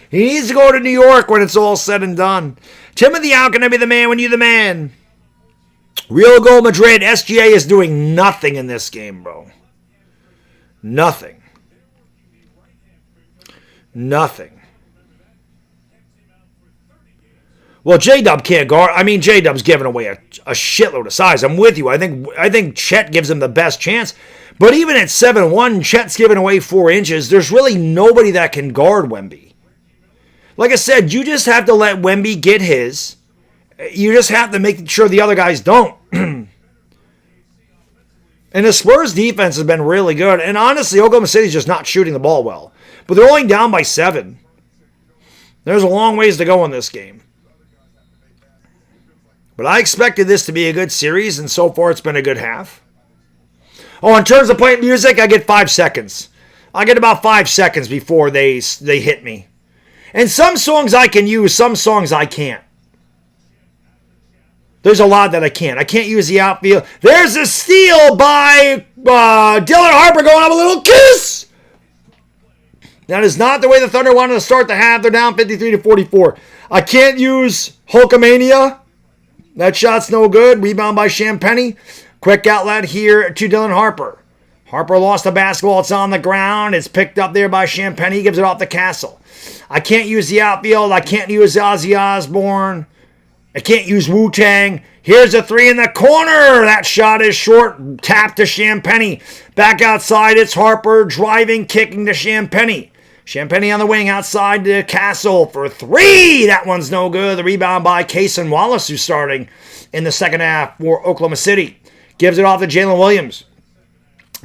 He needs to go to New York when it's all said and done. Timothy, how can I be the man when you're the man? Real Gold Madrid, SGA is doing nothing in this game, bro. Nothing. Nothing. Well, J-Dub can't guard. I mean, J-Dub's giving away a shitload of size. I'm with you. I think Chet gives him the best chance. But even at 7'1", Chet's giving away 4 inches. There's really nobody that can guard Wemby. Like I said, you just have to let Wemby get his. You just have to make sure the other guys don't. And the Spurs defense has been really good. And honestly, Oklahoma City's just not shooting the ball well. But they're only down by 7. There's a long ways to go in this game. But I expected this to be a good series, and so far it's been a good half. Oh, in terms of playing music, I get 5 seconds. I get about 5 seconds before they hit me. And some songs I can use, some songs I can't. There's a lot that I can't. I can't use the outfield. There's a steal by Dylan Harper going up a little kiss. That is not the way the Thunder wanted to start the half. They're down 53-44. I can't use Hulkamania. That shot's no good. Rebound by Champagnie. Quick outlet here to Dylan Harper. Harper lost the basketball. It's on the ground. It's picked up there by Champagnie. He gives it off to Castle. I can't use the outfield. I can't use Ozzy Osbourne. I can't use Wu-Tang. Here's a 3 in the corner. That shot is short. Tap to Champagnie. Back outside. It's Harper driving, kicking to Champagnie. Champagnie on the wing outside to Castle for 3. That one's no good. The rebound by Cason Wallace, who's starting in the second half for Oklahoma City. Gives it off to Jalen Williams.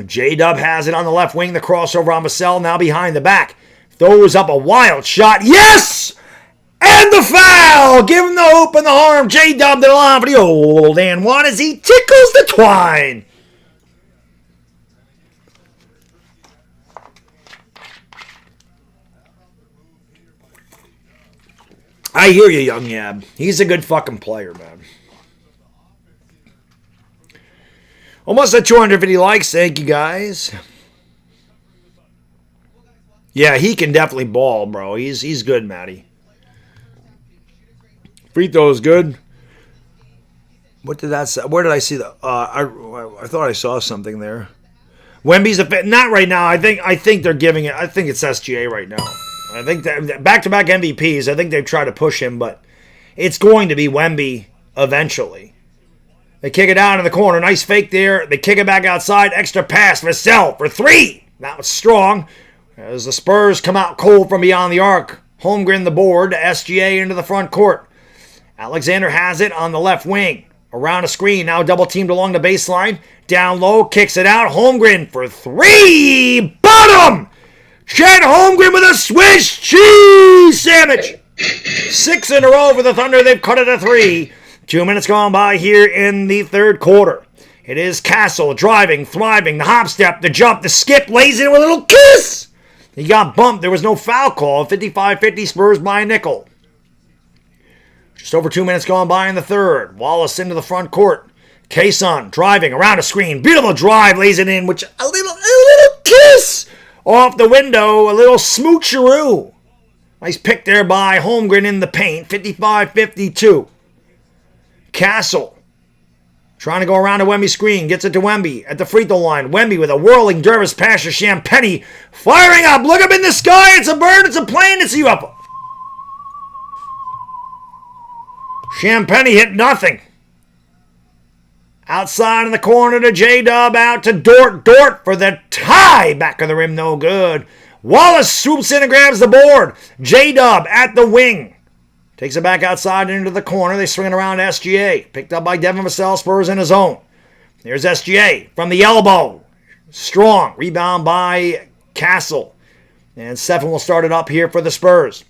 J-Dub has it on the left wing. The crossover on Vassell, now behind the back. Throws up a wild shot. Yes! And the foul! Give him the hoop and the harm. J-Dub to the line for the old and one as he tickles the twine. I hear you, young Yab. He's a good fucking player, man. Almost at 250 likes. Thank you, guys. Yeah, he can definitely ball, bro. He's good, Matty. Free throw is good. What did that say? Where did I see that? I thought I saw something there. Wemby's a fit. Not right now. I think they're giving it. I think it's SGA right now. I think that back-to-back MVPs. I think they've tried to push him, but it's going to be Wemby eventually. They kick it out in the corner. Nice fake there. They kick it back outside. Extra pass. Vassell for 3. That was strong. As the Spurs come out cold from beyond the arc. Holmgren the board to SGA into the front court. Alexander has it on the left wing. Around a screen. Now double teamed along the baseline. Down low. Kicks it out. Holmgren for 3. Bottom! Chet Holmgren with a Swiss cheese sandwich. 6 in a row for the Thunder. They've cut it to 3. 2 minutes gone by here in the third quarter. It is Castle driving, thriving, the hop step, the jump, the skip, lays it with a little kiss. He got bumped. There was no foul call. 55-50 Spurs by a nickel. Just over 2 minutes gone by in the third. Wallace into the front court. Kayson driving around a screen. Beautiful drive, lays it in, which a little kiss off the window. A little smoocheroo. Nice pick there by Holmgren in the paint. 55-52. Castle trying to go around a Wemby screen. Gets it to Wemby at the free throw line. Wemby with a whirling dervish pass to Champagnie. Firing up. Look up in the sky. It's a bird. It's a plane. It's a UFO. Champagnie hit nothing. Outside in the corner to J-Dub. Out to Dort. Dort for the tie. Back of the rim. No good. Wallace swoops in and grabs the board. J-Dub at the wing. Takes it back outside into the corner. They swing it around to SGA. Picked up by Devin Vassell. Spurs in his own. There's SGA from the elbow. Strong. Rebound by Castle. And Stephen will start it up here for the Spurs.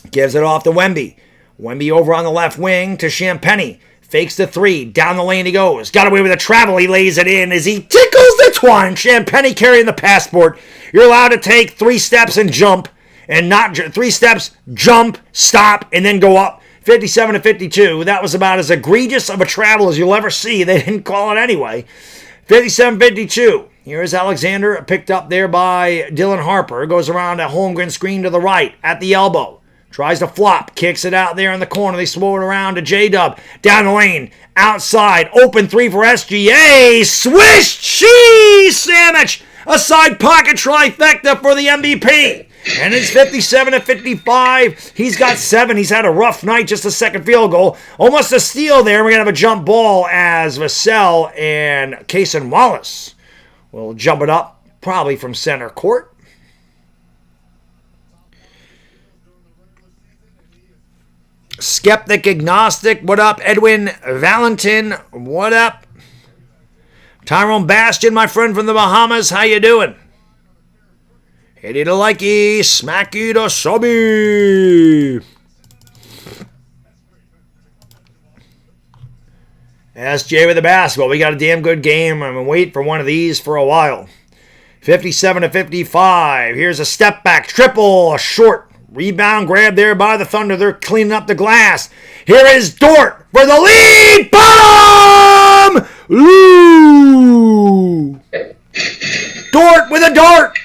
Gives it off to Wemby. Wemby over on the left wing to Champagnie. Fakes the three. Down the lane he goes. Got away with a travel. He lays it in as he tickles the twine. Champagnie carrying the passport. You're allowed to take 3 steps and jump. And not 3 steps, jump, stop, and then go up. 57-52. That was about as egregious of a travel as you'll ever see. They didn't call it anyway. 57-52. Here's Alexander, picked up there by Dylan Harper. Goes around a Holmgren screen to the right at the elbow. Tries to flop. Kicks it out there in the corner. They swirl it around to J-Dub. Down the lane. Outside. Open 3 for SGA. Swish cheese sandwich. A side pocket trifecta for the MVP. And it's 57-55. He's got 7. He's had a rough night. Just a second field goal. Almost a steal there. We're going to have a jump ball as Vassell and Kayson Wallace will jump it up, probably from center court. Skeptic Agnostic, what up? Edwin Valentin, what up? Tyrone Bastion, my friend from the Bahamas, how you doing? Hit it a likey, smack it a subby. SJ with the basketball. We got a damn good game. I'm going to wait for one of these for a while. 57-55. Here's a step back. Triple. A short. Rebound grab there by the Thunder. They're cleaning up the glass. Here is Dort for the lead. Bomb! Ooh! Dort with a dart.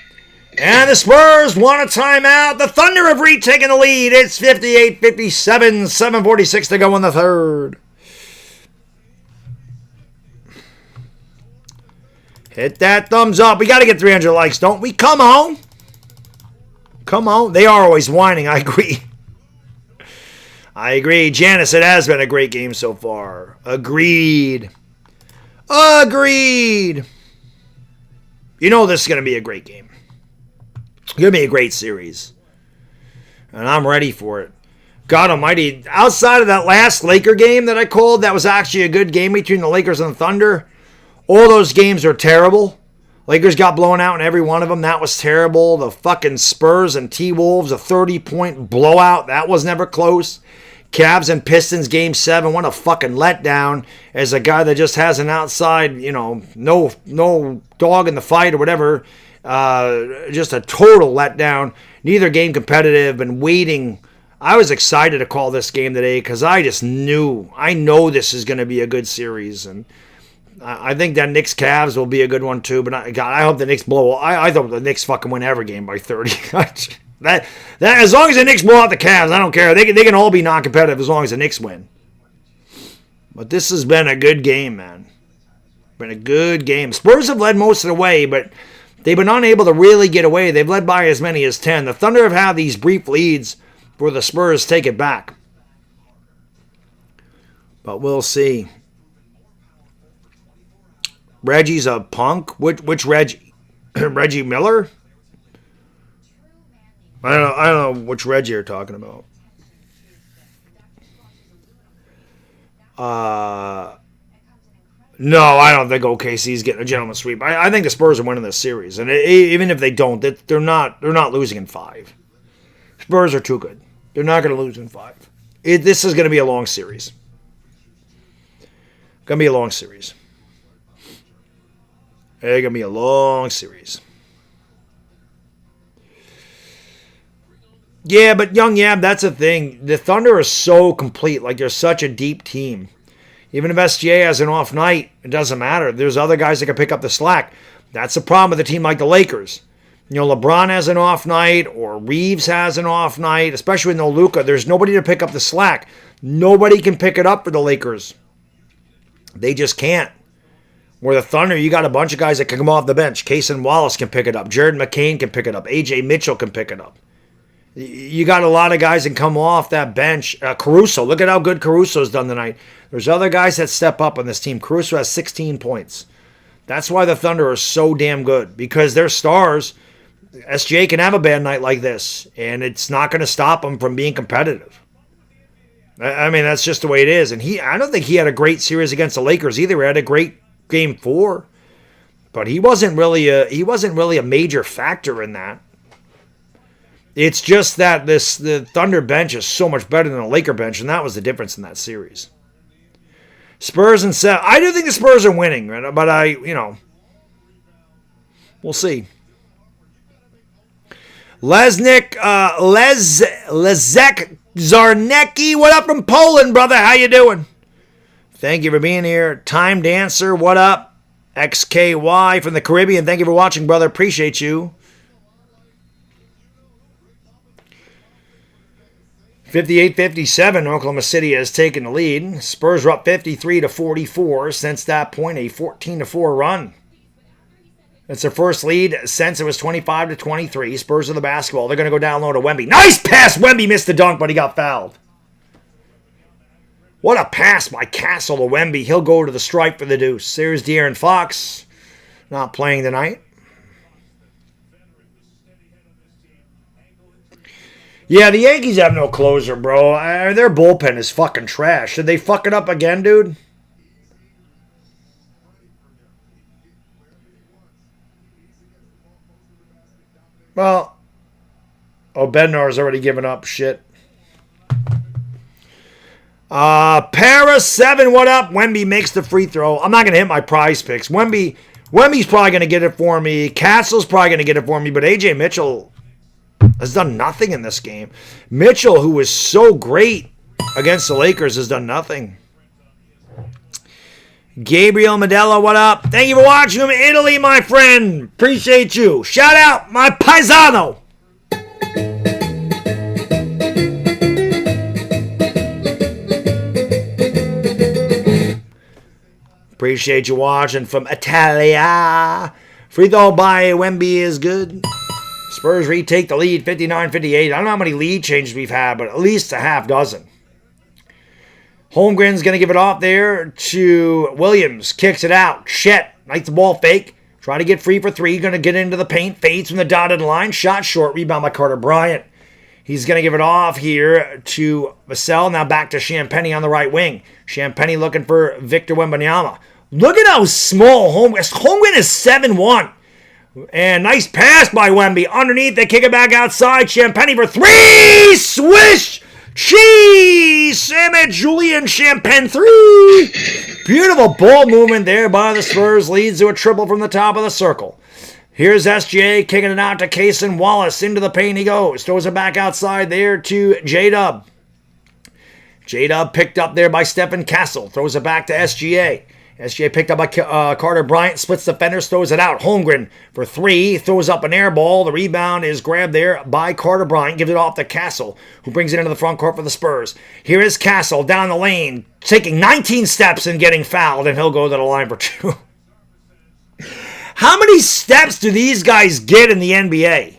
And the Spurs want a timeout. The Thunder have retaken the lead. It's 58-57. 7:46 to go in the third. Hit that thumbs up. We got to get 300 likes, don't we? Come on. Come on. They are always whining. I agree. I agree. Janice, it has been a great game so far. Agreed. Agreed. You know this is going to be a great game. It's going to be a great series. And I'm ready for it. God almighty. Outside of that last Laker game that I called, that was actually a good game between the Lakers and the Thunder. All those games are terrible. Lakers got blown out in every one of them. That was terrible. The fucking Spurs and T-Wolves, a 30-point blowout. That was never close. Cavs and Pistons, Game 7. What a fucking letdown. As a guy that just has an outside, no dog in the fight or whatever. Just a total letdown. Neither game competitive. Been waiting. I was excited to call this game today because I just knew. I know this is going to be a good series. And I think that Knicks Cavs will be a good one too, but I hope the Knicks blow. I hope the Knicks fucking win every game by 30. that as long as the Knicks blow out the Cavs, I don't care. They can all be non-competitive as long as the Knicks win. But this has been a good game, man. Been a good game. Spurs have led most of the way, but they've been unable to really get away. They've led by as many as 10. The Thunder have had these brief leads where the Spurs take it back. But we'll see. Reggie's a punk? Which Reggie? Reggie Miller? I don't know which Reggie you're talking about. No, I don't think OKC's getting a gentleman's sweep. I think the Spurs are winning this series, and even if they don't, they're not losing in 5. Spurs are too good. They're not going to lose in 5. This is going to be a long series. Going to be a long series. It's going to be a long series. Yeah, but Young Yab, that's the thing. The Thunder is so complete. Like, they're such a deep team. Even if SGA has an off night, it doesn't matter. There's other guys that can pick up the slack. That's the problem with a team like the Lakers. LeBron has an off night, or Reeves has an off night, especially with no Luka. There's nobody to pick up the slack. Nobody can pick it up for the Lakers. They just can't. Where the Thunder, you got a bunch of guys that can come off the bench. Cason Wallace can pick it up. Jared McCain can pick it up. AJ Mitchell can pick it up. You got a lot of guys that come off that bench. Caruso, look at how good Caruso's done tonight. There's other guys that step up on this team. Caruso has 16 points. That's why the Thunder are so damn good, because they're stars. SGA can have a bad night like this, and it's not going to stop him from being competitive. I mean, that's just the way it is. And I don't think he had a great series against the Lakers either. He had a great game 4, but he wasn't really a major factor in that. It's just that the Thunder bench is so much better than the Laker bench, and that was the difference in that series. Spurs and 7. I do think the Spurs are winning, but we'll see. Leszek Zarnecki, what up from Poland, brother? How you doing? Thank you for being here. Time Dancer, what up? XKY from the Caribbean, thank you for watching, brother. Appreciate you. 58-57, Oklahoma City has taken the lead. Spurs are up 53-44. Since that point, a 14-4 run. That's their first lead since it was 25-23. Spurs are the basketball. They're going to go down low to Wemby. Nice pass! Wemby missed the dunk, but he got fouled. What a pass by Castle to Wemby. He'll go to the stripe for the deuce. There's De'Aaron Fox. Not playing tonight. Yeah, the Yankees have no closer, bro. Their bullpen is fucking trash. Should they fuck it up again, dude? Well, Bednar's already given up shit. Para 7, what up? Wemby makes the free throw. I'm not going to hit my prize picks. Wemby's probably going to get it for me. Castle's probably going to get it for me, but AJ Mitchell has done nothing in this game. Mitchell, who was so great against the Lakers, has done nothing. Gabriel Medella, what up? Thank you for watching from Italy, my friend. Appreciate you. Shout out my paisano. Appreciate you watching from Italia. Free throw by Wemby is good. Spurs retake the lead, 59-58. I don't know how many lead changes we've had, but at least a half dozen. Holmgren's going to give it off there to Williams. Kicks it out. Chet likes the ball fake. Try to get free for 3. Going to get into the paint. Fades from the dotted line. Shot short. Rebound by Carter Bryant. He's going to give it off here to Vassell. Now back to Champagny on the right wing. Champagny looking for Victor Wembanyama. Look at how small Holmgren is. Holmgren is 7'1". And nice pass by Wemby. Underneath, they kick it back outside. Champagny for 3. Swish! Cheese! Sammy Julian Champagne 3. Beautiful ball movement there by the Spurs. Leads to a triple from the top of the circle. Here's SGA kicking it out to Cason Wallace. Into the paint he goes. Throws it back outside there to J-Dub. J-Dub picked up there by Stephen Castle. Throws it back to SGA. SGA picked up by Carter Bryant, splits defenders, throws it out. Holmgren for 3, throws up an air ball. The rebound is grabbed there by Carter Bryant, gives it off to Castle, who brings it into the front court for the Spurs. Here is Castle down the lane, taking 19 steps and getting fouled, and he'll go to the line for 2. How many steps do these guys get in the NBA?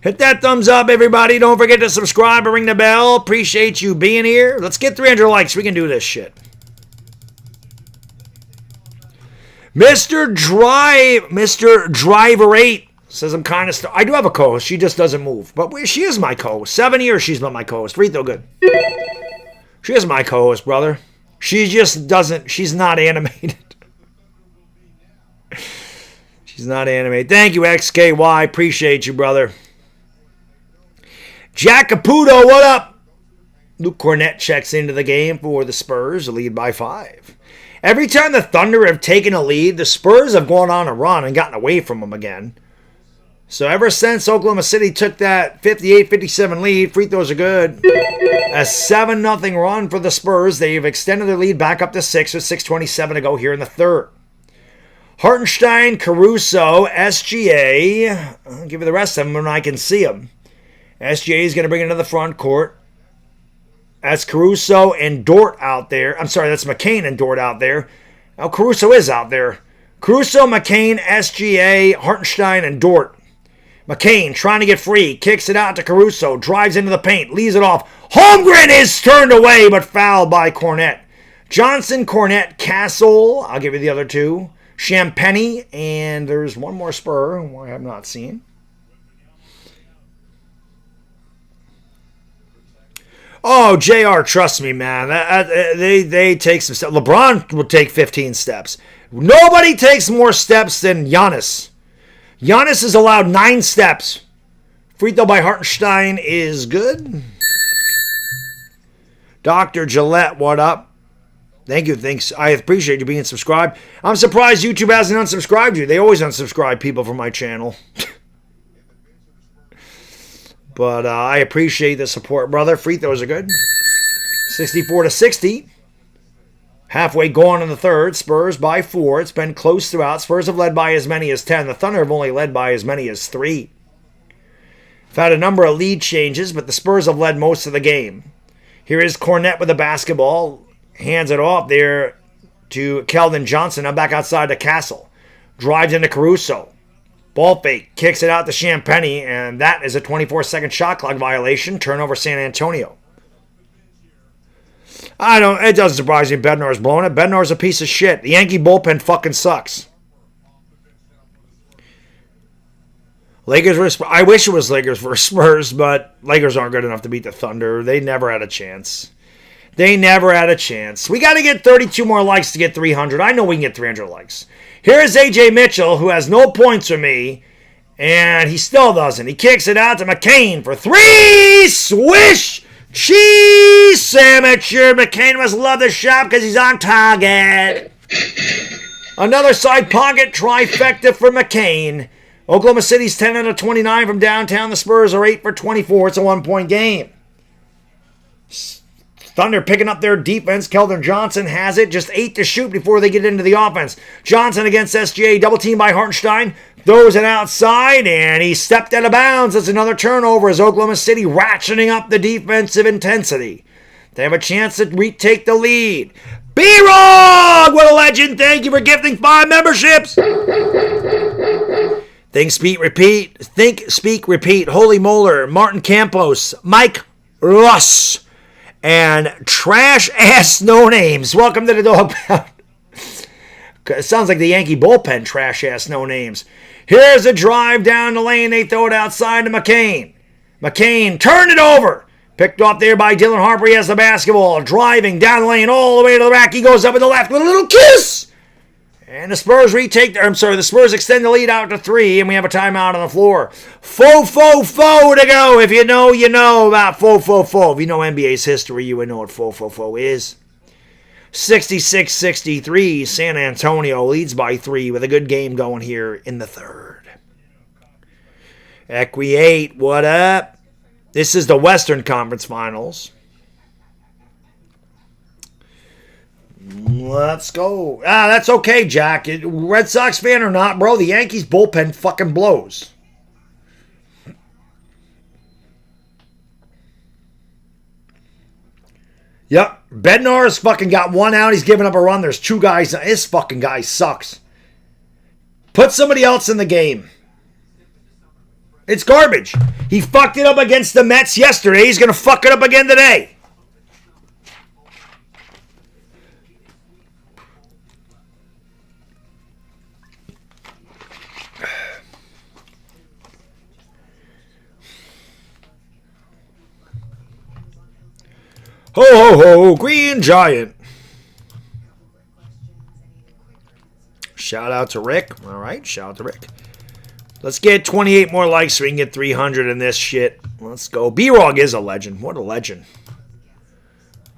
Hit that thumbs up, everybody. Don't forget to subscribe and ring the bell. Appreciate you being here. Let's get 300 likes. We can do this shit. Mr. Driver 8 says I'm kind of... I do have a co-host. She just doesn't move. But she is my co-host. 7 years she's been my co-host. Rito, good. She is my co-host, brother. She just doesn't... She's not animated. She's not animated. Thank you, XKY. Appreciate you, brother. Jack Caputo, what up? Luke Cornett checks into the game for the Spurs, a lead by 5. Every time the Thunder have taken a lead, the Spurs have gone on a run and gotten away from them again. So ever since Oklahoma City took that 58-57 lead, free throws are good. A 7-0 run for the Spurs. They've extended their lead back up to 6 with 6:27 to go here in the third. Hartenstein, Caruso, SGA. I'll give you the rest of them when I can see them. SGA is going to bring it into the front court. That's Caruso and Dort out there. I'm sorry, that's McCain and Dort out there. Oh, Caruso is out there. Caruso, McCain, SGA, Hartenstein, and Dort. McCain trying to get free. Kicks it out to Caruso. Drives into the paint. Leaves it off. Holmgren is turned away but fouled by Cornett. Johnson, Cornett, Castle. I'll give you the other two. Champagny. And there's one more Spur who I have not seen. Oh, JR, trust me, man. They take some steps. LeBron will take 15 steps. Nobody takes more steps than Giannis. Giannis is allowed 9 steps. Free throw by Hartenstein is good. Dr. Gillette, what up? Thank you. Thanks. I appreciate you being subscribed. I'm surprised YouTube hasn't unsubscribed you. They always unsubscribe people from my channel. But I appreciate the support, brother. Free throws are good. 64-60. Halfway gone in the third. Spurs by 4. It's been close throughout. Spurs have led by as many as 10. The Thunder have only led by as many as 3. I've had a number of lead changes, but the Spurs have led most of the game. Here is Cornett with the basketball. Hands it off there to Keldon Johnson. Now back outside to Castle. Drives into Caruso. Ball fake, kicks it out to Champagny, and that is a 24-second shot clock violation. Turnover San Antonio. It doesn't surprise me Bednar's blowing it. Bednar's a piece of shit. The Yankee bullpen fucking sucks. I wish it was Lakers versus Spurs, but Lakers aren't good enough to beat the Thunder. They never had a chance. We got to get 32 more likes to get 300. I know we can get 300 likes. Here's A.J. Mitchell, who has no points for me, and he still doesn't. He kicks it out to McCain for 3. Swish! Cheese sandwich. McCain must love the shot because he's on target. Another side pocket trifecta for McCain. Oklahoma City's 10 out of 29 from downtown. The Spurs are 8 for 24. It's a 1-point game. Thunder picking up their defense. Keldon Johnson has it. Just 8 to shoot before they get into the offense. Johnson against SGA. Double team by Hartenstein. Throws it outside, and he stepped out of bounds. That's another turnover as Oklahoma City ratcheting up the defensive intensity. They have a chance to retake the lead. B-Rog! What a legend. Thank you for gifting 5 memberships. Think, speak, repeat. Holy Molar. Martin Campos. Mike Russ. And trash-ass no-names. Welcome to the Dog Pound. It sounds like the Yankee bullpen, trash-ass no-names. Here's a drive down the lane. They throw it outside to McCain. McCain turned it over. Picked off there by Dylan Harper. He has the basketball. Driving down the lane all the way to the rack. He goes up in the left with a little kiss. And the Spurs the Spurs extend the lead out to 3, and we have a timeout on the floor. Fo to go. If you know, you know about fo. If you know NBA's history, you would know what fo is. 66-63, San Antonio leads by 3 with a good game going here in the third. Equiate, what up? This is the Western Conference Finals. Let's go. That's okay, Jack. Red Sox fan or not, bro, the Yankees bullpen fucking blows. Yep. Bednar's fucking got 1 out. He's giving up a run. There's 2 guys. This fucking guy sucks. Put somebody else in the game. It's garbage. He fucked it up against the Mets yesterday. He's going to fuck it up again today. Ho, ho, ho, Green Giant. Shout out to Rick. All right, shout out to Rick. Let's get 28 more likes so we can get 300 in this shit. Let's go. B-Rog is a legend. What a legend.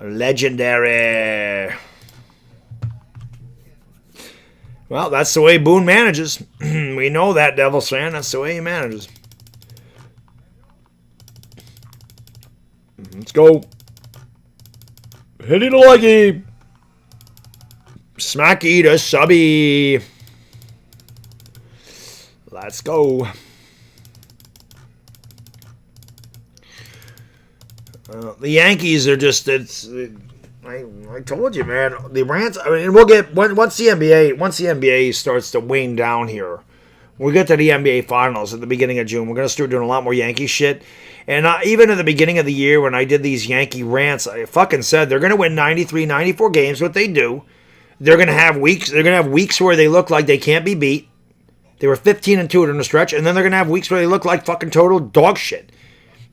Legendary. Well, that's the way Boone manages. We know that, Devils fan. That's the way he manages. Let's go. Hit it like he. Smacky to subby. Let's go. The Yankees are just, I told you, man. The rants. I mean, we'll get once the NBA starts to wane down here. We'll get to the NBA Finals at the beginning of June. We're gonna start doing a lot more Yankee shit. And even at the beginning of the year when I did these Yankee rants, I fucking said they're gonna win 93, 94 games. What they do, they're gonna have weeks. They're gonna have weeks where they look like they can't be beat. They were 15-2 during the stretch, and then they're gonna have weeks where they look like fucking total dog shit.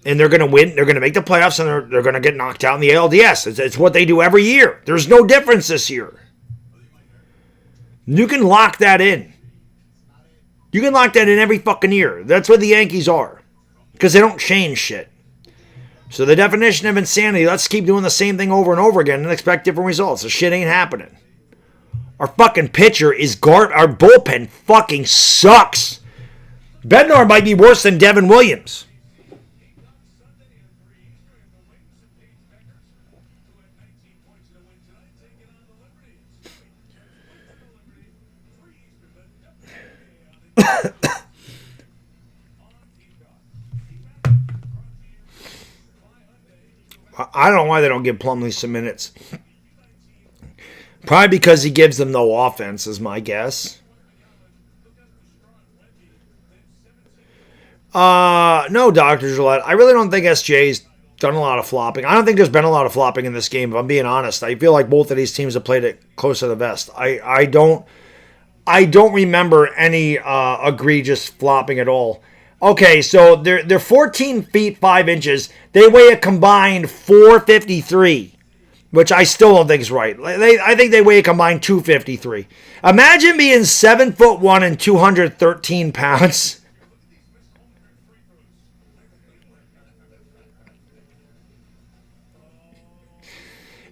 And they're going to win. They're going to make the playoffs, and they're going to get knocked out in the ALDS. It's what they do every year. There's no difference this year. You can lock that in. You can lock that in every fucking year. That's what the Yankees are. Because they don't change shit. So the definition of insanity, let's keep doing the same thing over and over again and expect different results. The shit ain't happening. Our fucking pitcher is our bullpen fucking sucks. Bednar might be worse than Devin Williams. I don't know why they don't give Plumlee some minutes. Probably because he gives them no offense, is my guess. No, Dr. Gillette. I really don't think SJ's done a lot of flopping. I don't think there's been a lot of flopping in this game, if I'm being honest. I feel like both of these teams have played it close to the vest. I don't remember any egregious flopping at all. Okay, so they're 14 feet 5 inches. They weigh a combined 453, which I still don't think is right. I think they weigh a combined 253. Imagine being 7'1" and 213 pounds.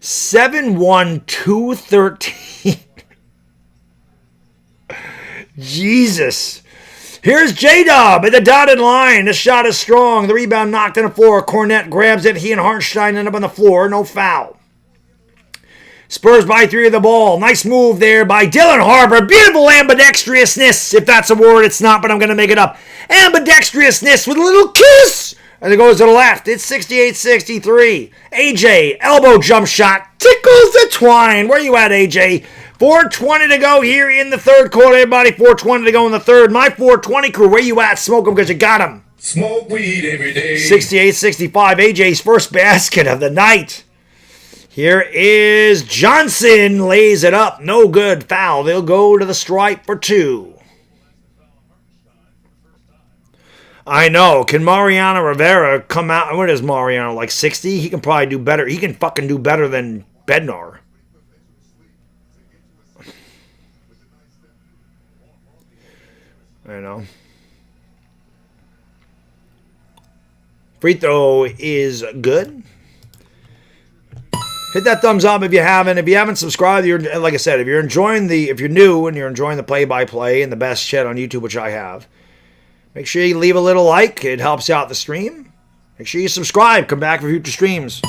Seven one 213. Jesus. Here's J-Dub at the dotted line. The shot is strong. The rebound knocked on the floor. Cornette grabs it. He and Hartenstein end up on the floor. No foul. Spurs by 3 of the ball. Nice move there by Dylan Harper. Beautiful ambidextrousness. If that's a word, it's not, but I'm going to make it up. Ambidextrousness with a little kiss. And it goes to the left. It's 68-63. AJ, elbow jump shot. Tickles the twine. Where you at, AJ? 4:20 to go here in the third quarter, everybody. 4:20 to go in the third. My 420 crew, where you at? Smoke them because you got them. Smoke weed every day. 68-65. AJ's first basket of the night. Here is Johnson. Lays it up. No good. Foul. They'll go to the stripe for 2. I know. Can Mariano Rivera come out? What is Mariano, like 60? He can probably do better. He can fucking do better than Bednar. I know. Free throw is good. Hit that thumbs up if you haven't. If you haven't subscribed, like I said, if you're new and you're enjoying the play-by-play and the best shit on YouTube, which I have, make sure you leave a little like. It helps out the stream. Make sure you subscribe. Come back for future streams.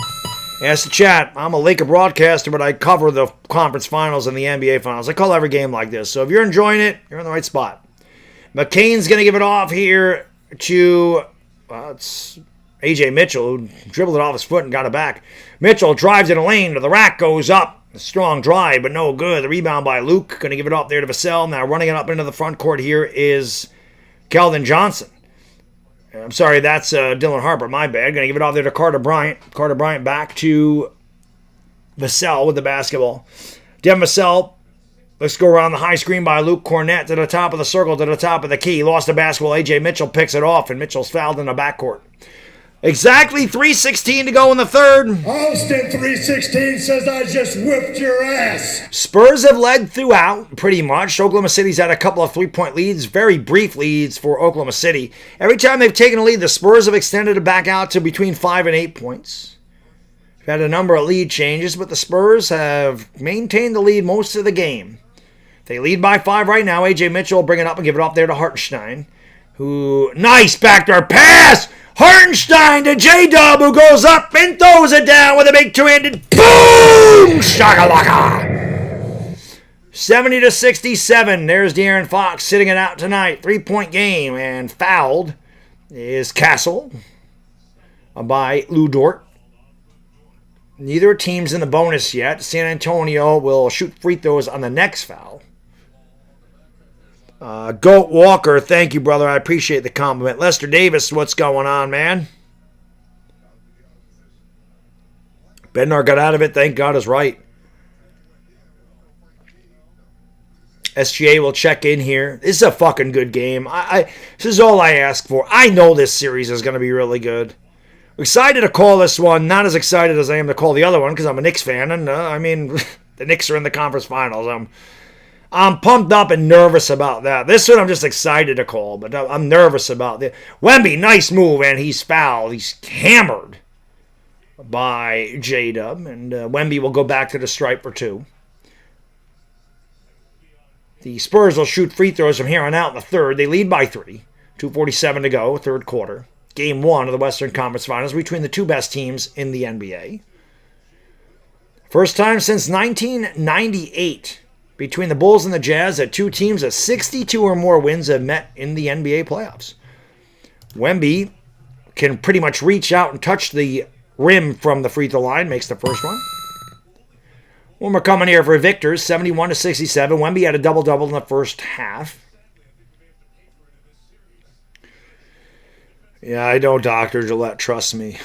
Ask the chat. I'm a Laker broadcaster, but I cover the conference finals and the NBA finals. I call every game like this. So if you're enjoying it, you're in the right spot. McCain's going to give it off here to, it's A.J. Mitchell, who dribbled it off his foot and got it back. Mitchell drives in a lane to the rack, goes up. A strong drive, but no good. The rebound by Luke. Going to give it off there to Vassell. Now running it up into the front court here is Keldon Johnson. I'm sorry, that's Dylan Harper. My bad. Going to give it off there to Carter Bryant. Carter Bryant back to Vassell with the basketball. Devin Vassell. Let's go around the high screen by Luke Cornette to the top of the circle, to the top of the key. Lost the basketball. A.J. Mitchell picks it off, and Mitchell's fouled in the backcourt. Exactly 3:16 to go in the third. Austin 3:16 says I just whipped your ass. Spurs have led throughout, pretty much. Oklahoma City's had a couple of 3-point leads, very brief leads for Oklahoma City. Every time they've taken a lead, the Spurs have extended it back out to between 5 and 8 points. We've had a number of lead changes, but the Spurs have maintained the lead most of the game. They lead by 5 right now. A.J. Mitchell will bring it up and give it off there to Hartenstein, who, nice backdoor pass! Hartenstein to J-Dub, who goes up and throws it down with a big two-handed boom! Shakalaka! 70-67. There's De'Aaron Fox sitting it out tonight. 3-point game, and fouled is Castle by Lou Dort. Neither team's in the bonus yet. San Antonio will shoot free throws on the next foul. Goat Walker, thank you, brother. I appreciate the compliment. Lester Davis, what's going on, man? Bednar got out of it. Thank God is right. SGA will check in here. This is a fucking good game. This is all I ask for. I know this series is going to be really good. Excited to call this one. Not as excited as I am to call the other one because I'm a Knicks fan. And, the Knicks are in the conference finals. I'm pumped up and nervous about that. This one I'm just excited to call, but I'm nervous about it. Wemby, nice move, and he's fouled. He's hammered by J-Dub. And Wemby will go back to the stripe for 2. The Spurs will shoot free throws from here on out in the third. They lead by 3. 2:47 to go, third quarter. Game 1 of the Western Conference Finals between the two best teams in the NBA. First time since 1998 between the Bulls and the Jazz that two teams of 62 or more wins have met in the NBA playoffs. Wemby can pretty much reach out and touch the rim from the free throw line, makes the first one. One more coming here for Victors, 71-67. Wemby had a double-double in the first half. Yeah, I know Dr. Gillette, trust me.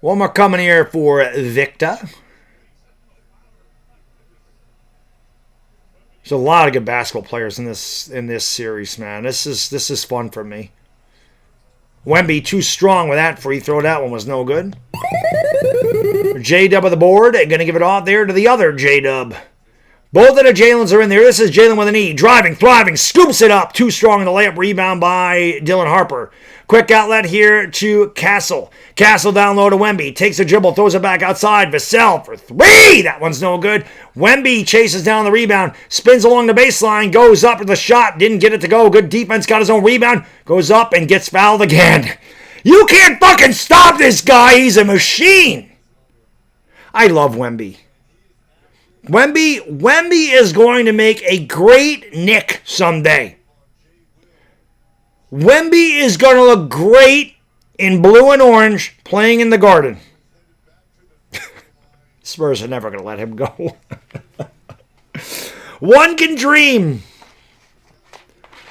One more coming here for Victor. There's a lot of good basketball players in this series, man. This is fun for me. Wemby too strong with that free throw. That one was no good. J-Dub on the board. Going to give it off there to the other J-Dub. Both of the Jalen's are in there. This is Jalen with a knee. Driving, thriving, scoops it up. Too strong in the layup. Rebound by Dylan Harper. Quick outlet here to Castle. Castle down low to Wemby. Takes a dribble, throws it back outside. Vassell for 3. That one's no good. Wemby chases down the rebound. Spins along the baseline. Goes up with the shot. Didn't get it to go. Good defense. Got his own rebound. Goes up and gets fouled again. You can't fucking stop this guy. He's a machine. I love Wemby. Wemby is going to make a great Knick someday. Wemby is going to look great in blue and orange playing in the Garden. Spurs are never going to let him go. One can dream.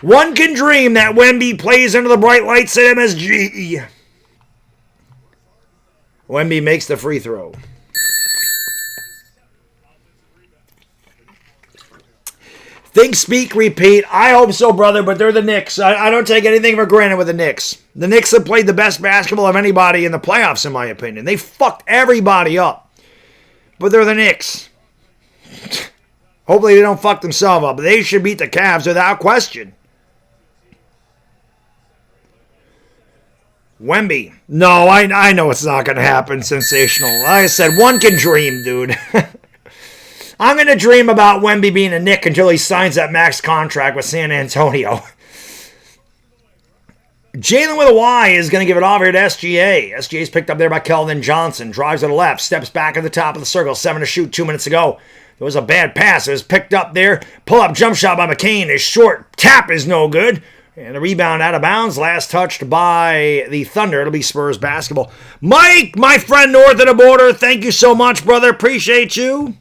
One can dream that Wemby plays under the bright lights at MSG. Wemby makes the free throw. Think, speak, repeat. I hope so, brother, but they're the Knicks. I don't take anything for granted with the Knicks. The Knicks have played the best basketball of anybody in the playoffs, in my opinion. They fucked everybody up. But they're the Knicks. Hopefully they don't fuck themselves up. They should beat the Cavs without question. Wemby. No, I know it's not going to happen. Sensational. Like I said, one can dream, dude. I'm going to dream about Wemby being a Knick until he signs that max contract with San Antonio. Jalen with a Y is going to give it off here to SGA. SGA's picked up there by Keldon Johnson. Drives to the left. Steps back at the top of the circle. 7 to shoot. 2 minutes to go. There was a bad pass. It was picked up there. Pull-up jump shot by McCain. His short tap is no good. And a rebound out of bounds. Last touched by the Thunder. It'll be Spurs basketball. Mike, my friend north of the border, thank you so much, brother. Appreciate you.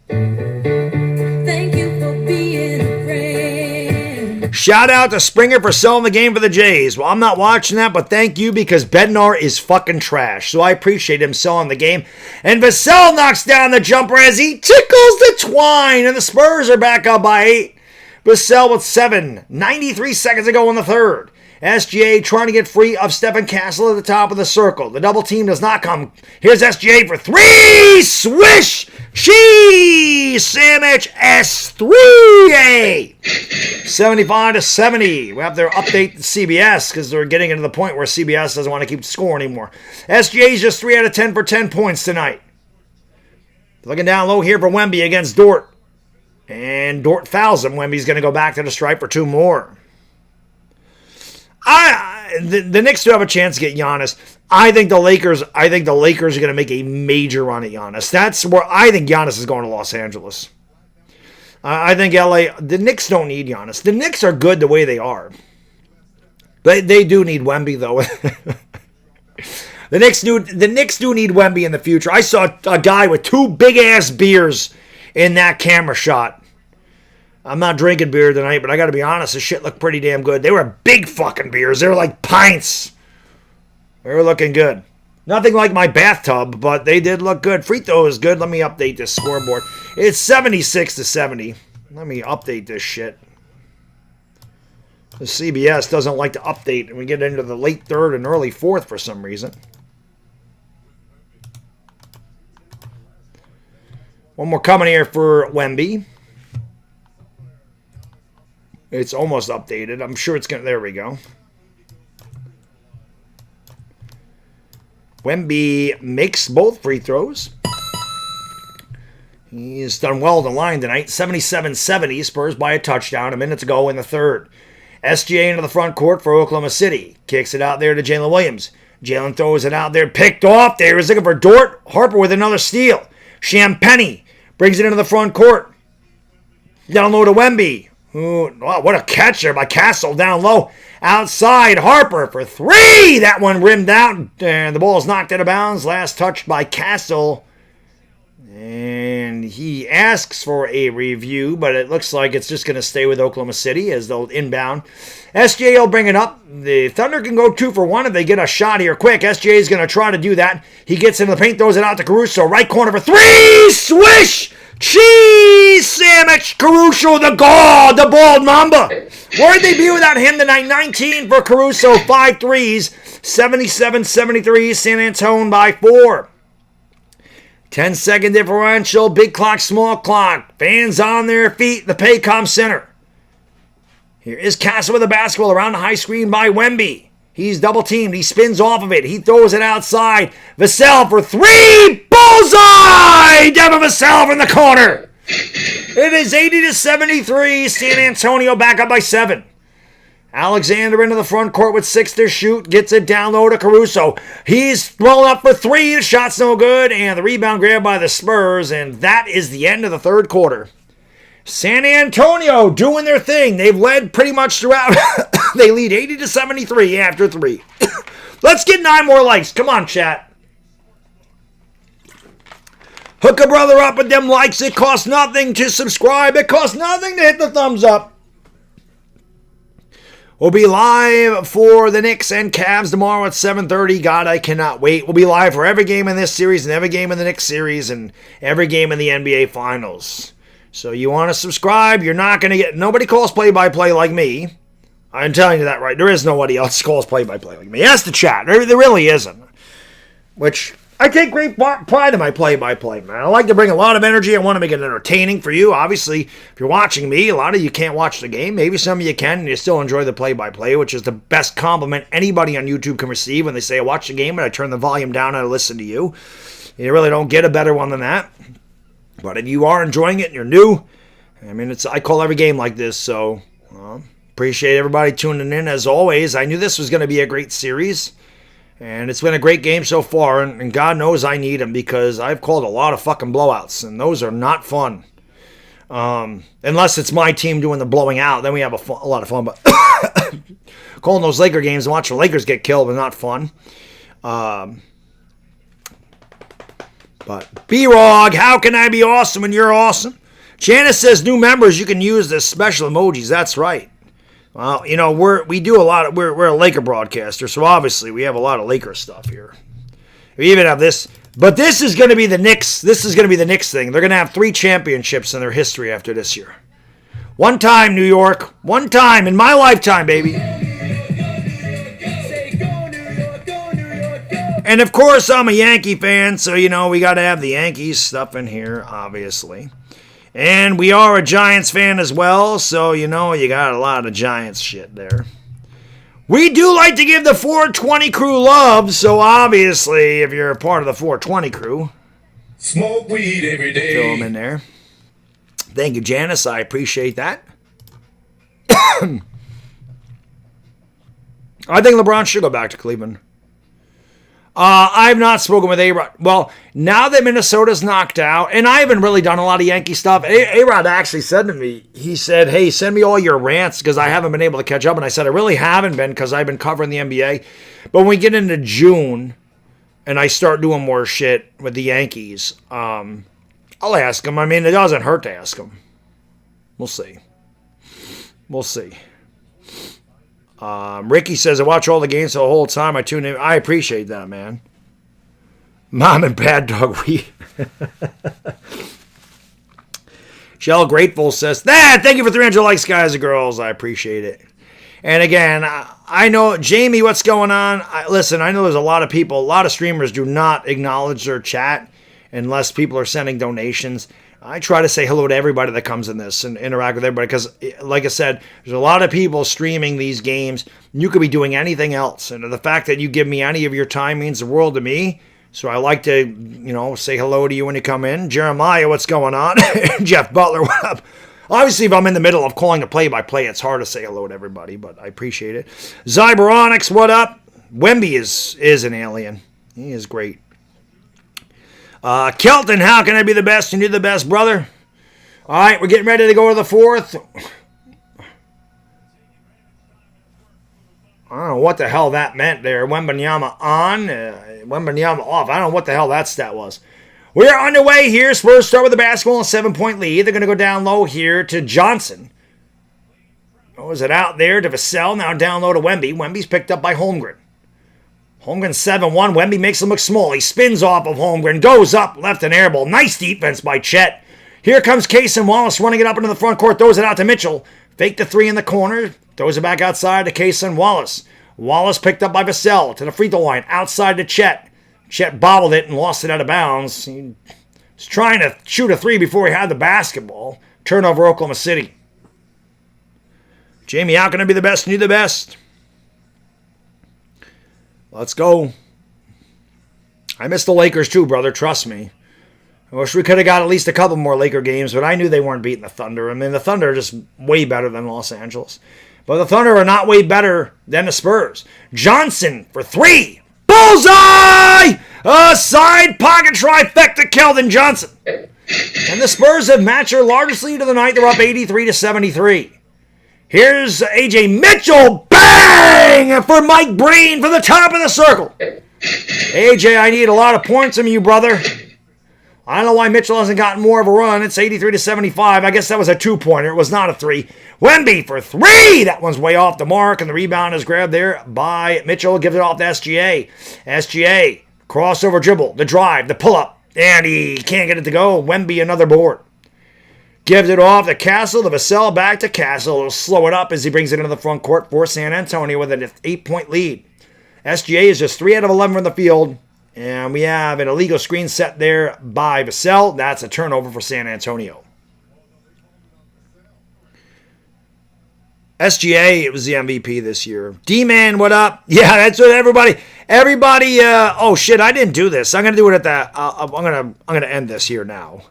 Thank you for being a friend. Shout out to Springer for selling the game for the Jays. Well, I'm not watching that, but thank you because Bednar is fucking trash. So I appreciate him selling the game. And Vassell knocks down the jumper as he tickles the twine. And the Spurs are back up by 8. Vassell with 7. 93 seconds to go in the third. SGA trying to get free of Stephen Castle at the top of the circle. The double team does not come. Here's SGA for 3. Swish! Cheese Sandwich S3A. 75-70. We have to update CBS because they're getting into the point where CBS doesn't want to keep score anymore. SGA's just 3 out of 10 for 10 points tonight. Looking down low here for Wemby against Dort. And Dort fouls him. Wemby's going to go back to the stripe for 2 more. The Knicks do have a chance to get Giannis. I think the Lakers are going to make a major run at Giannis. That's where I think Giannis is going to Los Angeles. I think the Knicks don't need Giannis. The Knicks are good the way they are. They do need Wemby, though. The Knicks do need Wemby in the future. I saw a guy with 2 big-ass beers in that camera shot. I'm not drinking beer tonight, but I got to be honest, this shit looked pretty damn good. They were big fucking beers. They were like pints. They were looking good. Nothing like my bathtub, but they did look good. Free throw is good. Let me update this scoreboard. It's 76-70. Let me update this shit. The CBS doesn't like to update, and we get into the late third and early fourth for some reason. One more coming here for Wemby. It's almost updated. I'm sure it's going to... There we go. Wemby makes both free throws. He's done well at the line tonight. 77-70. Spurs by a touchdown. A minute to go in the third. SGA into the front court for Oklahoma City. Kicks it out there to Jalen Williams. Jalen throws it out there. Picked off. There he's looking for Dort. Harper with another steal. Champagny brings it into the front court. Down low to Wemby. Ooh, wow, what a catch there by Castle down low. Outside, Harper for 3. That one rimmed out, and the ball is knocked out of bounds. Last touched by Castle. And he asks for a review, but it looks like it's just going to stay with Oklahoma City as they'll inbound. SGA will bring it up. The Thunder can go 2 for 1 if they get a shot here quick. SGA is going to try to do that. He gets into the paint, throws it out to Caruso. Right corner for 3. Swish! Cheese Sandwich! Caruso, the god, the bald mamba. Where'd they be without him tonight? 19 for Caruso, 5 threes. 77-73, San Antonio by 4. 10-second differential, big clock, small clock. Fans on their feet, the Paycom Center. Here is Castle with the basketball around the high screen by Wemby. He's double-teamed. He spins off of it. He throws it outside. Vassell for 3. Bullseye! Devin Vassell from the corner. It is 80-73. San Antonio back up by 7. Alexander into the front court with 6 to shoot. Gets it down low to Caruso. He's thrown up for 3. The shot's no good. And the rebound grabbed by the Spurs. And that is the end of the third quarter. San Antonio doing their thing. They've led pretty much throughout. They lead 80-73 after 3. Let's get 9 more likes. Come on, chat. Hook a brother up with them likes. It costs nothing to subscribe. It costs nothing to hit the thumbs up. We'll be live for the Knicks and Cavs tomorrow at 7:30. God, I cannot wait. We'll be live for every game in this series and every game in the Knicks series and every game in the NBA Finals. So you want to subscribe, you're not going to get... Nobody calls play-by-play like me. I'm telling you that right. There is nobody else calls play-by-play like me. That's the chat. There really isn't. Which, I take great pride in my play-by-play, man. I like to bring a lot of energy. I want to make it entertaining for you. Obviously, if you're watching me, a lot of you can't watch the game. Maybe some of you can, and you still enjoy the play-by-play, which is the best compliment anybody on YouTube can receive when they say, I watch the game and I turn the volume down and I listen to you. You really don't get a better one than that. But if you are enjoying it and you're new, I mean, I call every game like this, so appreciate everybody tuning in as always. I knew this was going to be a great series, and it's been a great game so far, and God knows I need them because I've called a lot of fucking blowouts, and those are not fun. Unless it's my team doing the blowing out, then we have a lot of fun, but calling those Laker games and watching the Lakers get killed is not fun. But B-Rog, how can I be awesome when you're awesome? Janice says new members, you can use the special emojis. That's right. Well, you know, we do a lot of, we're a Laker broadcaster, so obviously we have a lot of Laker stuff here. We even have this, but this is going to be the Knicks. This is going to be the Knicks thing. They're going to have 3 championships in their history after this year. One time, New York. One time in my lifetime, baby. And of course, I'm a Yankee fan, so we got to have the Yankees stuff in here, obviously. And we are a Giants fan as well, so you got a lot of Giants shit there. We do like to give the 420 crew love, so obviously, if you're a part of the 420 crew, Smoke weed every day. throw them in there. Thank you, Janice. I appreciate that. I think LeBron should go back to Cleveland. I've not spoken with A-Rod. Well, now that Minnesota's knocked out, and I haven't really done a lot of Yankee stuff, A-Rod actually said to me, he said, hey, send me all your rants because I haven't been able to catch up. And I said, I really haven't been because I've been covering the NBA. But when we get into June and I start doing more shit with the Yankees, I'll ask him. I mean, it doesn't hurt to ask him. We'll see. Ricky says, I watch all the games the whole time. I tune in. I appreciate that, man. Mom and Baddog, we. Shell Grateful says, thank you for 300 likes, guys and girls. I appreciate it. And again, I know, Jamie, what's going on? Listen, I know there's a lot of people, a lot of streamers do not acknowledge their chat unless people are sending donations. I try to say hello to everybody that comes in this and interact with everybody because, like I said, there's a lot of people streaming these games. You could be doing anything else. And the fact that you give me any of your time means the world to me. So I like to, say hello to you when you come in. Jeremiah, what's going on? Jeff Butler, what up? Obviously, if I'm in the middle of calling a play-by-play, it's hard to say hello to everybody, but I appreciate it. Zyberonics, what up? Wemby is an alien. He is great. Kelton, how can I be the best and you're the best, brother? All right, we're getting ready to go to the fourth. I don't know what the hell that meant there. Wembanyama on, Wembanyama off. I don't know what the hell that stat was. We're underway here. Spurs start with the basketball and a 7-point lead. They're going to go down low here to Johnson. Oh, is it out there to Vassell? Now down low to Wemby. Wemby's picked up by Holmgren. Holmgren 7-1. Wemby makes him look small. He spins off of Holmgren. Goes up. Left an air ball. Nice defense by Chet. Here comes Cason Wallace running it up into the front court. Throws it out to Mitchell. Fake the three in the corner. Throws it back outside to Cason Wallace. Wallace picked up by Vassell to the free throw line. Outside to Chet. Chet bobbled it and lost it out of bounds. He was trying to shoot a three before he had the basketball. Turnover Oklahoma City. Jamie, how can I be the best and you the best? Let's go. I miss the Lakers too, brother. Trust me. I wish we could have got at least a couple more Laker games, but I knew they weren't beating the Thunder. I mean, the Thunder are just way better than Los Angeles. But the Thunder are not way better than the Spurs. Johnson for three. Bullseye! A side pocket trifecta, Keldon Johnson. And the Spurs have matched their largest lead of the night. They're up 83-73. Here's A.J. Mitchell. Bang! For Mike Breen from the top of the circle. A.J., I need a lot of points from you, brother. I don't know why Mitchell hasn't gotten more of a run. It's 83-75. I guess that was a two-pointer. It was not a three. Wemby for three. That one's way off the mark, and the rebound is grabbed there by Mitchell. Gives it off to SGA. SGA, crossover dribble, the drive, the pull-up, and he can't get it to go. Wemby, another board. Gives it off to Castle. The Vassell back to Castle. He'll slow it up as he brings it into the front court for San Antonio with an 8-point lead. SGA is just 3 out of 11 from the field. And we have an illegal screen set there by Vassell. That's a turnover for San Antonio. SGA, it was the MVP this year. D-Man, what up? Yeah, that's what everybody, oh shit, I didn't do this. I'm going to do it at that. I'm going to end this here now.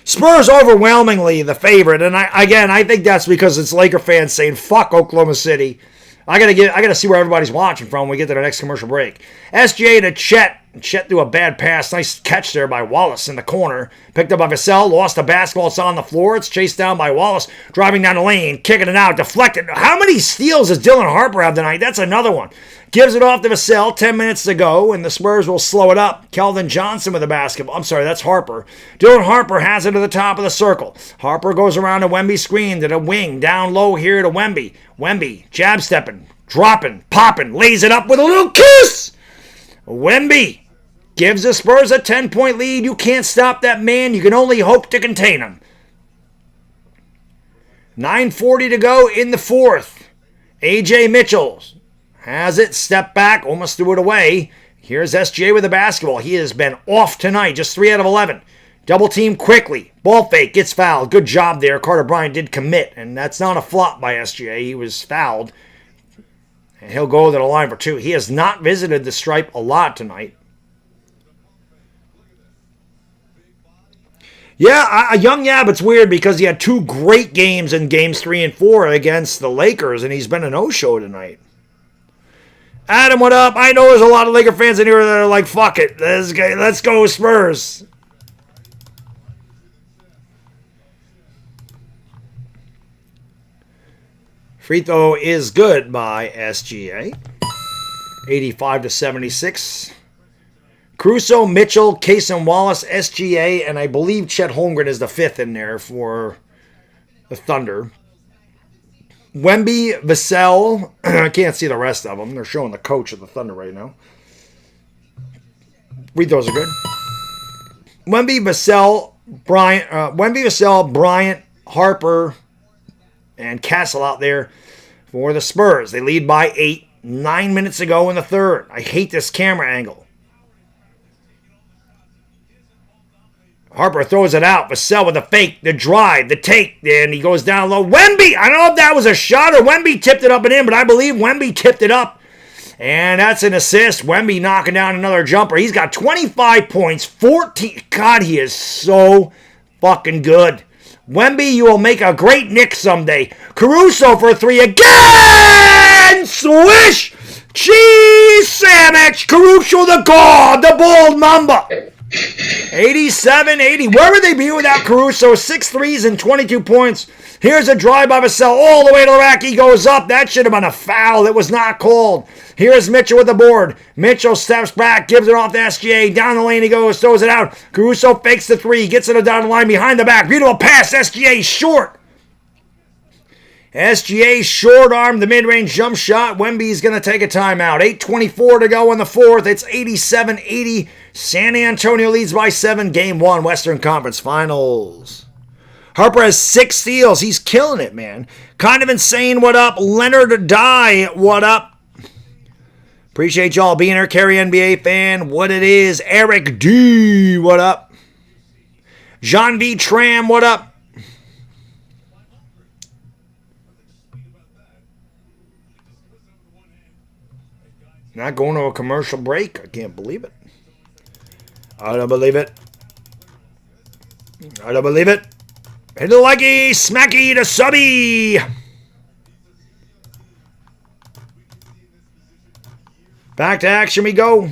Spurs overwhelmingly the favorite, and I think that's because it's Laker fans saying fuck Oklahoma City. I gotta see where everybody's watching from when we get to the next commercial break. SGA to Chet. Chet threw a bad pass. Nice catch there by Wallace in the corner. Picked up by Vassell. Lost the basketball. It's on the floor. It's chased down by Wallace. Driving down the lane. Kicking it out. Deflected. How many steals does Dylan Harper have tonight? That's another one. Gives it off to Vassell. 10 minutes to go. And the Spurs will slow it up. Keldon Johnson with the basketball. I'm sorry, that's Harper. Dylan Harper has it to the top of the circle. Harper goes around to Wemby screen to the wing. Down low here to Wemby. Wemby jab stepping. Dropping. Popping. Lays it up with a little kiss. Wemby gives the Spurs a 10-point lead. You can't stop that man. You can only hope to contain him. 9:40 to go in the fourth. A.J. Mitchell Has it, step back, almost threw it away. Here's SGA with the basketball. He has been off tonight, just 3 out of 11. Double team quickly. Ball fake, gets fouled. Good job there. Carter Bryant did commit, and that's not a flop by SGA. He was fouled. And he'll go to the line for 2. He has not visited the stripe a lot tonight. Yeah, Young Yabbitt's weird because he had 2 great games in games 3 and 4 against the Lakers, and he's been a no-show tonight. Adam, what up? I know there's a lot of Laker fans in here that are like, fuck it. Let's go Spurs. Free throw is good by SGA. 85-76. Caruso, Mitchell, Cason Wallace, SGA, and I believe Chet Holmgren is the 5th in there for the Thunder. Wemby, Vassell, I can't see the rest of them. They're showing the coach of the Thunder right now. Free throws are good. Wemby, Vassell, Bryant, Harper, and Castle out there for the Spurs. They lead by 8, 9 minutes to go in the third. I hate this camera angle. Harper throws it out. Vassell with the fake, the drive, the take, and he goes down low. Wemby! I don't know if that was a shot or Wemby tipped it up and in, but I believe Wemby tipped it up. And that's an assist. Wemby knocking down another jumper. He's got 25 points, 14. God, he is so fucking good. Wemby, you will make a great Knicks someday. Caruso for 3 again! Swish! Cheese sandwich! Caruso the god, the bold mamba. 87-80. Where would they be without Caruso? 6 threes and 22 points. Here's a drive by Vassell all the way to the rack. He goes up. That should have been a foul. It was not called. Here's Mitchell with the board. Mitchell steps back, gives it off to SGA. Down the lane he goes, throws it out. Caruso fakes the 3, gets it down the line behind the back. Beautiful pass. SGA short. SGA short-armed the mid-range jump shot. Wemby's going to take a timeout. 8:24 to go in the fourth. It's 87-80. San Antonio leads by 7. Game 1, Western Conference Finals. Harper has 6 steals. He's killing it, man. Kind of insane, what up? Leonard Dye, what up? Appreciate y'all being here. Carry NBA fan, what it is? Eric D, what up? Jean V. Tram, what up? Not going to a commercial break. I can't believe it. I don't believe it. I don't believe it. Hit the leggy, smacky to subby. Back to action we go.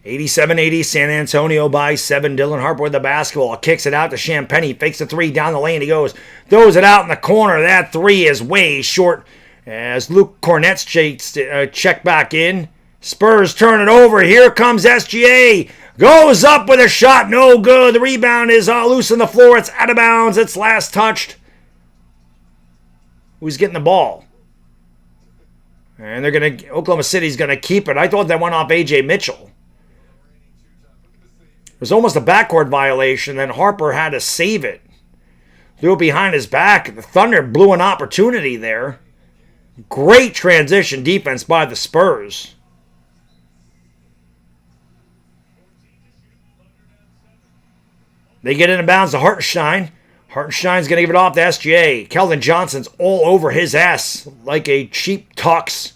87-80, San Antonio by 7. Dylan Harper with the basketball. Kicks it out to Champagnie. Fakes the 3 down the lane. He goes. Throws it out in the corner. That 3 is way short. As Luke Cornett's check back in. Spurs turn it over. Here comes SGA. Goes up with a shot. No good. The rebound is loose on the floor. It's out of bounds. It's last touched. Who's getting the ball? And Oklahoma City's going to keep it. I thought that went off A.J. Mitchell. It was almost a backcourt violation. Then Harper had to save it. Threw it behind his back. The Thunder blew an opportunity there. Great transition defense by the Spurs. They get in bounds to Hartenstein. Hartenstein's going to give it off to SGA. Keldon Johnson's all over his ass like a cheap tux.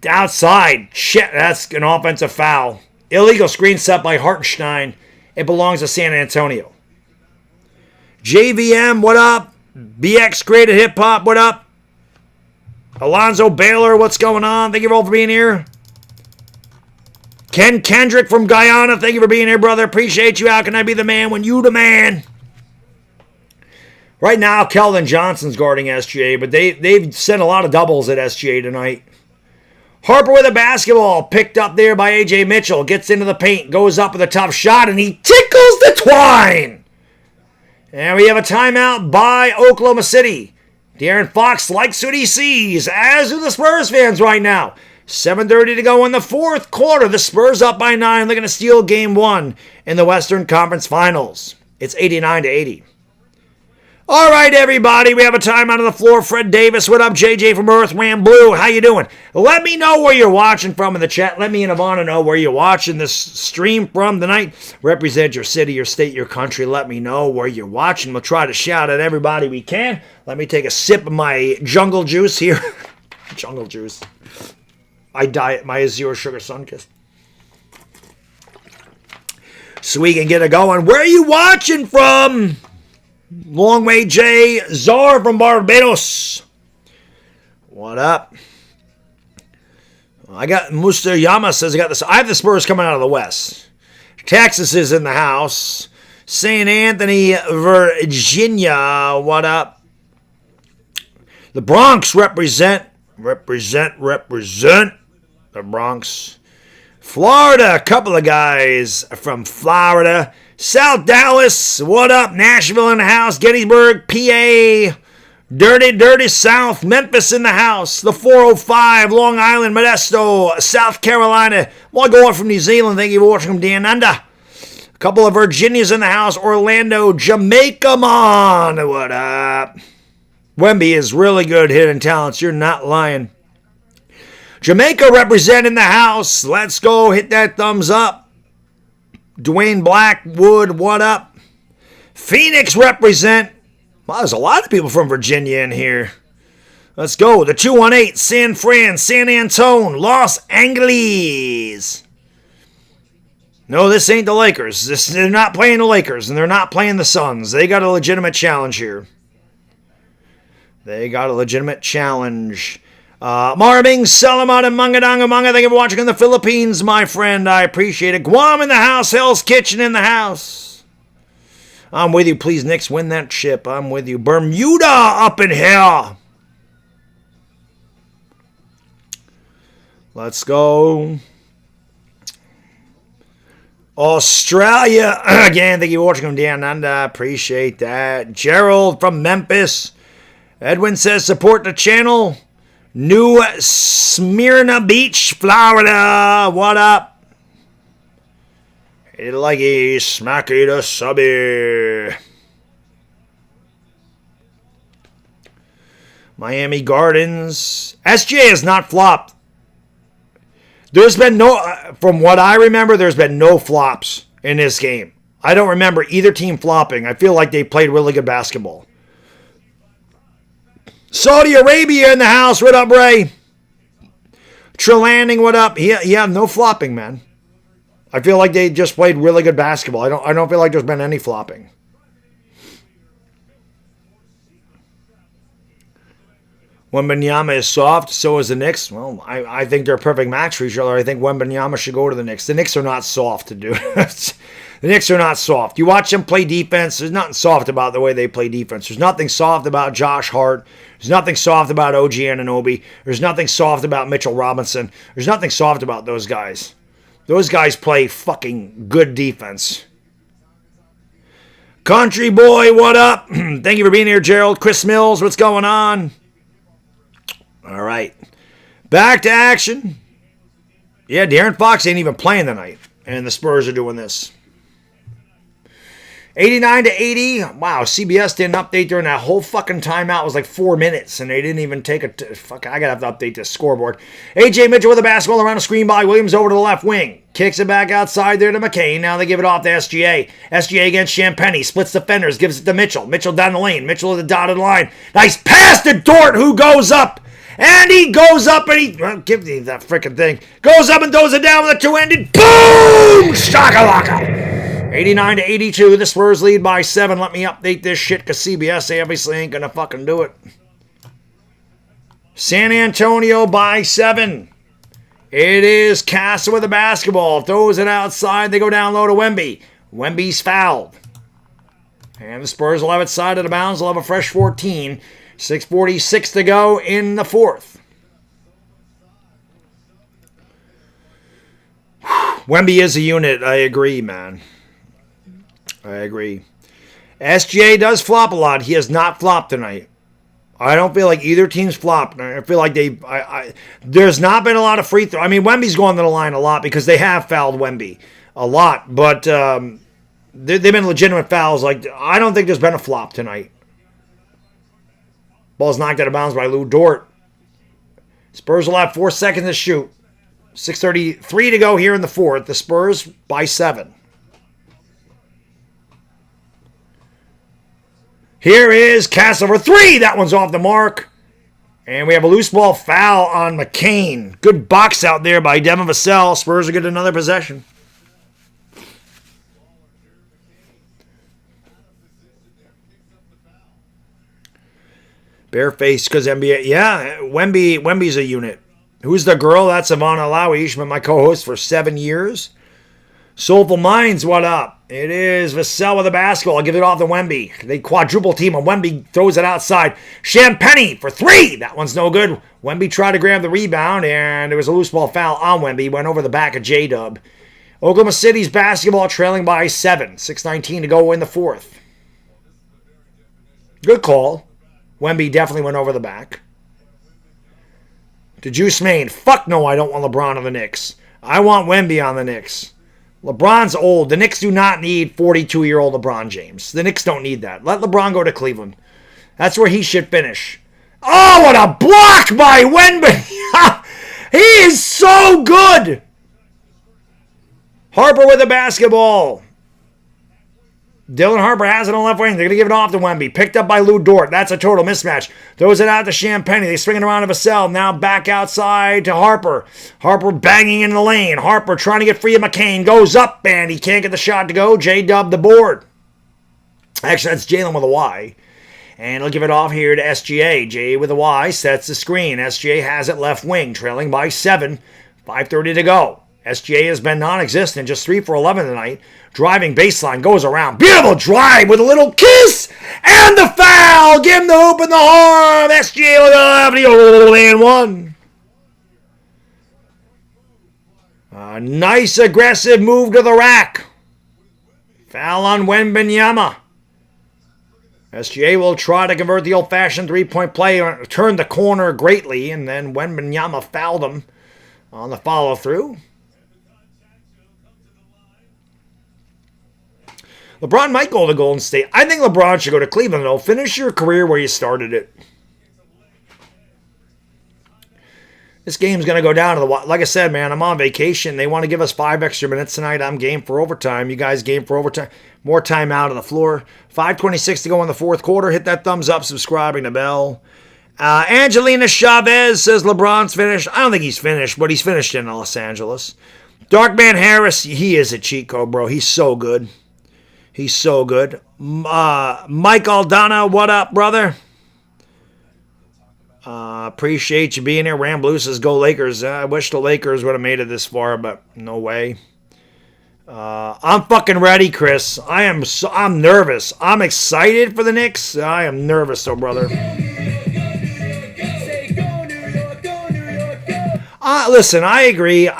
Outside. Shit, that's an offensive foul. Illegal screen set by Hartenstein. It belongs to San Antonio. JVM, what up? BX Created Hip Hop, what up? Alonzo Baylor, what's going on? Thank you all for being here. Ken Kendrick from Guyana, thank you for being here, brother. Appreciate you. How can I be the man when you the man? Right now, Keldon Johnson's guarding SGA, but they've sent a lot of doubles at SGA tonight. Harper with a basketball, picked up there by A.J. Mitchell. Gets into the paint, goes up with a tough shot, and he tickles the twine. And we have a timeout by Oklahoma City. De'Aaron Fox likes what he sees, as do the Spurs fans right now. 7:30 to go in the fourth quarter. The Spurs up by 9. They're going to steal game 1 in the Western Conference Finals. It's 89-80. All right, everybody, we have a timeout on the floor. Fred Davis, what up? JJ from Earth Ram Blue, how you doing? Let me know where you're watching from in the chat. Let me and Ivana know where you're watching this stream from tonight. Represent your city, your state, your country. Let me know where you're watching. We'll try to shout at everybody we can. Let me take a sip of my jungle juice here. Jungle juice. I diet my zero sugar Sunkist. So we can get it going. Where are you watching from? Long Way J. Czar from Barbados. What up? I got Musta Yama says I got this. I have the Spurs coming out of the West. Texas is in the house. St. Anthony, Virginia. What up? The Bronx represent the Bronx. Florida, a couple of guys from Florida. South Dallas, what up? Nashville in the house. Gettysburg, PA. Dirty South. Memphis in the house. The 405, Long Island, Modesto, South Carolina. Well, going from New Zealand. Thank you for watching from down under. A couple of Virginias in the house. Orlando, Jamaica, mon. What up? Wemby is really good hitting talents. You're not lying. Jamaica representing the house. Let's go. Hit that thumbs up. Dwayne Blackwood, what up? Phoenix represent. Wow, there's a lot of people from Virginia in here. Let's go. The 218, San Fran, San Antone, Los Angeles. No, this ain't the Lakers. They're not playing the Lakers, and they're not playing the Suns. They got a legitimate challenge here. Marabing, Salamat, and Mangadanga. Thank you for watching in the Philippines, my friend. I appreciate it. Guam in the house. Hell's Kitchen in the house. I'm with you. Please, Knicks, win that ship. I'm with you. Bermuda up in here. Let's go. Australia. Again, thank you for watching them down under. I appreciate that. Gerald from Memphis. Edwin says, support the channel. New Smyrna Beach, Florida. What up? Like a smacky the subby. Miami Gardens. SGA has not flopped. There's been no, from what I remember, there's been no flops in this game. I don't remember either team flopping. I feel like they played really good basketball. Saudi Arabia in the house. What up, Ray? Trellanding, what up? Yeah, no flopping, man. I feel like they just played really good basketball. I don't feel like there's been any flopping. Wembanyama is soft, so is the Knicks. Well, I think they're a perfect match for each other. I think Wembanyama should go to the Knicks. The Knicks are not soft to do. The Knicks are not soft. You watch them play defense, there's nothing soft about the way they play defense. There's nothing soft about Josh Hart. There's nothing soft about OG Anunoby. There's nothing soft about Mitchell Robinson. There's nothing soft about those guys. Those guys play fucking good defense. Country boy, what up? Thank you for being here, Gerald. Chris Mills, what's going on? All right. Back to action. Yeah, De'Aaron Fox ain't even playing tonight, and the Spurs are doing this. 89-80. Wow, CBS didn't update during that whole fucking timeout. It was like 4 minutes, and they didn't even take a... Fuck, I gotta have to update this scoreboard. A.J. Mitchell with the basketball around the screen by Williams over to the left wing. Kicks it back outside there to McCain. Now they give it off to SGA. SGA against Champagny. Splits defenders. Gives it to Mitchell. Mitchell down the lane. Mitchell at the dotted line. Nice pass to Dort, who goes up. And he goes up and he... Well, give me that freaking thing. Goes up and throws it down with a two-handed... Boom! Shakalaka! 89-82. The Spurs lead by 7. Let me update this shit because CBS obviously ain't going to fucking do it. San Antonio by 7. It is Casa with the basketball. Throws it outside. They go down low to Wemby. Wemby's fouled. And the Spurs will have it side of the bounds. They'll have a fresh 14. 6:46 to go in the fourth. Wemby is a unit. I agree, man. I agree. SGA does flop a lot. He has not flopped tonight. I don't feel like either team's flopped. I feel like there's not been a lot of free throw. I mean, Wemby's gone to the line a lot because they have fouled Wemby a lot. But they've been legitimate fouls. Like, I don't think there's been a flop tonight. Ball's knocked out of bounds by Lou Dort. Spurs will have 4 seconds to shoot. 6:33 to go here in the fourth. The Spurs by 7. Here is Castle for 3. That one's off the mark. And we have a loose ball foul on McCain. Good box out there by Devin Vassell. Spurs will get another possession. Bareface because NBA. Yeah, Wemby's a unit. Who's the girl? That's Ivana Lowy. She's been my co-host for 7 years. Soulful Minds, what up? It is Vassell with the basketball. I'll give it off to Wemby. They quadruple team and Wemby throws it outside. Champagny for 3. That one's no good. Wemby tried to grab the rebound and there was a loose ball foul on Wemby. Went over the back of J-Dub. Oklahoma City's basketball trailing by 7. 6:19 to go in the fourth. Good call. Wemby definitely went over the back. To Juice Maine. Fuck no, I don't want LeBron on the Knicks. I want Wemby on the Knicks. LeBron's old. The Knicks do not need 42-year-old LeBron James. The Knicks don't need that. Let LeBron go to Cleveland. That's where he should finish. Oh, what a block by Wemby! He is so good! Harper with the basketball. Dylan Harper has it on left wing. They're going to give it off to Wemby. Picked up by Lou Dort. That's a total mismatch. Throws it out to Champagny. They swing it around to Vassell. Now back outside to Harper. Harper banging in the lane. Harper trying to get free of McCain. Goes up and he can't get the shot to go. J-Dub the board. Actually, that's Jalen with a Y. And he'll give it off here to SGA. J with a Y sets the screen. SGA has it left wing. Trailing by 7. 5:30 to go. SGA has been non-existent. Just 3 for 11 tonight. Driving baseline, goes around. Beautiful drive with a little kiss. And the foul. Give him the hoop and the harm. SGA with the left. And 1. A nice aggressive move to the rack. Foul on Wembanyama. SGA will try to convert the old-fashioned three-point play. Turn the corner greatly. And then Wembanyama fouled him on the follow-through. LeBron might go to Golden State. I think LeBron should go to Cleveland, though. Finish your career where you started it. This game's going to go down to the wire. Like I said, man, I'm on vacation. They want to give us 5 extra minutes tonight. I'm game for overtime. You guys game for overtime. More time out on the floor. 5:26 to go in the fourth quarter. Hit that thumbs up, subscribing the bell. Angelina Chavez says LeBron's finished. I don't think he's finished, but he's finished in Los Angeles. Darkman Harris, he is a cheat code, bro. He's so good. He's so good. Mike Aldana, what up, brother? Appreciate you being here. Rambloo says, go Lakers. I wish the Lakers would have made it this far, but no way. I'm fucking ready, Chris. I'm nervous. I'm excited for the Knicks. I am nervous, though, brother. Listen, I agree.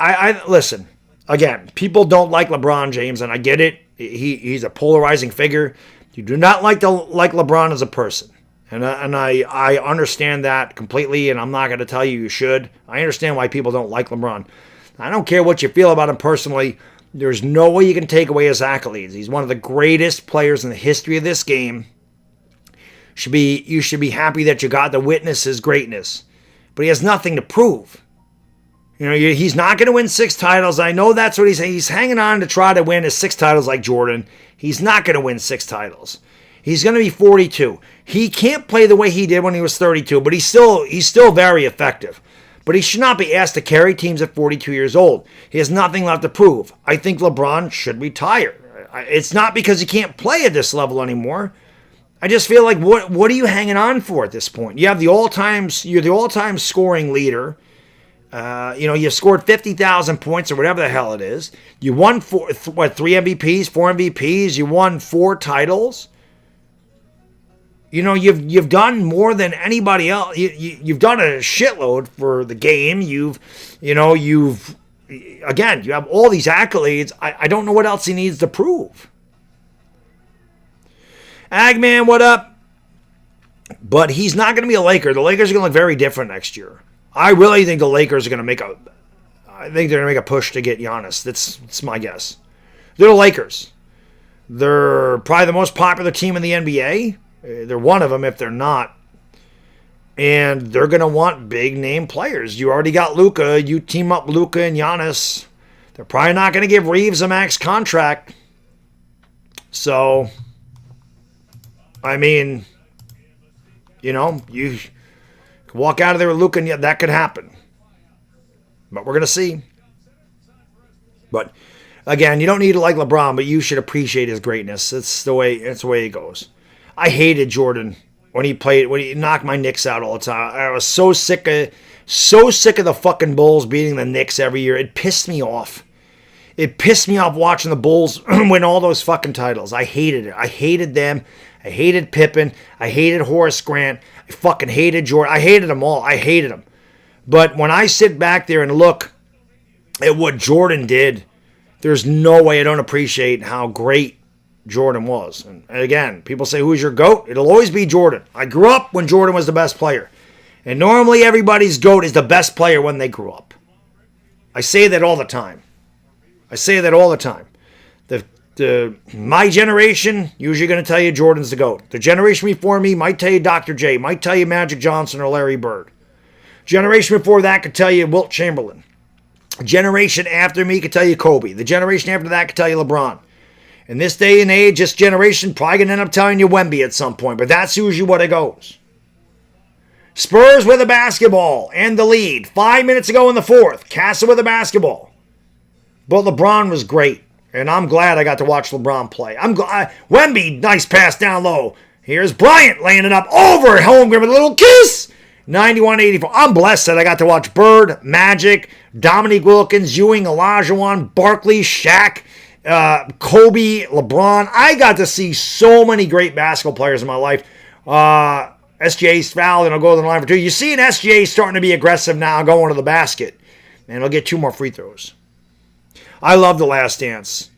Listen. Again, people don't like LeBron James, and I get it. He's a polarizing figure. You do not like LeBron as a person. And I understand that completely, and I'm not going to tell you should. I understand why people don't like LeBron. I don't care what you feel about him personally. There's no way you can take away his accolades. He's one of the greatest players in the history of this game. You should be happy that you got to witness his greatness. But he has nothing to prove. You know, he's not going to win 6 titles. I know that's what he's saying. He's hanging on to try to win his 6 titles like Jordan. He's not going to win 6 titles. He's going to be 42. He can't play the way he did when he was 32, but he's still very effective. But he should not be asked to carry teams at 42 years old. He has nothing left to prove. I think LeBron should retire. It's not because he can't play at this level anymore. I just feel like what are you hanging on for at this point? You're the all-time scoring leader. You scored 50,000 points or whatever the hell it is. You won 3 MVPs, 4 MVPs. You won 4 titles. You know, you've done more than anybody else. You've done a shitload for the game. You have all these accolades. I don't know what else he needs to prove. Agman, what up? But he's not going to be a Laker. The Lakers are going to look very different next year. I really think the Lakers are going to make a push to get Giannis. That's my guess. They're the Lakers. They're probably the most popular team in the NBA. They're one of them if they're not. And they're going to want big name players. You already got Luka. You team up Luka and Giannis. They're probably not going to give Reeves a max contract. So, I mean, you walk out of there with Luka, and that could happen. But we're going to see. But again, you don't need to like LeBron, but you should appreciate his greatness. That's the way it goes. I hated Jordan when he knocked my Knicks out all the time. I was so sick of the fucking Bulls beating the Knicks every year. It pissed me off. It pissed me off watching the Bulls win all those fucking titles. I hated it. I hated them. I hated Pippen. I hated Horace Grant. I fucking hated Jordan. I hated them all. I hated them. But when I sit back there and look at what Jordan did, there's no way I don't appreciate how great Jordan was. And again, people say, who's your GOAT? It'll always be Jordan. I grew up when Jordan was the best player. And normally everybody's GOAT is the best player when they grew up. I say that all the time. My generation usually going to tell you Jordan's the GOAT. The generation before me might tell you Dr. J, might tell you Magic Johnson or Larry Bird. Generation before that could tell you Wilt Chamberlain. Generation after me could tell you Kobe. The generation after that could tell you LeBron. In this day and age, this generation probably going to end up telling you Wemby at some point, but that's usually what it goes. Spurs with a basketball and the lead. 5 minutes ago in the fourth. Castle with a basketball. But LeBron was great, and I'm glad I got to watch LeBron play. Wemby, nice pass down low. Here's Bryant laying it up over Holmgren with a little kiss. 91-84. I'm blessed that I got to watch Bird, Magic, Dominique Wilkins, Ewing, Olajuwon, Barkley, Shaq, Kobe, LeBron. I got to see so many great basketball players in my life. SGA's fouled, and I'll go to the line for two. You see an SGA starting to be aggressive now, going to the basket. And he'll get 2 more free throws. I love The Last Dance.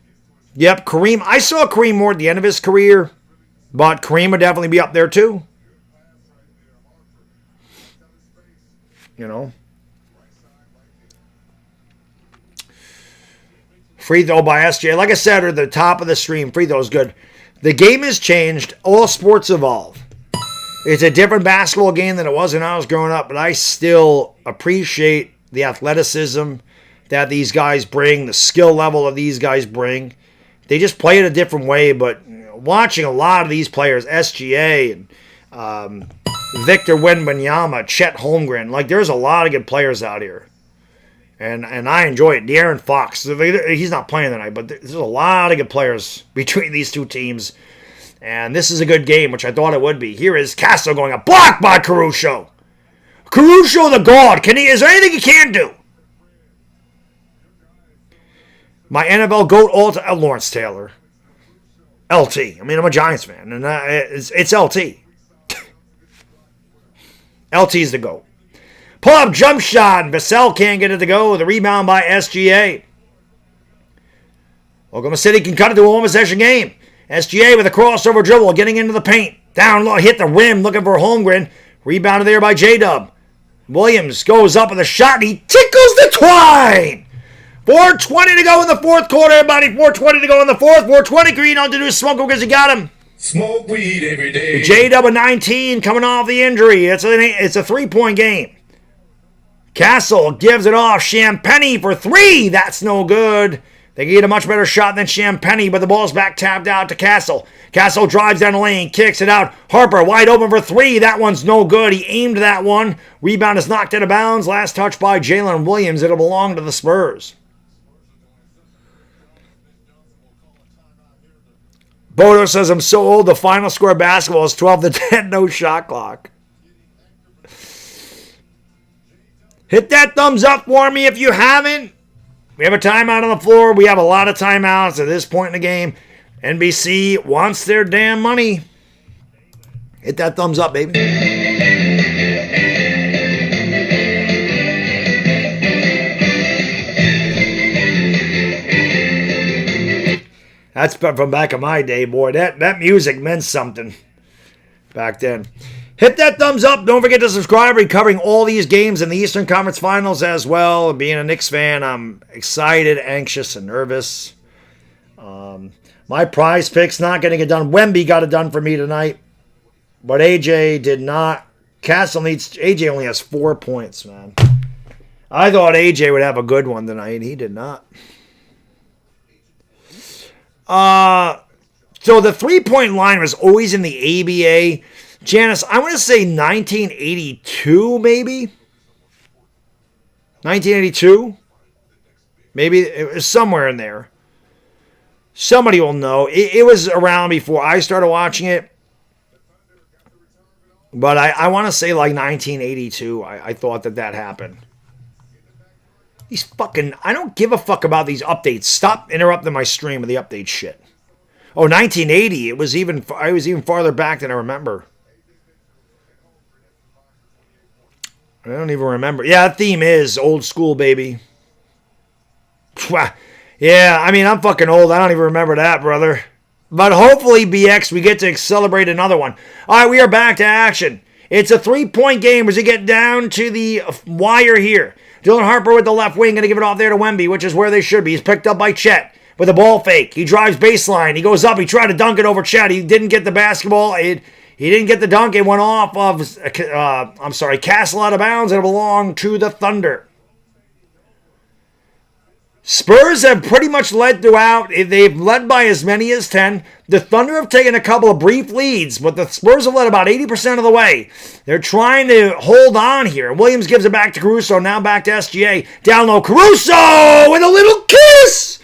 Yep, Kareem. I saw Kareem more at the end of his career, but Kareem would definitely be up there too. Free throw by SJ. Like I said, at the top of the stream, free throw is good. The game has changed. All sports evolve. It's a different basketball game than it was when I was growing up, but I still appreciate the athleticism that these guys bring, the skill level of these guys bring. They just play it a different way, but watching a lot of these players, SGA and Victor Wembanyama, Chet Holmgren, there's a lot of good players out here. And I enjoy it. De'Aaron Fox, he's not playing tonight, but there's a lot of good players between these two teams. And this is a good game, which I thought it would be. Here is Castro going a block by Caruso. Caruso the God. Is there anything he can't do? My NFL GOAT, Lawrence Taylor. LT. I'm a Giants fan, and it's LT. LT's the GOAT. Pull-up jump shot, and Vassell can't get it to go. The rebound by SGA. Oklahoma City can cut it to a one-possession game. SGA with a crossover dribble, getting into the paint. Down low, hit the rim, looking for Holmgren. Rebounded there by J-Dub. Williams goes up with a shot, and he tickles the twine. 4:20 to go in the fourth quarter, everybody. 4:20 to go in the fourth. 4:20, Green on to do smoke because he got him. Smoke weed every day. J-Dub a 19 coming off the injury. It's a 3-point game. Castle gives it off. Champagny for 3. That's no good. They get a much better shot than Champagny, but the ball's back tapped out to Castle. Castle drives down the lane, kicks it out. Harper wide open for 3. That one's no good. He aimed that one. Rebound is knocked out of bounds. Last touch by Jalen Williams. It'll belong to the Spurs. Bodo says, I'm so old, the final score of basketball is 12-10, no shot clock. Hit that thumbs up for me if you haven't. We have a timeout on the floor. We have a lot of timeouts at this point in the game. NBC wants their damn money. Hit that thumbs up, baby. That's from back in my day, boy. That music meant something back then. Hit that thumbs up. Don't forget to subscribe. We're covering all these games in the Eastern Conference Finals as well. Being a Knicks fan, I'm excited, anxious, and nervous. My PrizePicks not getting it done. Wemby got it done for me tonight. But AJ did not Castle needs... AJ only has 4 points, man. I thought AJ would have a good one tonight. He did not. So the 3-point line was always in the ABA. Janice, I want to say 1982, maybe? 1982? Maybe it was somewhere in there. Somebody will know. It was around before I started watching it. But I want to say like 1982. I thought that happened. These fucking... I don't give a fuck about these updates. Stop interrupting my stream with the update shit. Oh, 1980. I was even farther back than I remember. I don't even remember. Yeah, that theme is old school, baby. Yeah, I mean, I'm fucking old. I don't even remember that, brother. But hopefully, BX, we get to celebrate another one. All right, we are back to action. It's a 3-point game as we get down to the wire here. Dylan Harper with the left wing, going to give it off there to Wemby, which is where they should be. He's picked up by Chet with a ball fake. He drives baseline. He goes up. He tried to dunk it over Chet. He didn't get the basketball. He didn't get the dunk. It went off of, Castle out of bounds, and it belonged to the Thunder. Spurs have pretty much led throughout. They've led by as many as 10. The Thunder have taken a couple of brief leads, but the Spurs have led about 80% of the way. They're trying to hold on here. Williams gives it back to Caruso. Now back to SGA. Down low. Caruso with a little kiss.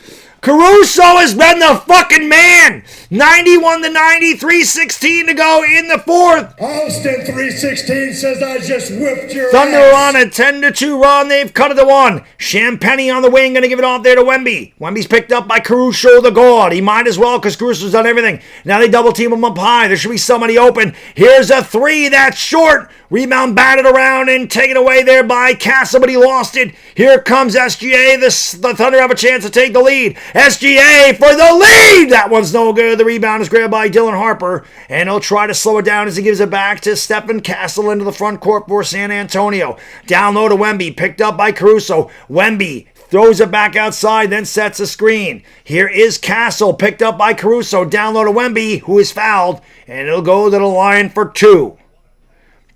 Caruso has been the fucking man. 91-90, 3:16 to go in the fourth. Austin 316 says I just whipped your Thunder ass. on a 10-2 run. They've cut it to 1. Champagny on the wing, going to give it off there to Wemby. Wemby's picked up by Caruso, the guard. He might as well because Caruso's done everything. Now they double team him up high. There should be somebody open. Here's a 3 that's short. Rebound batted around and taken away there by Castle, but he lost it. Here comes SGA. The Thunder have a chance to take the lead. SGA for the lead. That one's no good. The rebound is grabbed by Dylan Harper, and he'll try to slow it down as he gives it back to Stephen Castle into the front court for San Antonio. Down low to Wemby, picked up by Caruso. Wemby throws it back outside, then sets a screen. Here is Castle, picked up by Caruso. Down low to Wemby, who is fouled, and he'll go to the line for 2.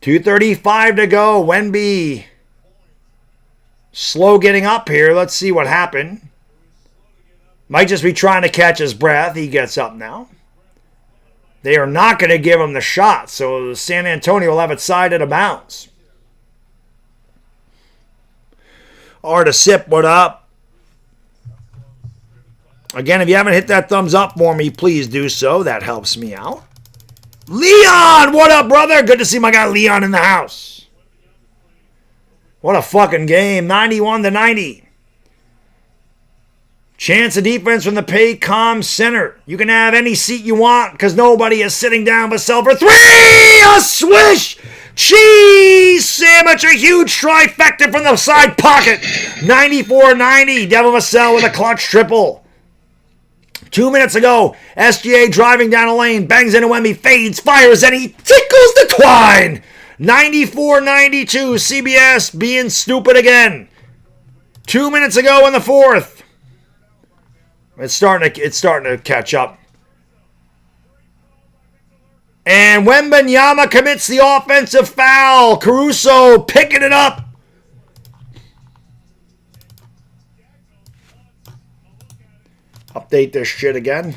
2:35 to go. Wemby slow getting up here. Let's see what happened. Might just be trying to catch his breath. He gets up now. They are not going to give him the shot, so San Antonio will have it side out of bounds. Artisip, what up? Again, if you haven't hit that thumbs up for me, please do so. That helps me out. Leon, what up, brother? Good to see my guy Leon in the house. What a fucking game. 91-90. Chance of defense from the Paycom Center. You can have any seat you want because nobody is sitting down but sell for 3. A swish. Cheese sandwich. A huge trifecta from the side pocket. 94-90. Devin Vassell with a clutch triple. 2 minutes ago, SGA driving down a lane, bangs into Wemby, fades, fires, and he tickles the twine. 94-92, CBS being stupid again. 2 minutes ago in the fourth. It's starting to catch up. And Wembanyama commits the offensive foul. Caruso picking it up. Update this shit again.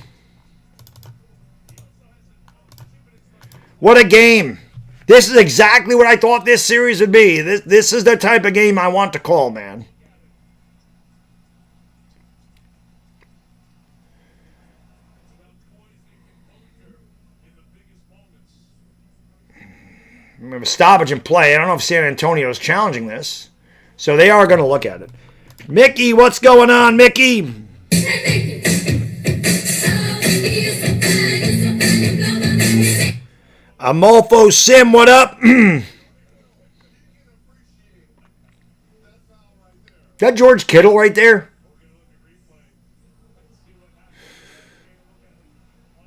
What a game. This is exactly what I thought this series would be. This is the type of game I want to call, man. Remember, stoppage and play. I don't know if San Antonio is challenging this. So they are going to look at it. Mickey, what's going on, Mickey? Amolfo Sim, what up? That George Kittle right there?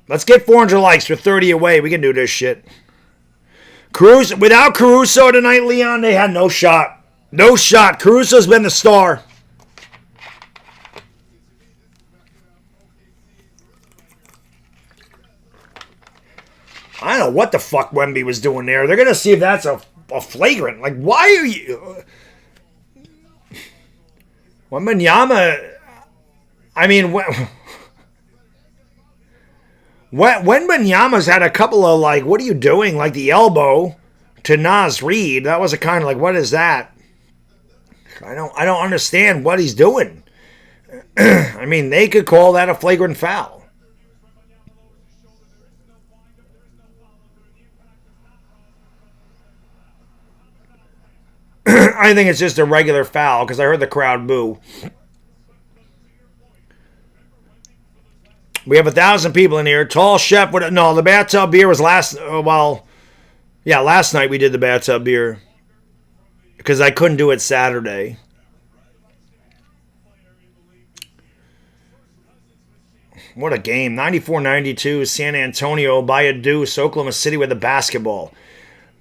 Let's get 400 likes for 30 away. We can do this shit. Without Caruso tonight, Leon, they had no shot. No shot. Caruso's been the star. I don't know what the fuck Wemby was doing there. They're going to see if that's a a flagrant. Like, why are you... Wembanyama... I mean, when Wembanyama's had a couple of, like, what are you doing? Like, the elbow to Nas Reed. That was a kind of like, what is that? I don't understand what he's doing. I mean, they could call that a flagrant foul. I think it's just a regular foul because I heard the crowd boo. We have 1,000 people in here. Tall chef. No, the bathtub beer was last. Last night we did the bathtub beer because I couldn't do it Saturday. What a game. 94-92, San Antonio by a deuce, Oklahoma City with the basketball.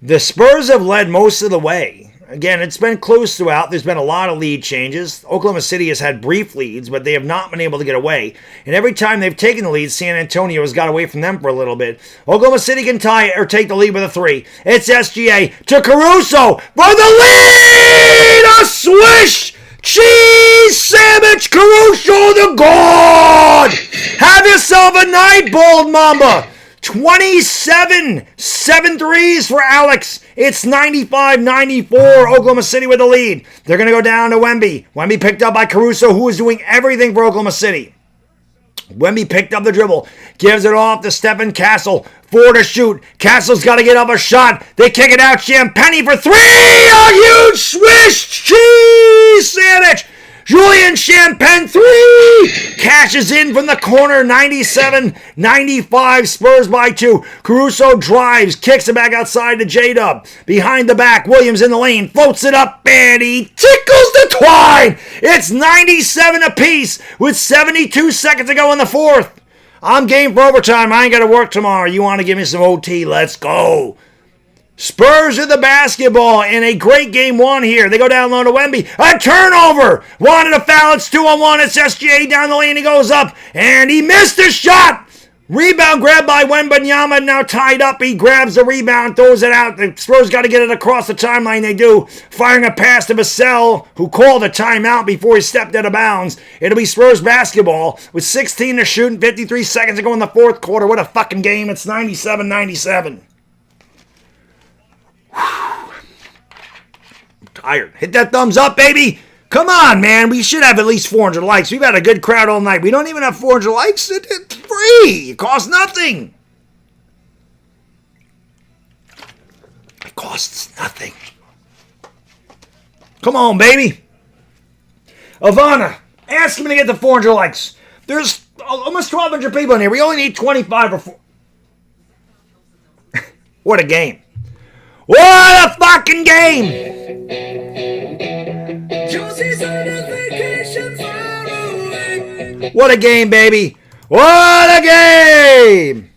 The Spurs have led most of the way. Again, it's been close throughout. There's been a lot of lead changes. Oklahoma City has had brief leads, but they have not been able to get away. And every time they've taken the lead, San Antonio has got away from them for a little bit. Oklahoma City can tie or take the lead with a 3. It's SGA to Caruso for the lead! A swish! Cheese sandwich, Caruso the God! Have yourself a night, Bold Mamba! 27 7 threes for Alex. It's 95-94. Oklahoma City with the lead. They're going to go down to Wemby. Wemby picked up by Caruso, who is doing everything for Oklahoma City. Wemby picked up the dribble. Gives it off to Stephen Castle. 4 to shoot. Castle's got to get up a shot. They kick it out. Champagny for 3. A huge swish. Cheese sandwich. Julian Champagne 3 cashes in from the corner, 97-95, Spurs by 2. Caruso drives, kicks it back outside to J-Dub. Behind the back, Williams in the lane, floats it up, and he tickles the twine. It's 97 apiece with 72 seconds to go in the fourth. I'm game for overtime. I ain't got to work tomorrow. You want to give me some OT? Let's go. Spurs with the basketball in a great game 1 here. They go down low to Wemby. A turnover. Wanted a foul. It's 2-on-1. It's SGA down the lane. He goes up, and he missed a shot. Rebound grabbed by Wembanyama. Now tied up. He grabs the rebound, throws it out. The Spurs got to get it across the timeline. They do. Firing a pass to Vassell, who called a timeout before he stepped out of bounds. It'll be Spurs basketball with 16 to shoot and 53 seconds to go in the fourth quarter. What a fucking game. It's 97-97. Tired. Hit that thumbs up, baby. Come on, man. We should have at least 400 likes. We've had a good crowd all night. We don't even have 400 likes. It's free. It costs nothing. It costs nothing. Come on, baby. Ivana, ask him to get the 400 likes. There's almost 1,200 people in here. We only need 25 or 4. What a game. What a fucking game! What a game, baby! What a game!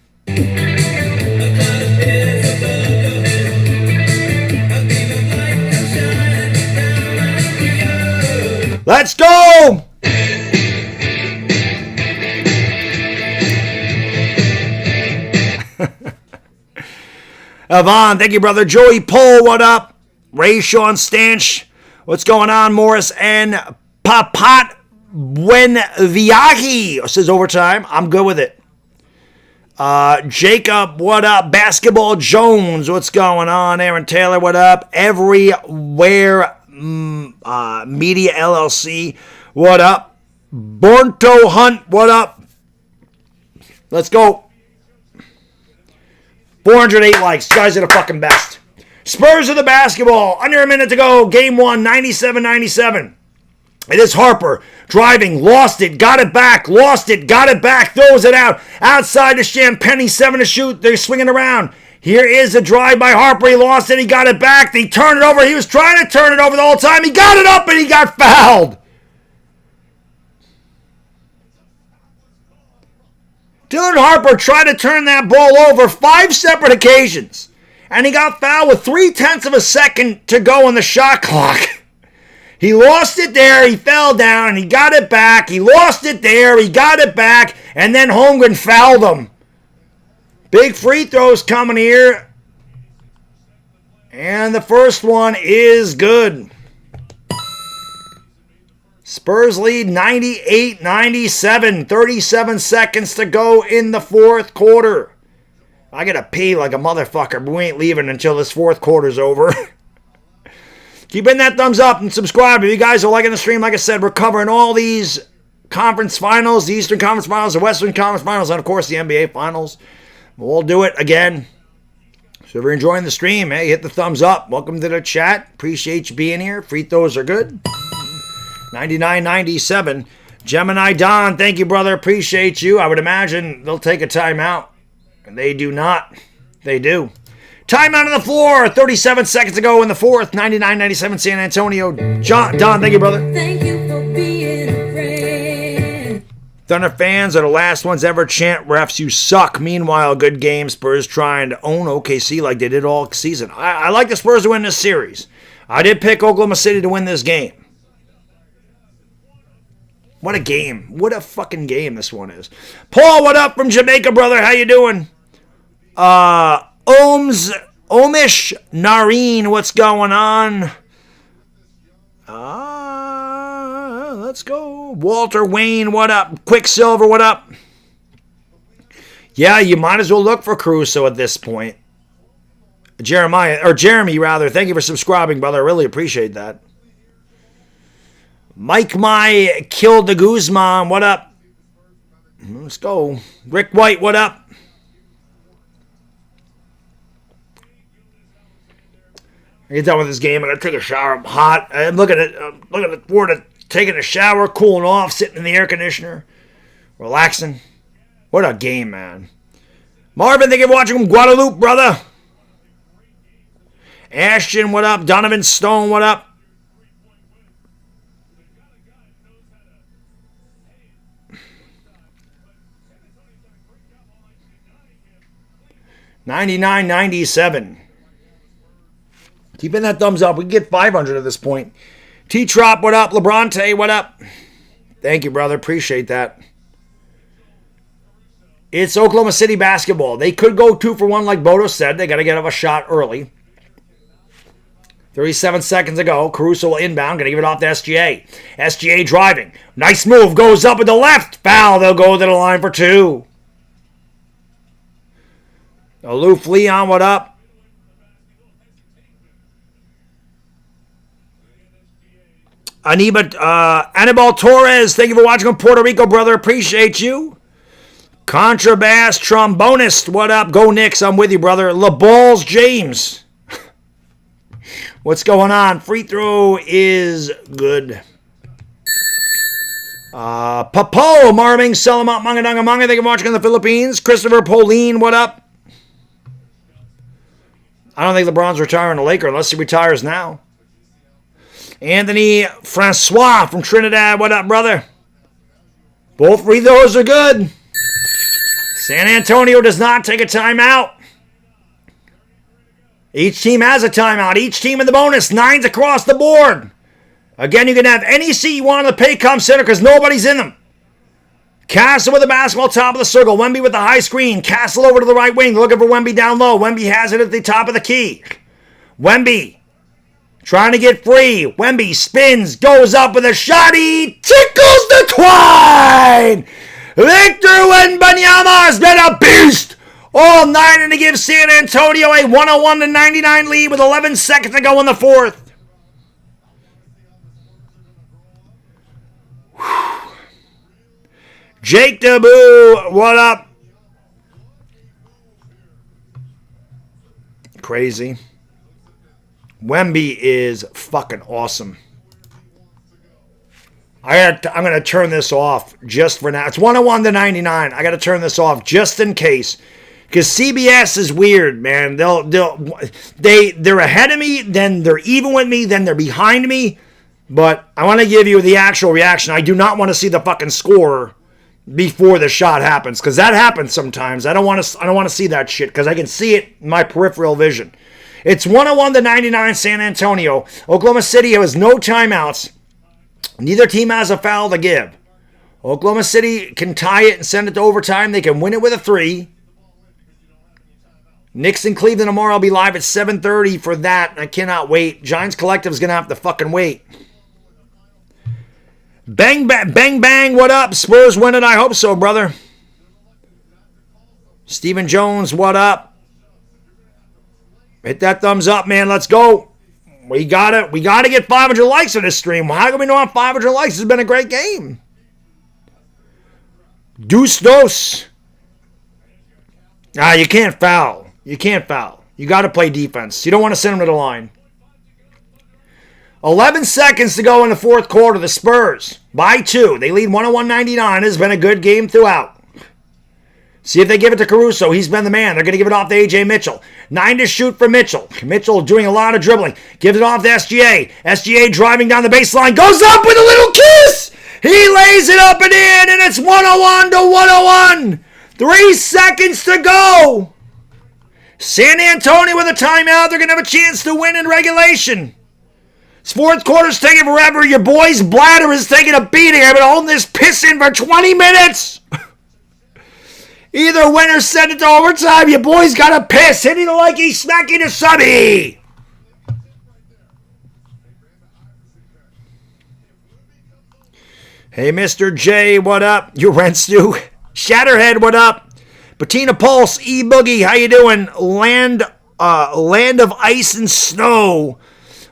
Let's go! Yvonne, thank you, brother. Joey Pohl, what up? Ray Sean Stanch, what's going on? Morris and Papat Buenviaji says overtime. I'm good with it. Jacob, what up? Basketball Jones, what's going on? Aaron Taylor, what up? Everywhere Media LLC, what up? Bornto Hunt, what up? Let's go. 408 likes. You guys are the fucking best. Spurs of the basketball. Under a minute to go. Game 1, 97-97. It is Harper driving. Lost it. Got it back. Lost it. Got it back. Throws it out. Outside to Champagny. 7 to shoot. They're swinging around. Here is a drive by Harper. He lost it. He got it back. He turned it over. He was trying to turn it over the whole time. He got it up and he got fouled. Dylan Harper tried to turn that ball over 5 separate occasions. And he got fouled with 0.3 of a second to go on the shot clock. He lost it there. He fell down. And he got it back. He lost it there. He got it back. And then Holmgren fouled him. Big free throws coming here. And the first one is good. Spurs lead 98-97. 37 seconds to go in the fourth quarter. I gotta pee like a motherfucker, but we ain't leaving until this fourth quarter's over. Keep hitting that thumbs up and subscribe. If you guys are liking the stream, like I said, we're covering all these conference finals, the Eastern Conference Finals, the Western Conference Finals, and of course the NBA Finals. We'll do it again. So if you're enjoying the stream, hey, hit the thumbs up. Welcome to the chat. Appreciate you being here. Free throws are good. 99-97. Gemini Don, thank you, brother. Appreciate you. I would imagine they'll take a timeout. And they do not. They do. Timeout on the floor. 37 seconds to go in the fourth. 99-97 San Antonio. Don, thank you, brother. Thank you for being a friend. Thunder fans are the last ones ever chant, refs, you suck. Meanwhile, good game. Spurs trying to own OKC like they did all season. I like the Spurs to win this series. I did pick Oklahoma City to win this game. What a game. What a fucking game this one is. Paul, what up from Jamaica, brother? How you doing? Omish Nareen, what's going on? Let's go. Walter Wayne, what up? Quicksilver, what up? Yeah, you might as well look for Caruso at this point. Jeremy, rather. Thank you for subscribing, brother. I really appreciate that. Mike killed the Guzman, what up? Let's go. Rick White, what up? I get done with this game. I gotta take a shower. I'm hot. I'm looking at forward to taking a shower, cooling off, sitting in the air conditioner, relaxing. What a game, man. Marvin, thank you for watching from Guadalupe, brother. Ashton, what up? Donovan Stone, what up? $99.97. Keeping that thumbs up. We can get 500 at this point. T-Trop, what up? LeBronte, what up? Thank you, brother. Appreciate that. It's Oklahoma City basketball. They could go 2 for 1 like Bodo said. They got to get off a shot early. 37 seconds to go. Caruso will inbound. Going to give it off to SGA. SGA driving. Nice move. Goes up with the left. Foul. They'll go to the line for 2. Aloof Leon, what up? Anibal Torres, thank you for watching from Puerto Rico, brother. Appreciate you. Contrabass trombonist, what up? Go Knicks, I'm with you, brother. LeBalls James. What's going on? Free throw is good. Papo, Marming, Salamat, Mangadanga, Manga. Thank you for watching in the Philippines. Christopher Pauline, what up? I don't think LeBron's retiring a Laker unless he retires now. Anthony Francois from Trinidad. What up, brother? Both free throws are good. San Antonio does not take a timeout. Each team has a timeout. Each team in the bonus. 9s across the board. Again, you can have any seat you want in the Paycom Center because nobody's in them. Castle with the basketball, top of the circle. Wemby with the high screen. Castle over to the right wing. Looking for Wemby down low. Wemby has it at the top of the key. Wemby trying to get free. Wemby spins. Goes up with a shot. He tickles the twine. Victor Wembanyama has been a beast all night and to give San Antonio a 101-99 lead with 11 seconds to go in the fourth. Jake DeBoo, what up? Crazy. Wemby is fucking awesome. I'm going to turn this off just for now. It's 101-99. I got to turn this off just in case. Because CBS is weird, man. They're ahead of me, then they're even with me, then they're behind me. But I want to give you the actual reaction. I do not want to see the fucking score before the shot happens, because that happens sometimes. I don't want to see that shit because I can see it in my peripheral vision. It's 101-99 San Antonio. Oklahoma City has no timeouts. Neither team has a foul to give. Oklahoma City can tie it and send it to overtime. They can win it with a 3. Knicks in Cleveland tomorrow. I'll be live at 7:30 for that. I cannot wait. Giants Collective is going to have to fucking wait. Bang, bang, bang, bang. What up? Spurs winning? I hope so, brother. Stephen Jones, what up? Hit that thumbs up, man. Let's go. We gotta get 500 likes on this stream. How can we not have 500 likes? This has been a great game. Deuce dos. You can't foul. You can't foul. You got to play defense. You don't want to send them to the line. 11 seconds to go in the fourth quarter. The Spurs by 2. They lead 101-99. It's been a good game throughout. See if they give it to Caruso. He's been the man. They're going to give it off to A.J. Mitchell. 9 to shoot for Mitchell. Mitchell doing a lot of dribbling. Gives it off to SGA. SGA driving down the baseline. Goes up with a little kiss. He lays it up and in, and it's 101 to 101. 3 seconds to go. San Antonio with a timeout. They're going to have a chance to win in regulation. This fourth quarter's taking forever. Your boy's bladder is taking a beating. I've been holding this piss in for 20 minutes. Either win or send it to overtime. Your boy's got a piss. Hitting it like he's smacking a subby. Hey, Mr. J, what up? You rent Stu. Shatterhead, what up? Patina Pulse, E Boogie, how you doing? Land of Ice and Snow,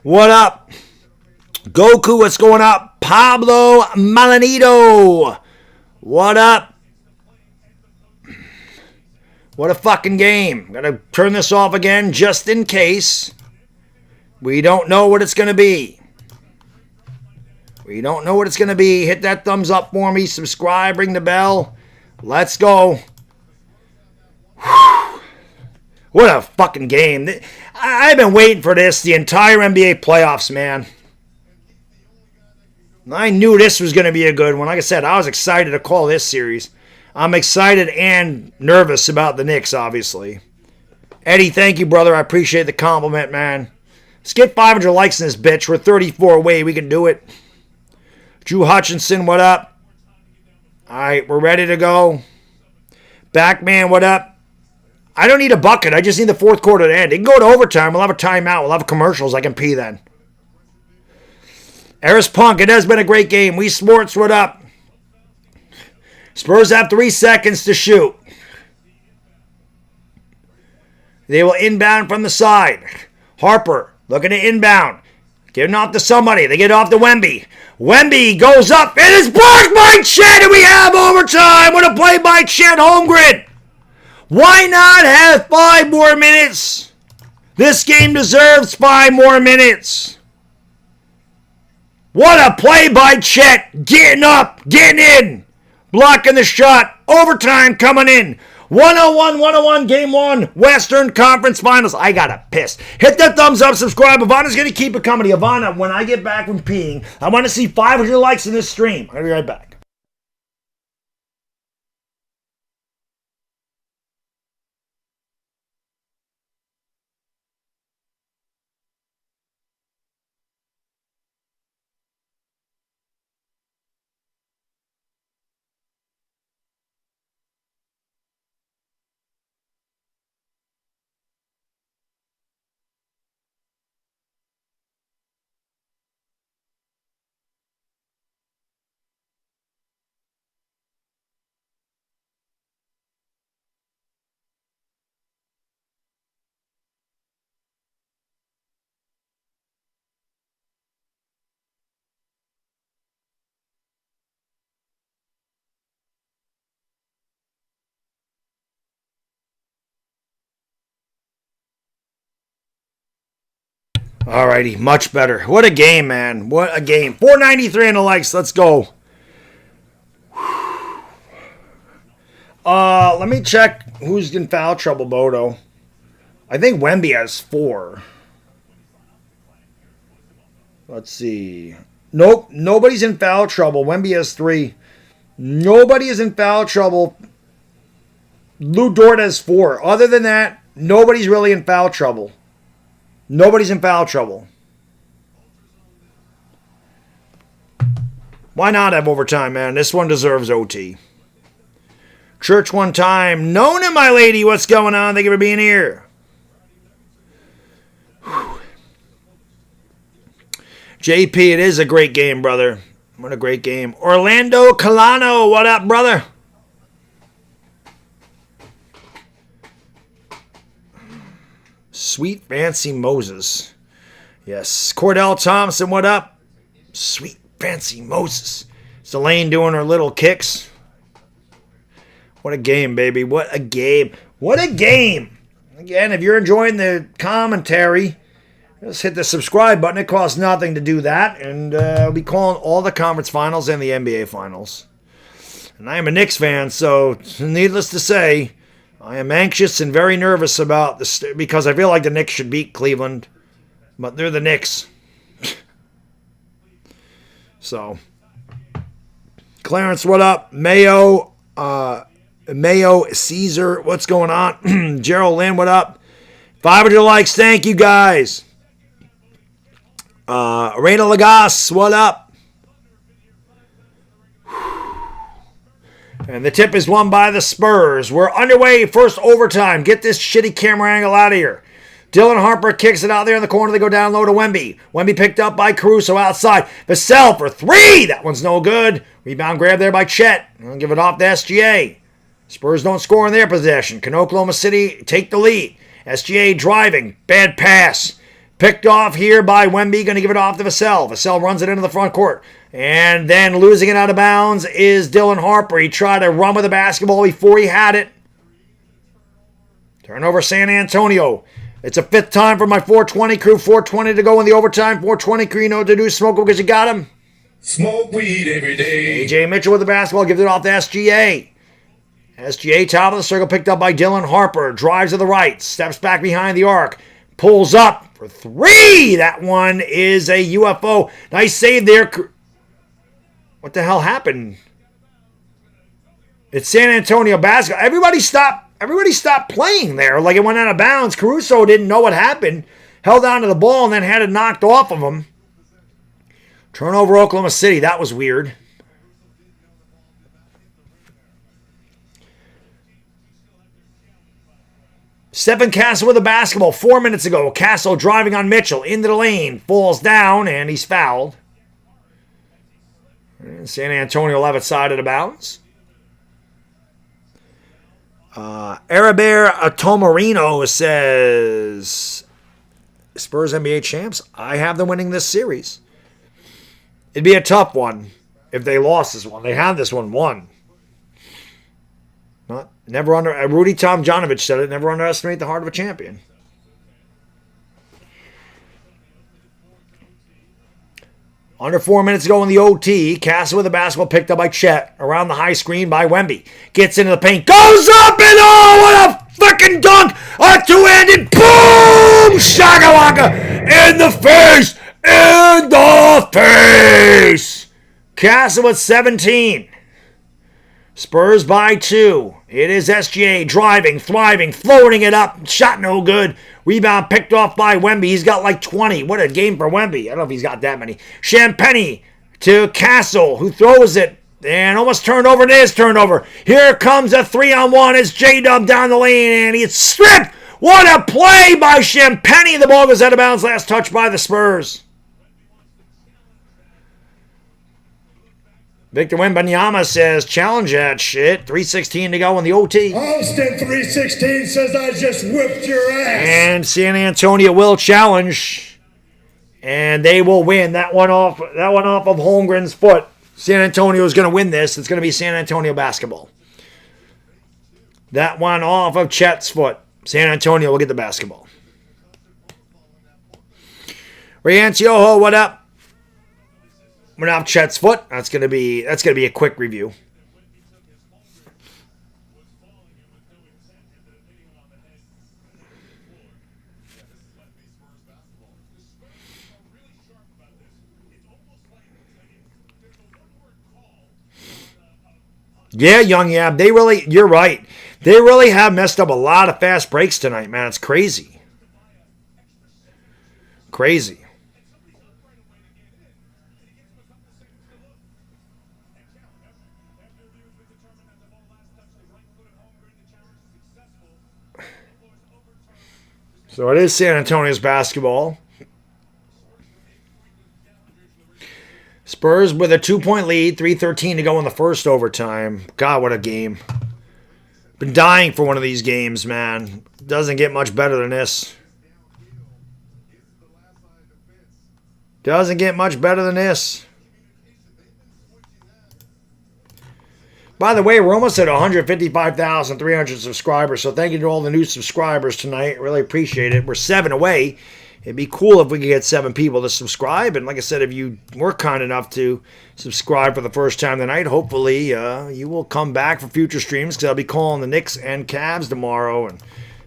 what up? Goku, what's going up? Pablo Malanito, what up? What a fucking game. Gotta turn this off again just in case. We don't know what it's going to be. We don't know what it's going to be. Hit that thumbs up for me. Subscribe. Ring the bell. Let's go. Whew. What a fucking game. I've been waiting for this the entire NBA playoffs, man. I knew this was going to be a good one. Like I said, I was excited to call this series. I'm excited and nervous about the Knicks, obviously. Eddie, thank you, brother. I appreciate the compliment, man. Let's get 500 likes in this bitch. We're 34 away. We can do it. Drew Hutchinson, what up? All right, we're ready to go. Backman, what up? I don't need a bucket. I just need the fourth quarter to end. It can go to overtime. We'll have a timeout. We'll have commercials. I can pee then. Eris Punk, it has been a great game. We Sports, what up? Spurs have 3 seconds to shoot. They will inbound from the side. Harper looking to inbound. Getting off to somebody. They get off to Wemby. Wemby goes up. It is blocked by Chet, and we have overtime. What a play by Chet Holmgren. Why not have 5 more minutes? This game deserves 5 more minutes. What a play by Chet. Getting up, getting in. Blocking the shot. Overtime coming in. 101, Game 1, Western Conference Finals. I got to piss. Hit that thumbs up, subscribe. Ivana's going to keep it coming. Ivana, when I get back from peeing, I want to see 500 likes in this stream. I'll be right back. Alrighty, much better. What a game, man. What a game. 493 on the likes. Let's go. Let me check who's in foul trouble, Bodo. I think Wemby has 4. Let's see. Nope, nobody's in foul trouble. Wemby has 3. Nobody is in foul trouble. Lou Dort has 4. Other than that, nobody's really in foul trouble. Nobody's in foul trouble. Why not have overtime, man? This one deserves OT. Church one time. Nona, my lady, what's going on? Thank you for being here. JP, it is a great game, brother. What a great game. Orlando Colano, what up, brother? Sweet Fancy Moses. Yes. Cordell Thompson, what up? Sweet Fancy Moses. It's Elaine doing her little kicks. What a game, baby. What a game. What a game. Again, if you're enjoying the commentary, just hit the subscribe button. It costs nothing to do that. And we'll be calling all the conference finals and the NBA finals. And I am a Knicks fan, so needless to say, I am anxious and very nervous about this because I feel like the Knicks should beat Cleveland. But they're the Knicks. So, Clarence, what up? Mayo Caesar, what's going on? Gerald Lynn, what up? 500 likes, thank you guys. Reina Lagas, what up? And the tip is won by the Spurs. We're underway, first overtime. Get this shitty camera angle out of here. Dylan Harper kicks it out there in the corner. They go down low to Wemby. Wemby picked up by Caruso outside. Vassell for three. That one's no good. Rebound grab there by Chet. I'll give it off to SGA. Spurs don't score in their possession. Can Oklahoma City take the lead? SGA driving. Bad pass. Picked off here by Wemby. Going to give it off to Vassell. Vassell runs it into the front court. And then losing it out of bounds is Dylan Harper. He tried to run with the basketball before he had it. Turnover San Antonio. It's a fifth time for my 420 crew. 420 to go in the overtime. 420 crew, you know what to do. Smoke because you got him. Smoke weed every day. AJ Mitchell with the basketball. Gives it off to SGA. SGA, top of the circle, picked up by Dylan Harper. Drives to the right. Steps back behind the arc. Pulls up for three. That one is a UFO. Nice save there. What the hell happened? It's San Antonio basketball. Everybody stopped playing there. Like it went out of bounds. Caruso didn't know what happened. Held on to the ball and then had it knocked off of him. Turnover Oklahoma City. That was weird. Stephen Castle with the basketball 4 minutes ago. Castle driving on Mitchell into the lane. Falls down and he's fouled. And San Antonio will have it side of the bounds. Arabert Tomarino says, Spurs NBA champs, I have them winning this series. It'd be a tough one if they lost this one. They had this one won. Rudy Tomjanovich said it, never underestimate the heart of a champion. Under 4 minutes ago in the OT, Castle with the basketball picked up by Chet. Around the high screen by Wemby. Gets into the paint. Goes up and oh, what a freaking dunk! A two-handed boom! Shakalaka! In the face! In the face! Castle with 17. Spurs by 2. It is SGA driving, thriving, floating it up. Shot no good. Rebound picked off by Wemby. He's got like 20. What a game for Wemby. I don't know if he's got that many. Champagny to Castle, who throws it and almost turned over. It is turned over. Here comes a 3-on-1. It's J-Dub down the lane and he's stripped. What a play by Champagny. The ball goes out of bounds. Last touch by the Spurs. Victor Wembanyama says, challenge that shit. 3:16 to go in the OT. Austin 316 says I just whipped your ass. And San Antonio will challenge. And they will win. That one off of Holmgren's foot. San Antonio is going to win this. It's going to be San Antonio basketball. That one off of Chet's foot. San Antonio will get the basketball. Riancioho, what up? We're off Chet's foot. That's gonna be a quick review. Yeah, Young Yab. You're right. They really have messed up a lot of fast breaks tonight, man. It's crazy. Crazy. So it is San Antonio's basketball. Spurs with a 2-point lead, 3:13 to go in the first overtime. God, what a game. Been dying for one of these games, man. Doesn't get much better than this. Doesn't get much better than this. By the way, we're almost at 155,300 subscribers, so thank you to all the new subscribers tonight. Really appreciate it. We're 7 away. It'd be cool if we could get 7 people to subscribe. And like I said, if you were kind enough to subscribe for the first time tonight, hopefully you will come back for future streams because I'll be calling the Knicks and Cavs tomorrow. And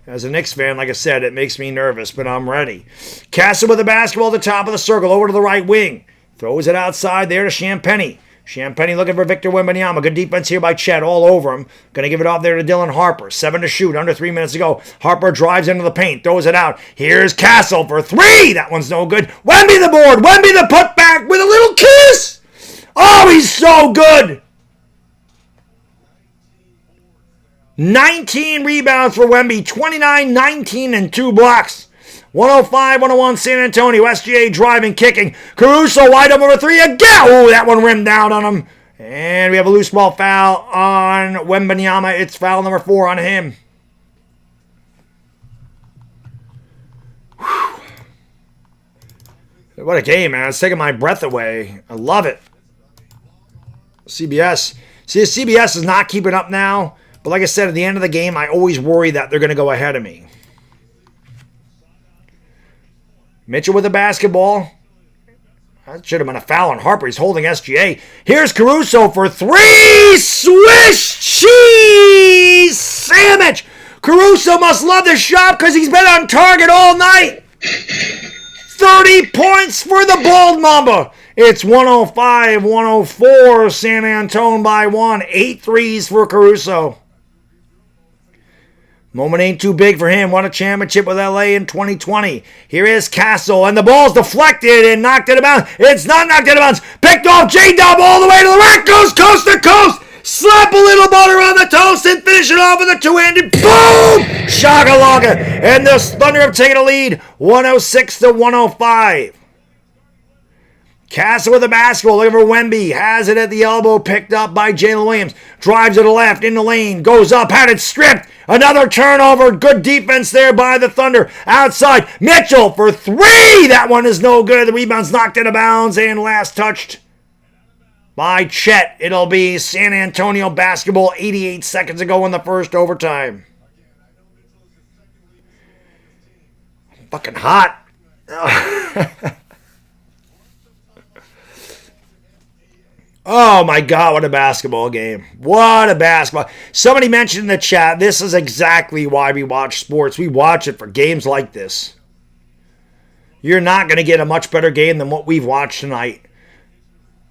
as a Knicks fan, like I said, it makes me nervous, but I'm ready. Castle with the basketball at the top of the circle, over to the right wing. Throws it outside there to Champagnie. Champagnie looking for Victor Wembanyama. Good defense here by Chet, all over him. Going to give it off there to Dylan Harper. 7 to shoot, under 3 minutes to go. Harper drives into the paint, throws it out. Here's Castle for 3. That one's no good. Wemby the board. Wemby the putback with a little kiss. Oh, he's so good. 19 rebounds for Wemby. 29, 19, and 2 blocks. 105-101 San Antonio. SGA driving, kicking. Caruso wide open over 3 again. Oh, that one rimmed out on him. And we have a loose ball foul on Wembanyama. It's foul number 4 on him. Whew. What a game, man. It's taking my breath away. I love it. CBS. See, CBS is not keeping up now. But like I said, at the end of the game, I always worry that they're going to go ahead of me. Mitchell with the basketball. That should have been a foul on Harper. He's holding SGA. Here's Caruso for 3. Swish cheese sandwich. Caruso must love this shot because he's been on target all night. 30 points for the Bald Mamba. It's 105-104. San Antonio by 1. 8 threes for Caruso. Moment ain't too big for him. Won a championship with LA in 2020. Here is Castle, and the ball's deflected and knocked out of bounds. It's not knocked out of bounds. Picked off J-Dub all the way to the rack. Goes coast to coast. Slap a little butter on the toast and finish it off with a 2-handed. Boom! Shaka-laka. And the Thunder have taken a lead. 106-105. Castle with the basketball, looking for Wemby. Has it at the elbow, picked up by Jalen Williams. Drives to the left, in the lane, goes up, had it stripped. Another turnover, good defense there by the Thunder. Outside, Mitchell for 3. That one is no good. The rebound's knocked out of bounds and last touched by Chet. It'll be San Antonio basketball, 88 seconds ago in the first overtime. Fucking hot. Oh my God, what a basketball game. What a basketball. Somebody mentioned in the chat, this is exactly why we watch sports. We watch it for games like this. You're not going to get a much better game than what we've watched tonight.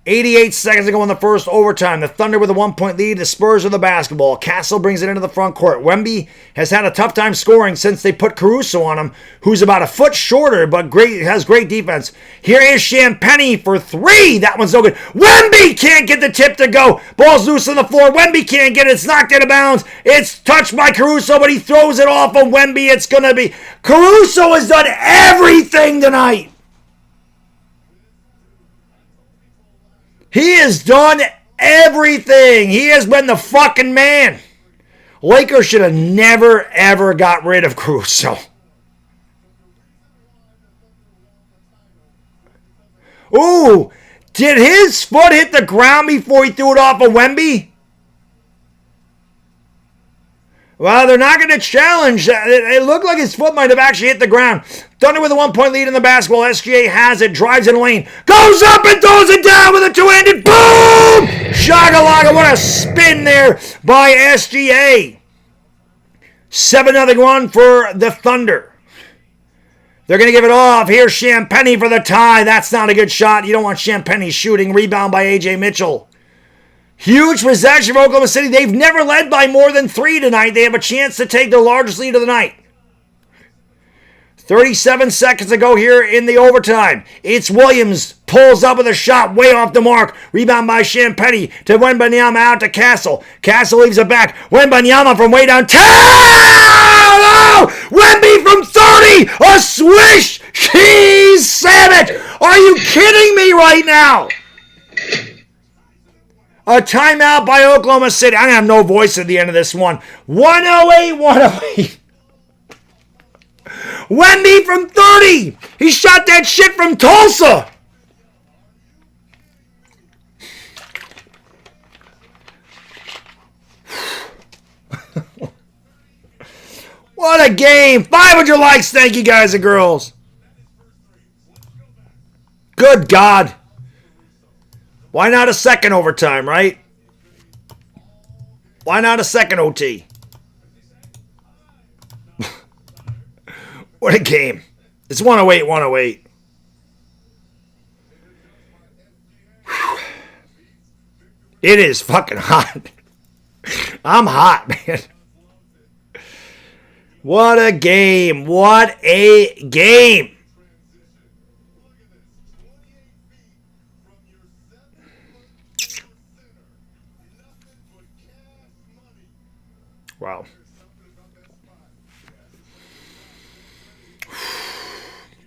88 seconds ago in the first overtime. The Thunder with a 1-point lead. The Spurs with the basketball. Castle brings it into the front court. Wemby has had a tough time scoring since they put Caruso on him, who's about a foot shorter, but has great defense. Here is Champagnie for 3. That one's no good. Wemby can't get the tip to go. Ball's loose on the floor. Wemby can't get it. It's knocked out of bounds. It's touched by Caruso, but he throws it off of Wemby. It's going to be... Caruso has done everything tonight. He has done everything. He has been the fucking man. Lakers should have never, ever got rid of Caruso. Ooh, did his foot hit the ground before he threw it off of Wemby? Well, they're not going to challenge. It looked like his foot might have actually hit the ground. Thunder with a 1-point lead in the basketball. SGA has it, drives in the lane, goes up and throws it down with a 2-handed. Boom! Shakalaka, what a spin there by SGA. 7-0 run for the Thunder. They're going to give it off. Here's Champagnie for the tie. That's not a good shot. You don't want Champagnie shooting. Rebound by A.J. Mitchell. Huge possession for Oklahoma City. They've never led by more than 3 tonight. They have a chance to take their largest lead of the night. 37 seconds to go here in the overtime. It's Williams. Pulls up with a shot way off the mark. Rebound by Champagnie to Wembanyama out to Castle. Castle leaves it back. Wembanyama from way downtown. Oh! Wemby from 30. A swish cheese sandwich. Are you kidding me right now? A timeout by Oklahoma City. I'm going to have no voice at the end of this one. 108. Wemby from 30. He shot that shit from Tulsa. What a game. 500 likes. Thank you, guys and girls. Good God. Why not a second overtime, right? Why not a second OT? What a game. It's 108. Whew. It is fucking hot. I'm hot, man. What a game. What a game. Wow.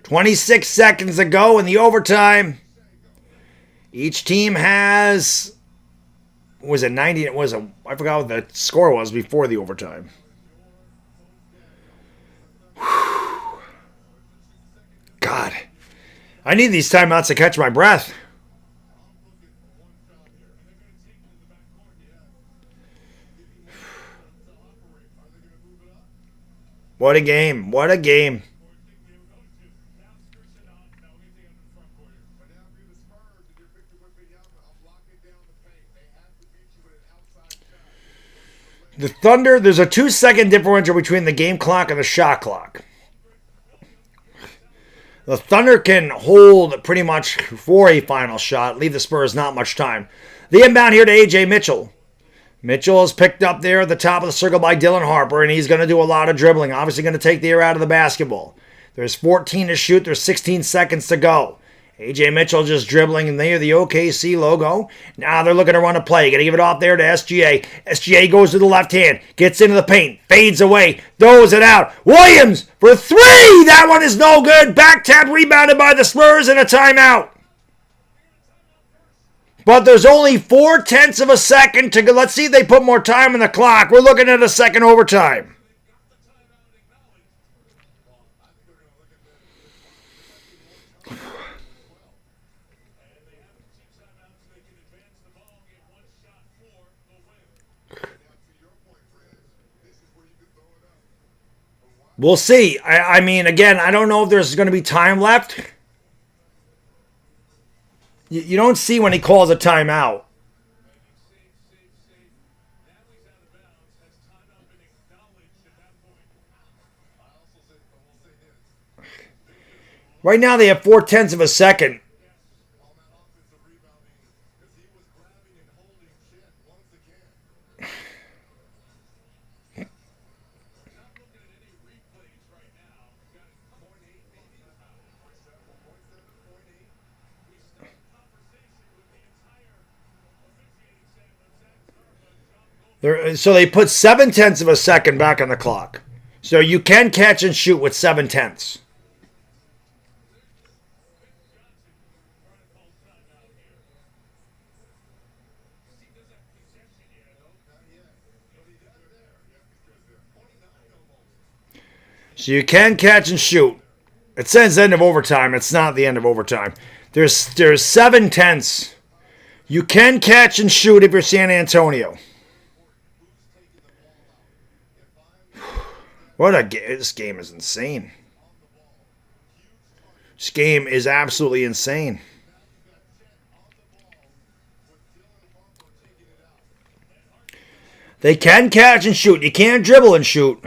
26 seconds to go in the overtime. Each team has, was it 90? It was I forgot what the score was before the overtime. God. I need these timeouts to catch my breath. What a game. What a game. The Thunder, there's a 2-second differential between the game clock and the shot clock. The Thunder can hold pretty much for a final shot, leave the Spurs not much time. The inbound here to A.J. Mitchell. Mitchell is picked up there at the top of the circle by Dylan Harper, and he's going to do a lot of dribbling. Obviously going to take the air out of the basketball. There's 14 to shoot. There's 16 seconds to go. A.J. Mitchell just dribbling, and they are the OKC logo. Now they're looking to run a play. Going to give it off there to SGA. SGA goes to the left hand, gets into the paint, fades away, throws it out. Williams for 3! That one is no good. Back tap rebounded by the Spurs and a timeout. But there's only 0.4 of a second to go. Let's see if they put more time on the clock. We're looking at a second overtime. We'll see. I mean, again, I don't know if there's going to be time left. You don't see when he calls a timeout. Right now they have 0.4 of a second. So they put 0.7 of a second back on the clock. So you can catch and shoot with 0.7. So you can catch and shoot. It says end of overtime. It's not the end of overtime. There's 0.7. You can catch and shoot if you're San Antonio. This game is insane. This game is absolutely insane. They can catch and shoot. You can't dribble and shoot.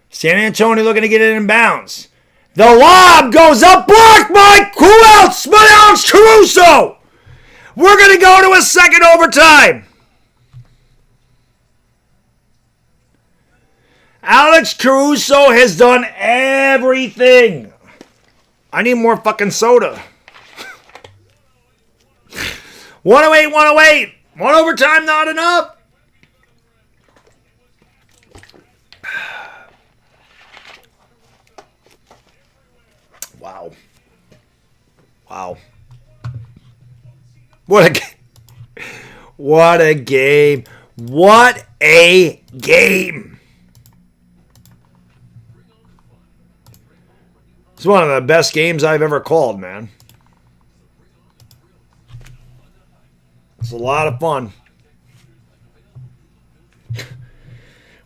San Antonio looking to get it in bounds. The lob goes up, blocked by who else but Alex Caruso. We're going to go to a second overtime. Alex Caruso has done everything. I need more fucking soda. 108. One overtime, not enough. Wow. What a game. What a game. It's one of the best games I've ever called, man. It's a lot of fun.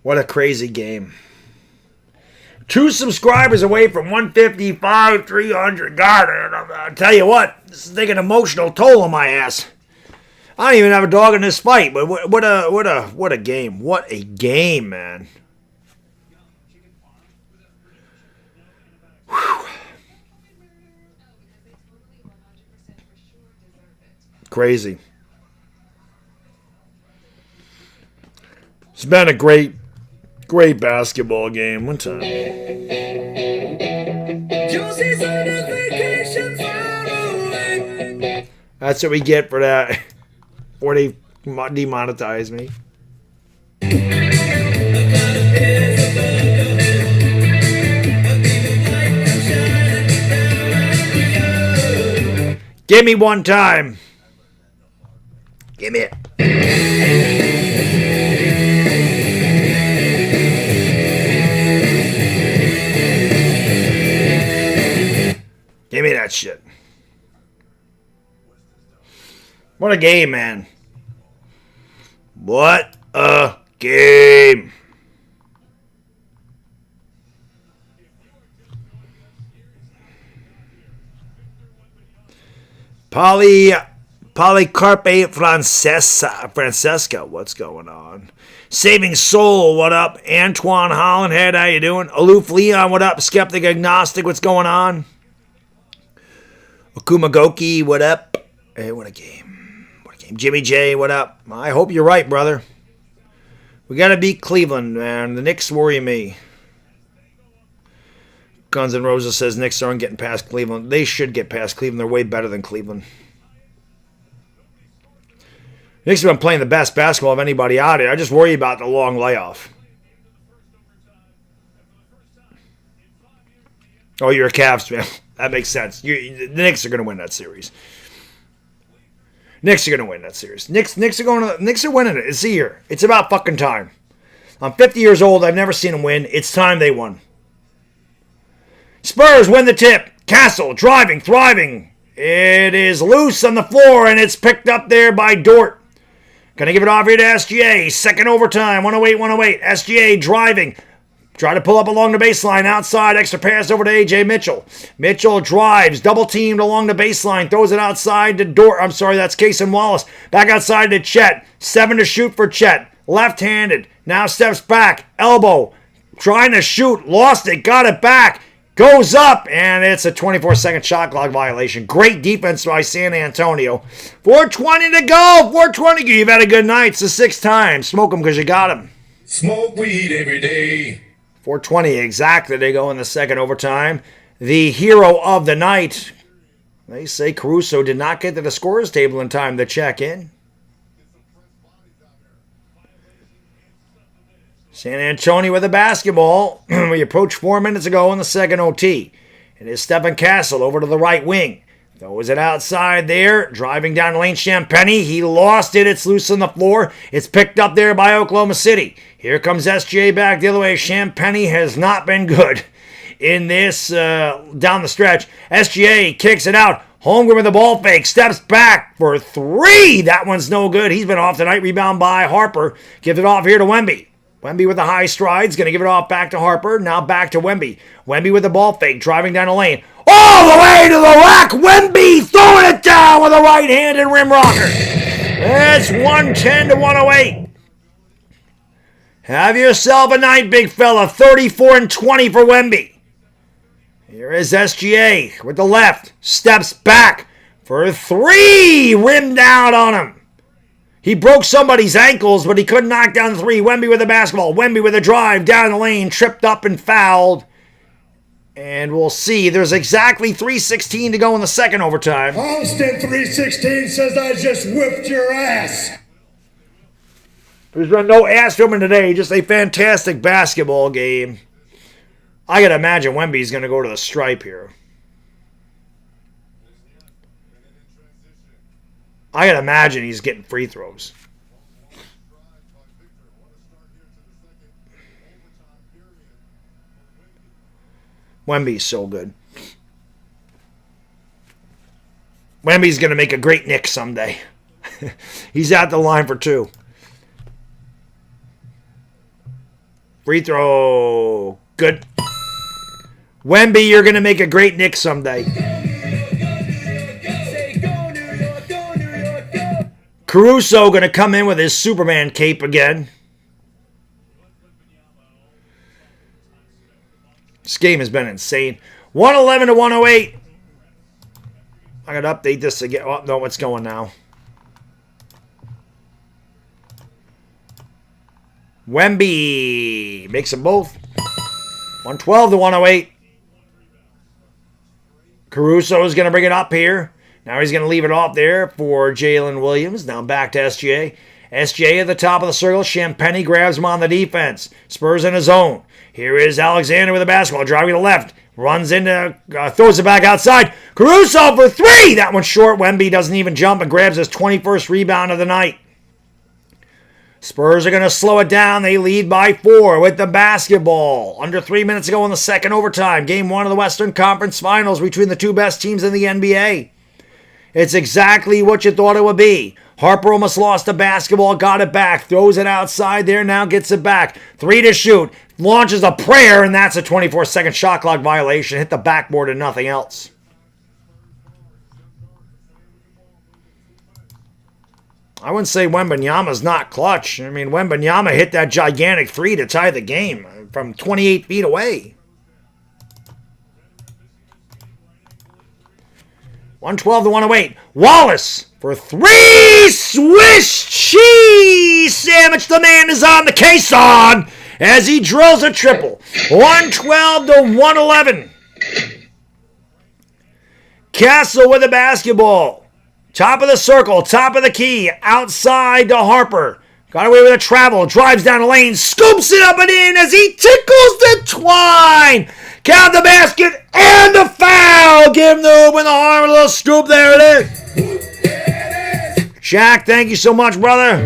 What a crazy game. 2 subscribers away from 155, 300. God, I'll tell you what, this is taking an emotional toll on my ass. I don't even have a dog in this fight, but what a game. What a game, man. Whew. Crazy. It's been a great basketball game. One time. That's what we get for that. Or they demonetize me. Give me one time. Give me it. Give me that shit. What a game, man. What a game. Polycarpe Francesca, what's going on? Saving Soul, what up? Antoine Hollandhead, how you doing? Aloof Leon, what up? Skeptic Agnostic, what's going on? Okumagoki, what up? Hey, what a game. What a game. Jimmy J, what up? I hope you're right, brother. We got to beat Cleveland, man. The Knicks worry me. Guns N' Roses says Knicks aren't getting past Cleveland. They should get past Cleveland. They're way better than Cleveland. Knicks have been playing the best basketball of anybody out here. I just worry about the long layoff. Oh, you're a Cavs fan. That makes sense. The Knicks are going to win that series. Knicks are going to win that series. Knicks are winning it. It's the year. It's about fucking time. I'm 50 years old. I've never seen them win. It's time they won. Spurs win the tip. Castle driving, thriving. It is loose on the floor, and it's picked up there by Dort. Gonna give it off here to SGA. Second overtime. 108. SGA driving. Try to pull up along the baseline. Outside. Extra pass over to A.J. Mitchell. Mitchell drives. Double teamed along the baseline. Throws it outside to Dort. I'm sorry, that's Cason Wallace. Back outside to Chet. 7 to shoot for Chet. Left-handed. Now steps back. Elbow. Trying to shoot. Lost it. Got it back. Goes up, and it's a 24-second shot clock violation. Great defense by San Antonio. 4:20 to go. 4:20. You've had a good night. It's the 6th time. Smoke them because you got them. Smoke weed every day. 4:20 exactly. They go in the second overtime. The hero of the night. They say Caruso did not get to the scorer's table in time to check in. San Antonio with the basketball. We approached 4 minutes ago in the second OT. It is Stephen Castle over to the right wing. Throws it outside there. Driving down the lane, Champagnie. He lost it. It's loose on the floor. It's picked up there by Oklahoma City. Here comes SGA back the other way. Champagnie has not been good in this down the stretch. SGA kicks it out. Holmgren with the ball fake. Steps back for 3. That one's no good. He's been off tonight. Rebound by Harper. Gives it off here to Wemby. Wemby with the high strides, going to give it off back to Harper. Now back to Wemby. Wemby with the ball fake, driving down the lane. All the way to the rack. Wemby throwing it down with a right-handed rim rocker. It's 110 to 108. Have yourself a night, big fella. 34 and 20 for Wemby. Here is SGA with the left. Steps back for 3. Rimmed out on him. He broke somebody's ankles, but he couldn't knock down the 3. Wemby with the basketball. Wemby with a drive down the lane. Tripped up and fouled. And we'll see. There's exactly 3:16 to go in the second overtime. Austin 316 says I just whipped your ass. There's been no ass filming today. Just a fantastic basketball game. I got to imagine Wemby's going to go to the stripe here. I got to imagine he's getting free throws. Wemby's so good. Wemby's going to make a great Knick someday. He's at the line for 2. Free throw. Good. Wemby, you're going to make a great Knick someday. Caruso going to come in with his Superman cape again. This game has been insane. 111 to 108. I got to update this again. Oh, no, it's going now. Wemby makes them both. 112 to 108. Caruso is going to bring it up here. Now he's going to leave it off there for Jalen Williams. Now back to SGA. SGA at the top of the circle. Champagny grabs him on the defense. Spurs in his zone. Here is Alexander with the basketball. Driving to the left. Runs into, throws it back outside. Caruso for 3. That one's short. Wemby doesn't even jump and grabs his 21st rebound of the night. Spurs are going to slow it down. They lead by 4 with the basketball. Under 3 minutes to go in the second overtime. Game 1 of the Western Conference Finals between the 2 best teams in the NBA. It's exactly what you thought it would be. Harper almost lost the basketball, got it back, throws it outside there, now gets it back. 3 to shoot, launches a prayer, and that's a 24-second shot clock violation. Hit the backboard and nothing else. I wouldn't say Wembanyama's not clutch. I mean, Wembanyama hit that gigantic 3 to tie the game from 28 feet away. 112 to 108. Wallace for 3. Swiss cheese sandwich. The man is on the case on as he drills a triple. 112 to 111. Castle with the basketball. Top of the circle, top of the key, outside to Harper. Got away with a travel, drives down the lane, scoops it up and in as he tickles the twine. Count the basket and the foul. Give him the hoop in the arm, a little scoop. There it is. Shaq, thank you so much, brother.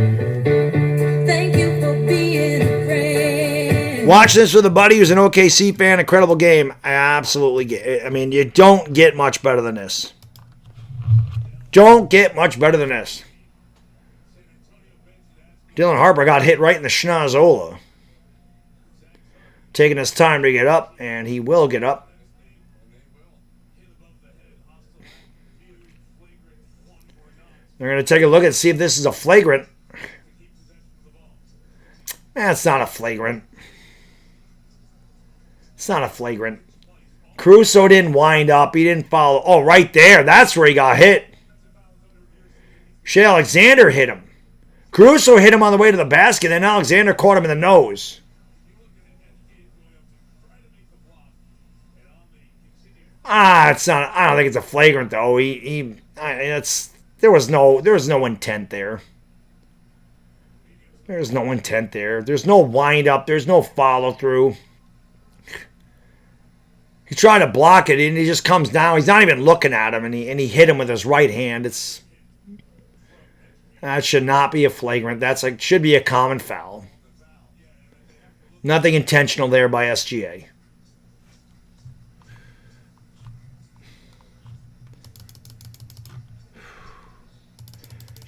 Thank you for being a friend. Watch this with a buddy who's an OKC fan. Incredible game. Absolutely. I mean, you don't get much better than this. Don't get much better than this. Dylan Harper got hit right in the schnozola. Taking his time to get up, and he will get up. They're going to take a look and see if this is a flagrant. That's not a flagrant. It's not a flagrant. Caruso didn't wind up. He didn't follow. Oh, right there. That's where he got hit. Shea Alexander hit him. Caruso hit him on the way to the basket, then Alexander caught him in the nose. It's not. I don't think it's a flagrant though. There was no intent there. There's no intent there. There's no wind up. There's no follow through. He tried to block it and he just comes down. He's not even looking at him and he hit him with his right hand. That should not be a flagrant. Should be a common foul. Nothing intentional there by SGA.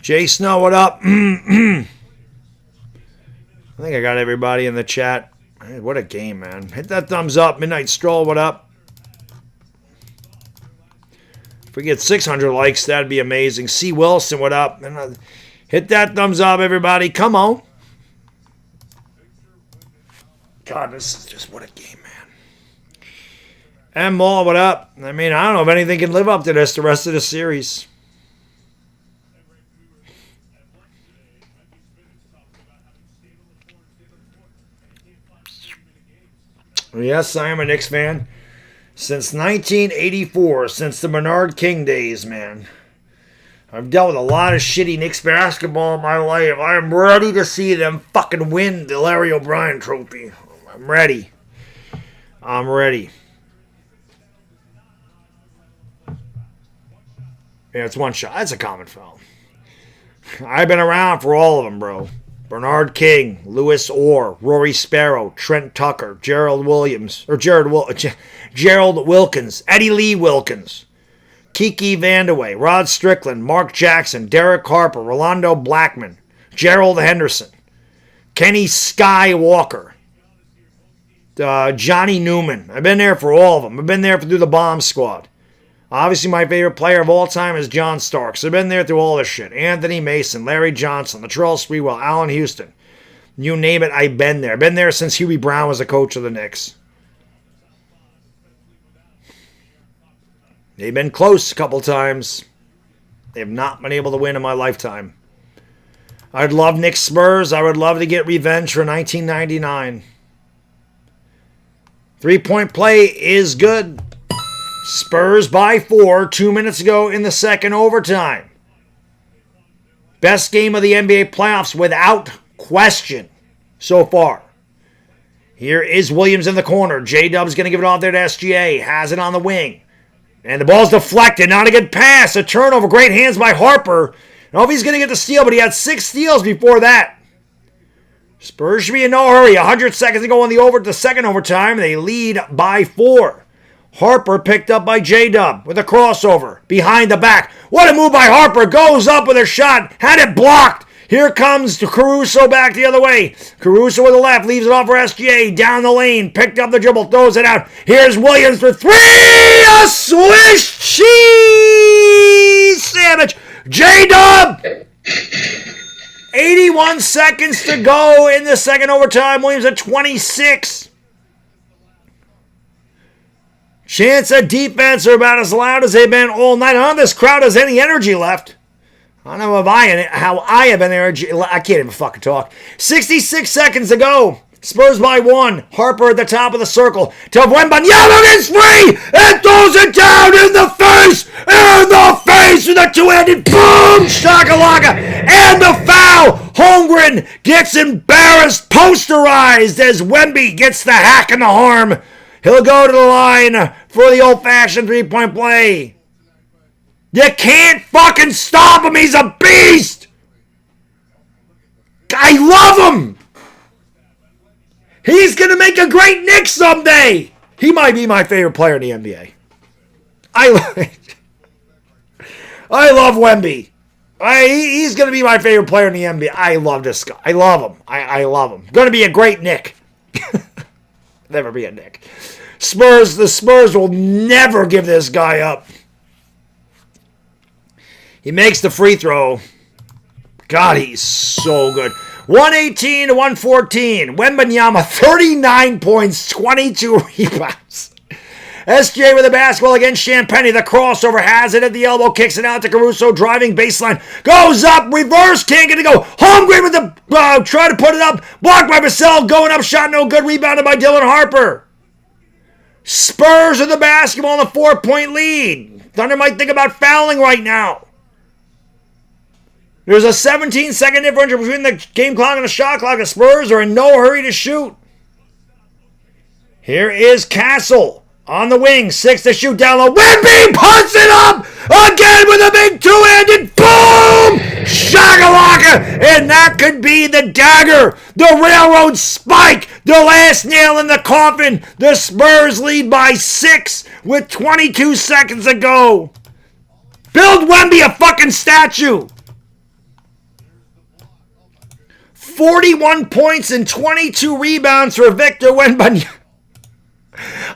Jay Snow, what up? I think I got everybody in the chat. Hey, what a game, man. Hit that thumbs up. Midnight Stroll, what up? If we get 600 likes, that'd be amazing. C. Wilson, what up? Hit that thumbs up, everybody. Come on. God, this is just what a game, man. M. Mall, what up? I mean, I don't know if anything can live up to this the rest of the series. Yes, I am a Knicks fan. Since 1984, since the Bernard King days, man. I've dealt with a lot of shitty Knicks basketball in my life. I'm ready to see them fucking win the Larry O'Brien trophy. I'm ready. I'm ready. Yeah, it's one shot. That's a common foul. I've been around for all of them, bro. Bernard King, Lewis Orr, Rory Sparrow, Trent Tucker, Gerald Wilkins, Eddie Lee Wilkins, Kiki Vandaway, Rod Strickland, Mark Jackson, Derek Harper, Rolando Blackman, Gerald Henderson, Kenny Skywalker, Johnny Newman. I've been there for all of them. I've been there through the bomb squad. Obviously, my favorite player of all time is John Starks. I've been there through all this shit. Anthony Mason, Larry Johnson, Latrell Sprewell, Allen Houston. You name it, I've been there. I've been there since Huey Brown was the coach of the Knicks. They've been close a couple times. They have not been able to win in my lifetime. I'd love Knicks Spurs. I would love to get revenge for 1999. 3-point play is good. Spurs by 4 2 minutes ago in the second overtime. Best game of the NBA playoffs without question so far. Here is Williams in the corner. J-Dub's going to give it off there to SGA. Has it on the wing. And the ball's deflected. Not a good pass. A turnover. Great hands by Harper. I don't know if he's going to get the steal, but he had 6 steals before that. Spurs should be in no hurry. 100 seconds to go in the second overtime. They lead by 4. Harper picked up by J-Dub with a crossover behind the back. What a move by Harper. Goes up with a shot. Had it blocked. Here comes Caruso back the other way. Caruso with the left. Leaves it off for SGA. Down the lane. Picked up the dribble. Throws it out. Here's Williams for 3. A Swiss cheese sandwich. J-Dub. 81 seconds to go in the second overtime. Williams at 26. Chance at defense are about as loud as they've been all night. I don't know if this crowd has any energy left. I don't know how I have any energy. I can't even fucking talk. 66 seconds to go. Spurs by 1. Harper at the top of the circle. To Wembanyama is free and throws it down in the face. In the face with a two-handed boom. Shakalaka. And the foul. Holmgren gets embarrassed. Posterized as Wemby gets the hack in the arm. He'll go to the line for the old-fashioned 3-point play. You can't fucking stop him. He's a beast. I love him. He's going to make a great Knick someday. He might be my favorite player in the NBA. I love Wemby. He's going to be my favorite player in the NBA. I love this guy. I love him. I love him. Going to be a great Knick. Never be a Knick. The Spurs will never give this guy up. He makes the free throw. God, he's so good. 118 to 114. Wembanyama, 39 points, 22 rebounds. SJ with the basketball against Champagny. The crossover has it at the elbow. Kicks it out to Caruso. Driving baseline. Goes up. Reverse. Can't get it to go. Holmgren with the try to put it up. Blocked by Vassell. Going up. Shot no good. Rebounded by Dylan Harper. Spurs with the basketball in a 4-point lead. Thunder might think about fouling right now. There's a 17-second difference between the game clock and the shot clock. The Spurs are in no hurry to shoot. Here is Castle. On the wing, 6 to shoot down low. Wemby puts it up again with a big two-handed boom! Shakalaka! And that could be the dagger, the railroad spike, the last nail in the coffin. The Spurs lead by 6 with 22 seconds to go. Build Wemby a fucking statue. 41 points and 22 rebounds for Victor Wembanyama.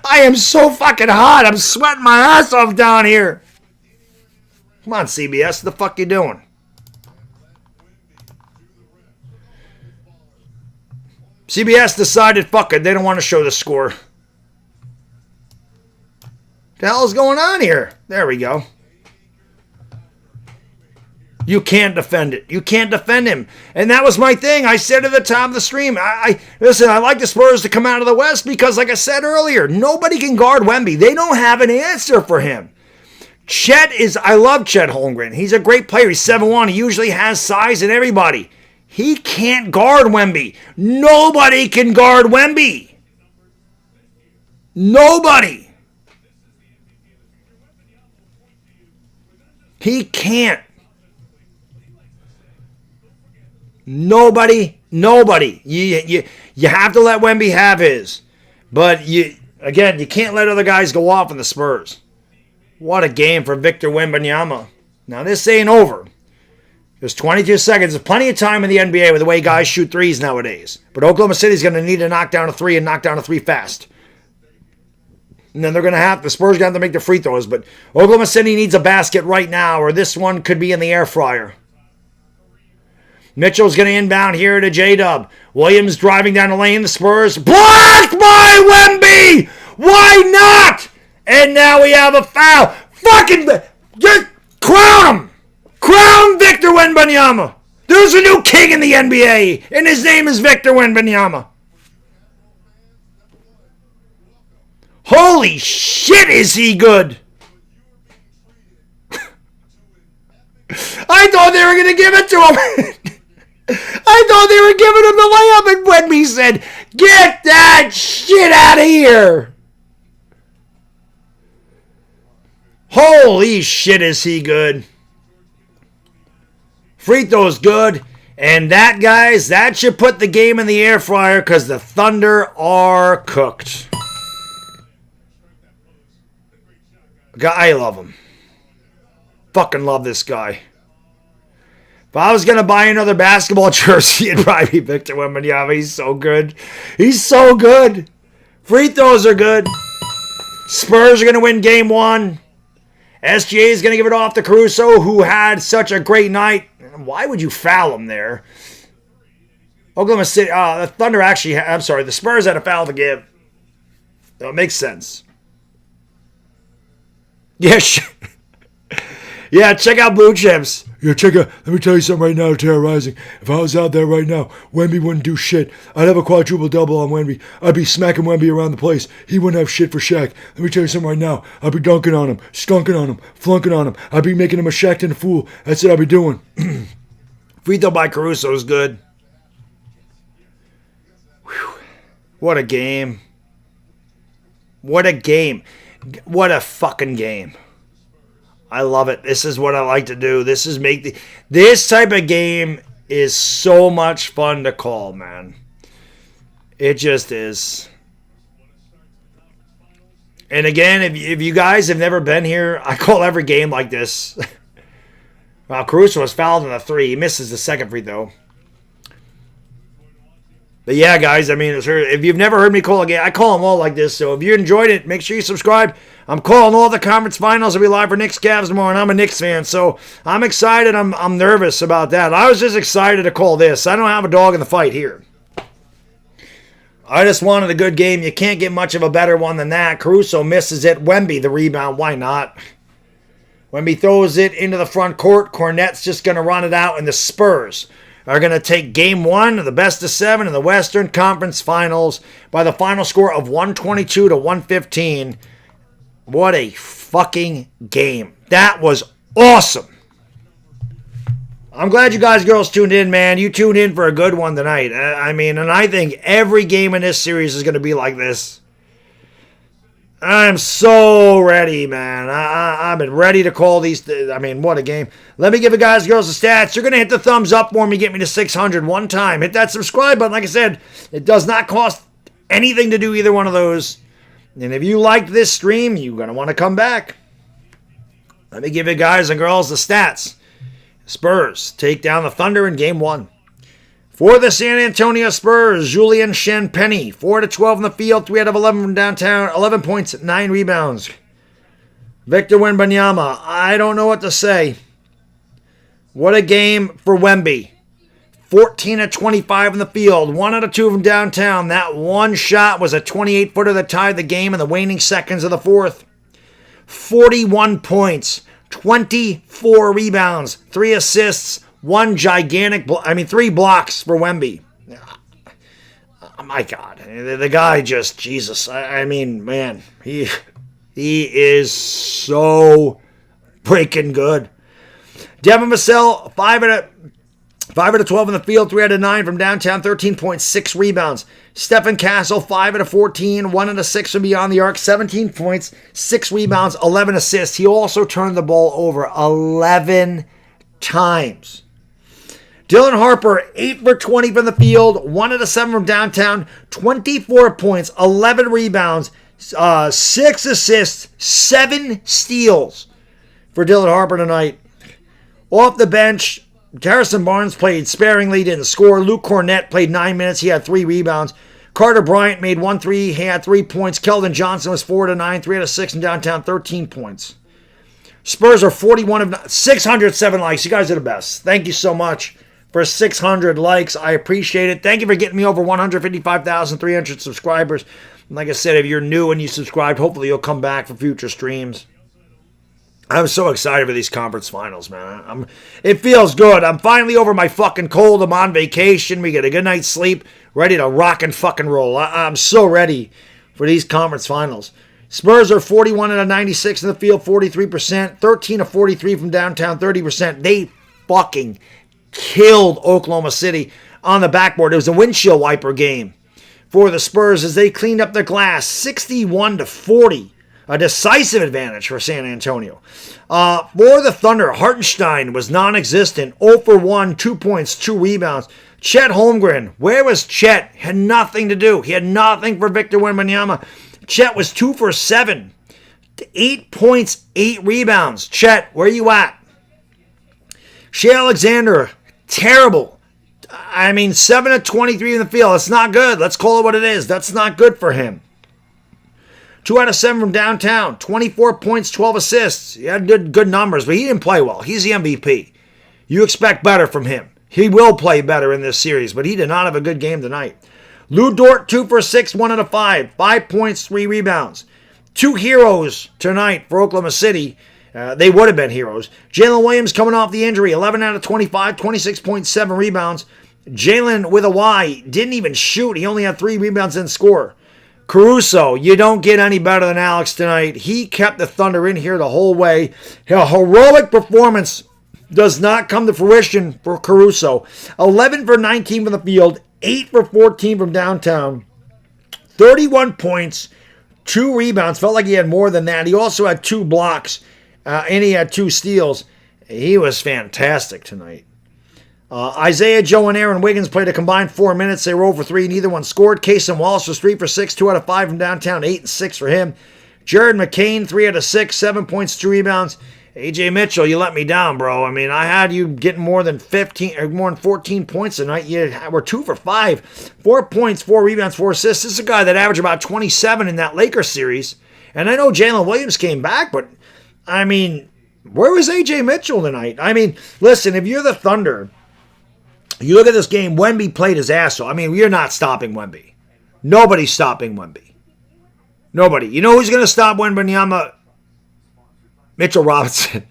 I am so fucking hot. I'm sweating my ass off down here. Come on, CBS. What the fuck you doing? CBS decided, fuck it. They don't want to show the score. What the hell is going on here? There we go. You can't defend it. You can't defend him. And that was my thing. I said at the top of the stream, listen, I like the Spurs to come out of the West because, like I said earlier, nobody can guard Wemby. They don't have an answer for him. I love Chet Holmgren. He's a great player. He's 7'1". He usually has size and everybody. He can't guard Wemby. Nobody can guard Wemby. Nobody. He can't. Nobody. You have to let Wemby have his. But you can't let other guys go off in the Spurs. What a game for Victor Wembanyama. Now, this ain't over. There's 22 seconds. There's plenty of time in the NBA with the way guys shoot threes nowadays. But Oklahoma City's going to need to knock down a three and knock down a three fast. And then the Spurs got to make the free throws. But Oklahoma City needs a basket right now, or this one could be in the air fryer. Mitchell's going to inbound here to J-Dub. Williams driving down the lane. The Spurs blocked by Wemby! Why not? And now we have a foul. Fucking just crown him! Crown Victor Wembanyama! There's a new king in the NBA, and his name is Victor Wembanyama. Holy shit, is he good! I thought they were going to give it to him. I thought they were giving him the layup, and Wemby said, "Get that shit out of here!" Holy shit, is he good. Free throw's good. And that, guys, that should put the game in the air fryer because the Thunder are cooked. I love him. Fucking love this guy. If I was going to buy another basketball jersey, it'd probably be Victor Wembanyama. He's so good. He's so good. Free throws are good. Spurs are going to win game one. SGA is going to give it off to Caruso, who had such a great night. Why would you foul him there? Oklahoma City, the Thunder actually, the Spurs had a foul to give. So it makes sense. Yeah, yeah, check out Blue Chips. Yeah, check out. Let me tell you something right now, terrorizing. If I was out there right now, Wemby wouldn't do shit. I'd have a quadruple-double on Wemby. I'd be smacking Wemby around the place. He wouldn't have shit for Shaq. Let me tell you something right now. I'd be dunking on him, skunking on him, flunking on him. I'd be making him a Shaq-tin fool. That's what I'd be doing. Free throw by Caruso is good. Whew. What a game. What a game. What a fucking game. I love it. This is what I like to do. This type of game is so much fun to call, man. It just is. And again, if you guys have never been here, I call every game like this. Well, Caruso was fouled in the three. He misses the second free throw. But yeah, guys, I mean, if you've never heard me call a game, I call them all like this. So if you enjoyed it, make sure you subscribe. I'm calling all the conference finals. I'll be live for Knicks Cavs tomorrow, and I'm a Knicks fan, so I'm excited. I'm nervous about that. I was just excited to call this. I don't have a dog in the fight here. I just wanted a good game. You can't get much of a better one than that. Caruso misses it. Wemby, the rebound. Why not? Wemby throws it into the front court. Cornette's just going to run it out, and the Spurs are going to take game one of the best of seven in the Western Conference Finals by the final score of 122 to 115. What a fucking game. That was awesome. I'm glad you guys, girls, tuned in, man. You tuned in for a good one tonight. I mean, and I think every game in this series is going to be like this. I'm so ready, man. I've been ready to call these. I mean, what a game. Let me give you guys, girls, the stats. You're going to hit the thumbs up for me. Get me to 600 one time. Hit that subscribe button. Like I said, it does not cost anything to do either one of those. And if you liked this stream, you're going to want to come back. Let me give you guys and girls the stats. Spurs take down the Thunder in game one. For the San Antonio Spurs, Julian Shenpenny, 4-12 in the field, 3 out of 11 from downtown, 11 points, 9 rebounds. Victor Wembanyama, I don't know what to say. What a game for Wemby. 14-25 in the field, 1 out of 2 from downtown. That one shot was a 28-footer that tied the game in the waning seconds of the fourth. 41 points, 24 rebounds, 3 assists, 3 blocks for Wemby. Oh my God, the guy just, Jesus. I mean, man, he is so freaking good. Devin Vassell, 5 out of 12 in the field, 3 out of 9 from downtown, 13.6 rebounds. Stephen Castle, 5 out of 14, 1 out of 6 from beyond the arc, 17 points, 6 rebounds, 11 assists. He also turned the ball over 11 times. Dylan Harper, 8 for 20 from the field, 1 out of 7 from downtown, 24 points, 11 rebounds, 6 assists, 7 steals for Dylan Harper tonight. Off the bench, Harrison Barnes played sparingly, didn't score. Luke Cornett played 9 minutes. He had 3 rebounds. Carter Bryant made 1 3. He had 3 points. Keldon Johnson was 4 out of 9, 3 out of 6 in downtown, 13 points. Spurs are 41 of 9, 607 likes. You guys are the best. Thank you so much for 600 likes. I appreciate it. Thank you for getting me over 155,300 subscribers. And like I said, if you're new and you subscribed, hopefully you'll come back for future streams. I'm so excited for these conference finals, man. It feels good. I'm finally over my fucking cold. I'm on vacation. We get a good night's sleep. Ready to rock and fucking roll. I'm so ready for these conference finals. Spurs are 41 out of 96 in the field, 43%. 13 of 43 from downtown, 30%. They fucking killed Oklahoma City on the backboard. It was a windshield wiper game for the Spurs as they cleaned up their glass, 61 to 40. A decisive advantage for San Antonio. For the Thunder, Hartenstein was non-existent. 0 for 1, 2 points, 2 rebounds. Chet Holmgren, where was Chet? Had nothing to do. He had nothing for Victor Wembanyama. Chet was 2 for 7. 8 points, 8 rebounds. Chet, where you at? Shea Alexander, terrible. 7 of 23 in the field. That's not good. Let's call it what it is. That's not good for him. 2 out of 7 from downtown. 24 points, 12 assists. He had good numbers, but he didn't play well. He's the MVP. You expect better from him. He will play better in this series, but he did not have a good game tonight. Lou Dort, 2 for 6, 1 out of 5. 5 points, 3 rebounds. 2 heroes tonight for Oklahoma City. They would have been heroes. Jalen Williams coming off the injury. 11 out of 25, 26.7 rebounds. Jalen with a Y. Didn't even shoot. He only had 3 rebounds and score. Caruso, you don't get any better than Alex tonight. He kept the Thunder in here the whole way. A heroic performance does not come to fruition for Caruso. 11 for 19 from the field, 8 for 14 from downtown, 31 points, 2 rebounds. Felt like he had more than that. He also had 2 blocks, and he had 2 steals. He was fantastic tonight. Isaiah Joe and Aaron Wiggins played a combined 4 minutes. They were 0 for 3. Neither one scored. Cason Wallace was 3 for 6, 2 out of 5 from downtown, 8 and 6 for him. Jared McCain, 3 out of 6, 7 points, 2 rebounds. AJ Mitchell, you let me down, bro. I had you getting more than 14 points tonight. You were 2 for 5, 4 points, 4 rebounds, 4 assists. This is a guy that averaged about 27 in that Lakers series. And I know Jalen Williams came back, but where was AJ Mitchell tonight? Listen, if you're the Thunder, you look at this game, Wemby played his ass off. You're not stopping Wemby. Nobody's stopping Wemby. Nobody. You know who's going to stop Wembanyama? Mitchell Robinson.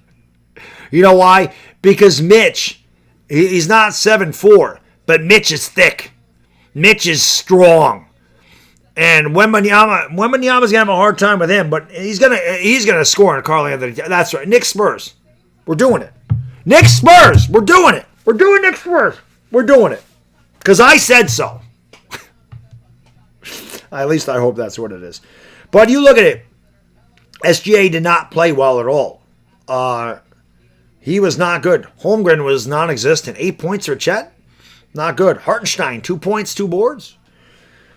You know why? Because Mitch, he's not 7'4", but Mitch is thick. Mitch is strong. And Wembanyama's going to have a hard time with him, but he's gonna score in Karl Anthony. That's right. Knicks Spurs. We're doing it. Knicks Spurs. We're doing it. We're doing Knicks Spurs. We're doing it. Because I said so. At least I hope that's what it is. But you look at it. SGA did not play well at all. He was not good. Holmgren was non-existent. 8 points for Chet. Not good. Hartenstein, 2 points, 2 boards.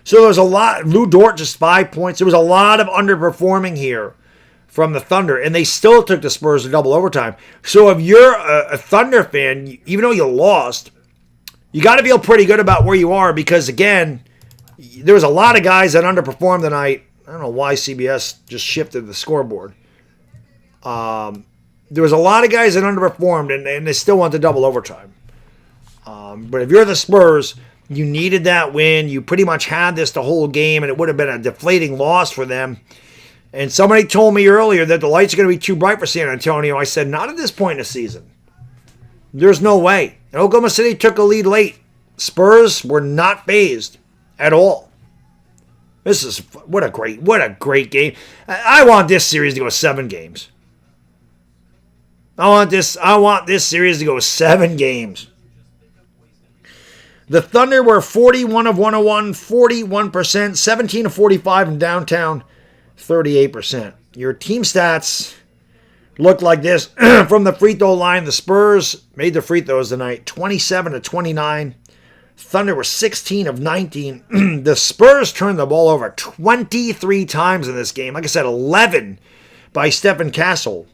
So there was a lot. Lou Dort, just 5 points. There was a lot of underperforming here from the Thunder, and they still took the Spurs to double overtime. So if you're a Thunder fan, even though you lost, you got to feel pretty good about where you are because, again, there was a lot of guys that underperformed tonight. I don't know why CBS just shifted the scoreboard. There was a lot of guys that underperformed, and they still went to double overtime. But if you're the Spurs, you needed that win. You pretty much had this the whole game, and it would have been a deflating loss for them. And somebody told me earlier that the lights are going to be too bright for San Antonio. I said, not at this point in the season. There's no way. And Oklahoma City took a lead late. Spurs were not fazed at all. This is what a great game. I want this series to go 7 games. I want this series to go 7 games. The Thunder were 41 of 101, 41%, 17 of 45 in downtown, 38%. Your team stats looked like this. From the free throw line, the Spurs made the free throws tonight, 27-29. Thunder were 16 of 19. The Spurs turned the ball over 23 times in this game. Like I said, 11 by Stephen Castle.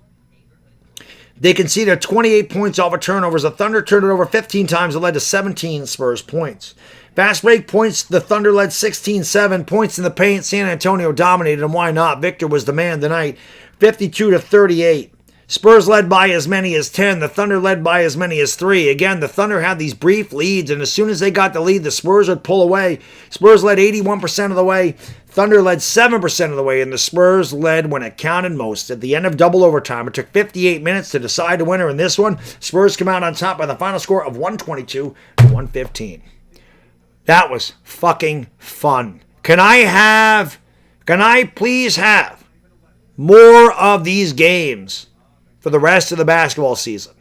They conceded 28 points off of turnovers. The Thunder turned it over 15 times. It led to 17 Spurs points. Fast break points, the Thunder led 16-7. Points in the paint, San Antonio dominated, and why not? Victor was the man tonight, 52-38. Spurs led by as many as 10. The Thunder led by as many as 3. Again, the Thunder had these brief leads, and as soon as they got the lead, the Spurs would pull away. Spurs led 81% of the way. Thunder led 7% of the way, and the Spurs led when it counted most. At the end of double overtime, it took 58 minutes to decide the winner in this one. Spurs come out on top by the final score of 122-115. That was fucking fun. Can I please have more of these games for the rest of the basketball season?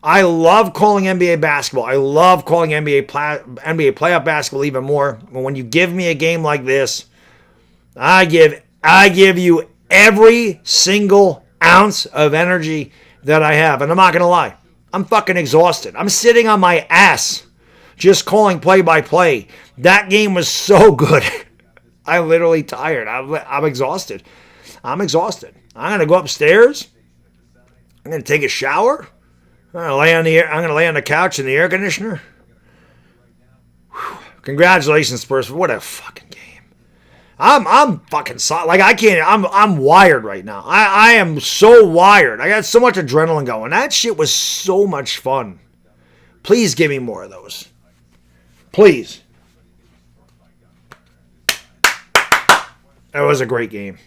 I love calling NBA basketball. I love calling NBA playoff basketball even more. But when you give me a game like this, I give you every single ounce of energy that I have. And I'm not going to lie. I'm fucking exhausted. I'm sitting on my ass just calling play-by-play. That game was so good. I'm literally tired. I'm exhausted. I'm going to go upstairs. I'm going to take a shower. I'm going to lay on the couch in the air conditioner. Whew. Congratulations, Spurs. What a fucking game. I'm fucking like I can't. I'm wired right now. I am so wired. I got so much adrenaline going. That shit was so much fun. Please give me more of those. Please. That was a great game.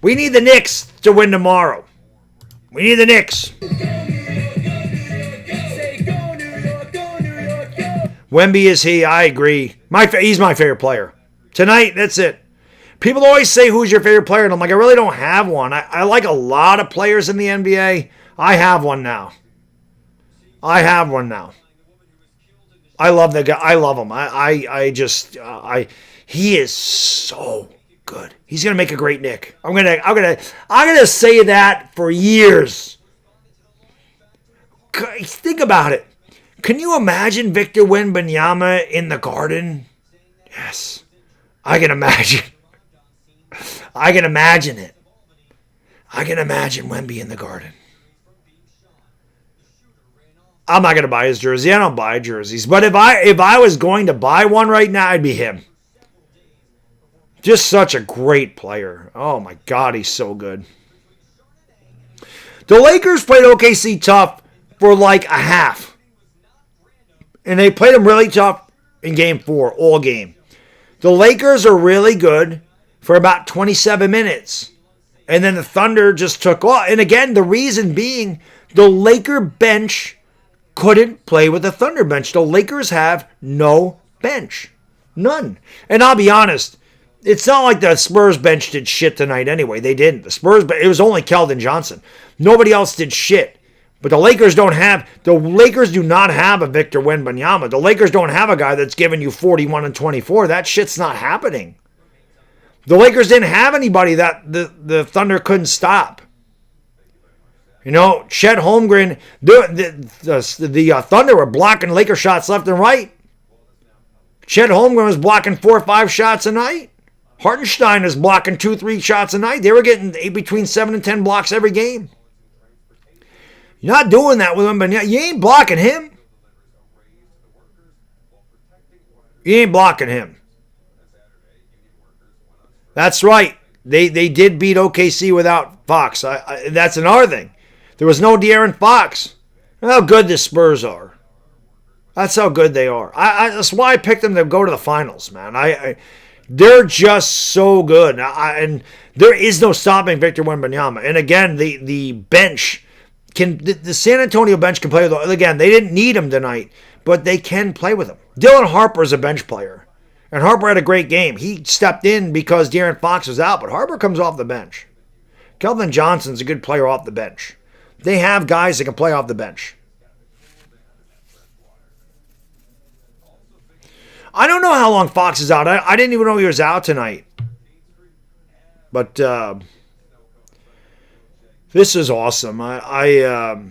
We need the Knicks to win tomorrow. We need the Knicks. Wemby is he. I agree. He's my favorite player. Tonight, that's it. People always say, who's your favorite player? And I'm like, I really don't have one. I like a lot of players in the NBA. I have one now. I love the guy. I love him. He is so good. He's gonna make a great Knick. I'm gonna say that for years. Think about it. Can you imagine Victor Wembanyama in the Garden? Yes, I can imagine. I can imagine it. I can imagine Wemby in the Garden. I'm not gonna buy his jersey. I don't buy jerseys, but if I was going to buy one right now, I'd be him. Just such a great player. Oh my God, he's so good. The Lakers played OKC tough for like a half. And they played them really tough in game 4, all game. The Lakers are really good for about 27 minutes. And then the Thunder just took off. And again, the reason being, the Laker bench couldn't play with the Thunder bench. The Lakers have no bench. None. And I'll be honest, it's not like the Spurs bench did shit tonight anyway. They didn't. It was only Keldon Johnson. Nobody else did shit. But the Lakers do not have a Victor Wembanyama. The Lakers don't have a guy that's giving you 41 and 24. That shit's not happening. The Lakers didn't have anybody that the Thunder couldn't stop. You know, Chet Holmgren, the Thunder were blocking Laker shots left and right. Chet Holmgren was blocking 4 or 5 shots a night. Hartenstein is blocking 2-3 shots a night. They were getting between 7 and 10 blocks every game. You're not doing that with him, but you ain't blocking him. You ain't blocking him. That's right. They did beat OKC without Fox. That's another thing. There was no De'Aaron Fox. Look how good the Spurs are. That's how good they are. That's why I picked them to go to the finals, man. They're just so good. And there is no stopping Victor Wembanyama. And again, the bench the San Antonio bench can play with him. Again, they didn't need him tonight, but they can play with him. Dylan Harper is a bench player. And Harper had a great game. He stepped in because De'Aaron Fox was out, but Harper comes off the bench. Keldon Johnson's a good player off the bench. They have guys that can play off the bench. I don't know how long Fox is out. I didn't even know he was out tonight. But This is awesome. I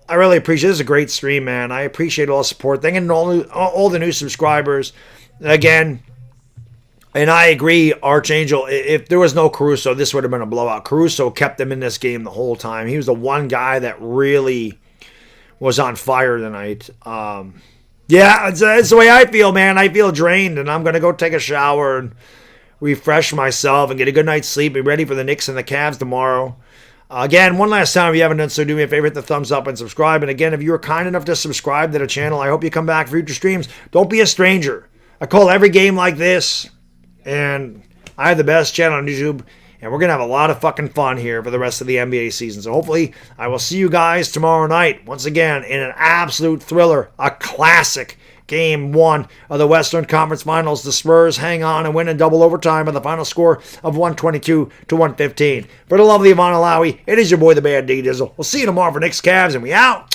really appreciate it. This is a great stream, man. I appreciate all the support. Thank you to all the new subscribers. Again, and I agree, Archangel, if there was no Caruso, this would have been a blowout. Caruso kept them in this game the whole time. He was the one guy that really was on fire tonight. Yeah, it's the way I feel, man. I feel drained, and I'm going to go take a shower and refresh myself and get a good night's sleep. Be ready for the Knicks and the Cavs tomorrow. Again, one last time, if you haven't done so, do me a favor, hit the thumbs up and subscribe. And again, if you were kind enough to subscribe to the channel, I hope you come back for future streams. Don't be a stranger. I call every game like this, and I have the best channel on YouTube, and we're going to have a lot of fucking fun here for the rest of the NBA season. So hopefully, I will see you guys tomorrow night, once again, in an absolute thriller, a classic Game 1 of the Western Conference Finals. The Spurs hang on and win in double overtime by the final score of 122-115. For the lovely Yvonne Alawi, it is your boy, the Bad D Dizzle. We'll see you tomorrow for Knicks Cavs, and we out.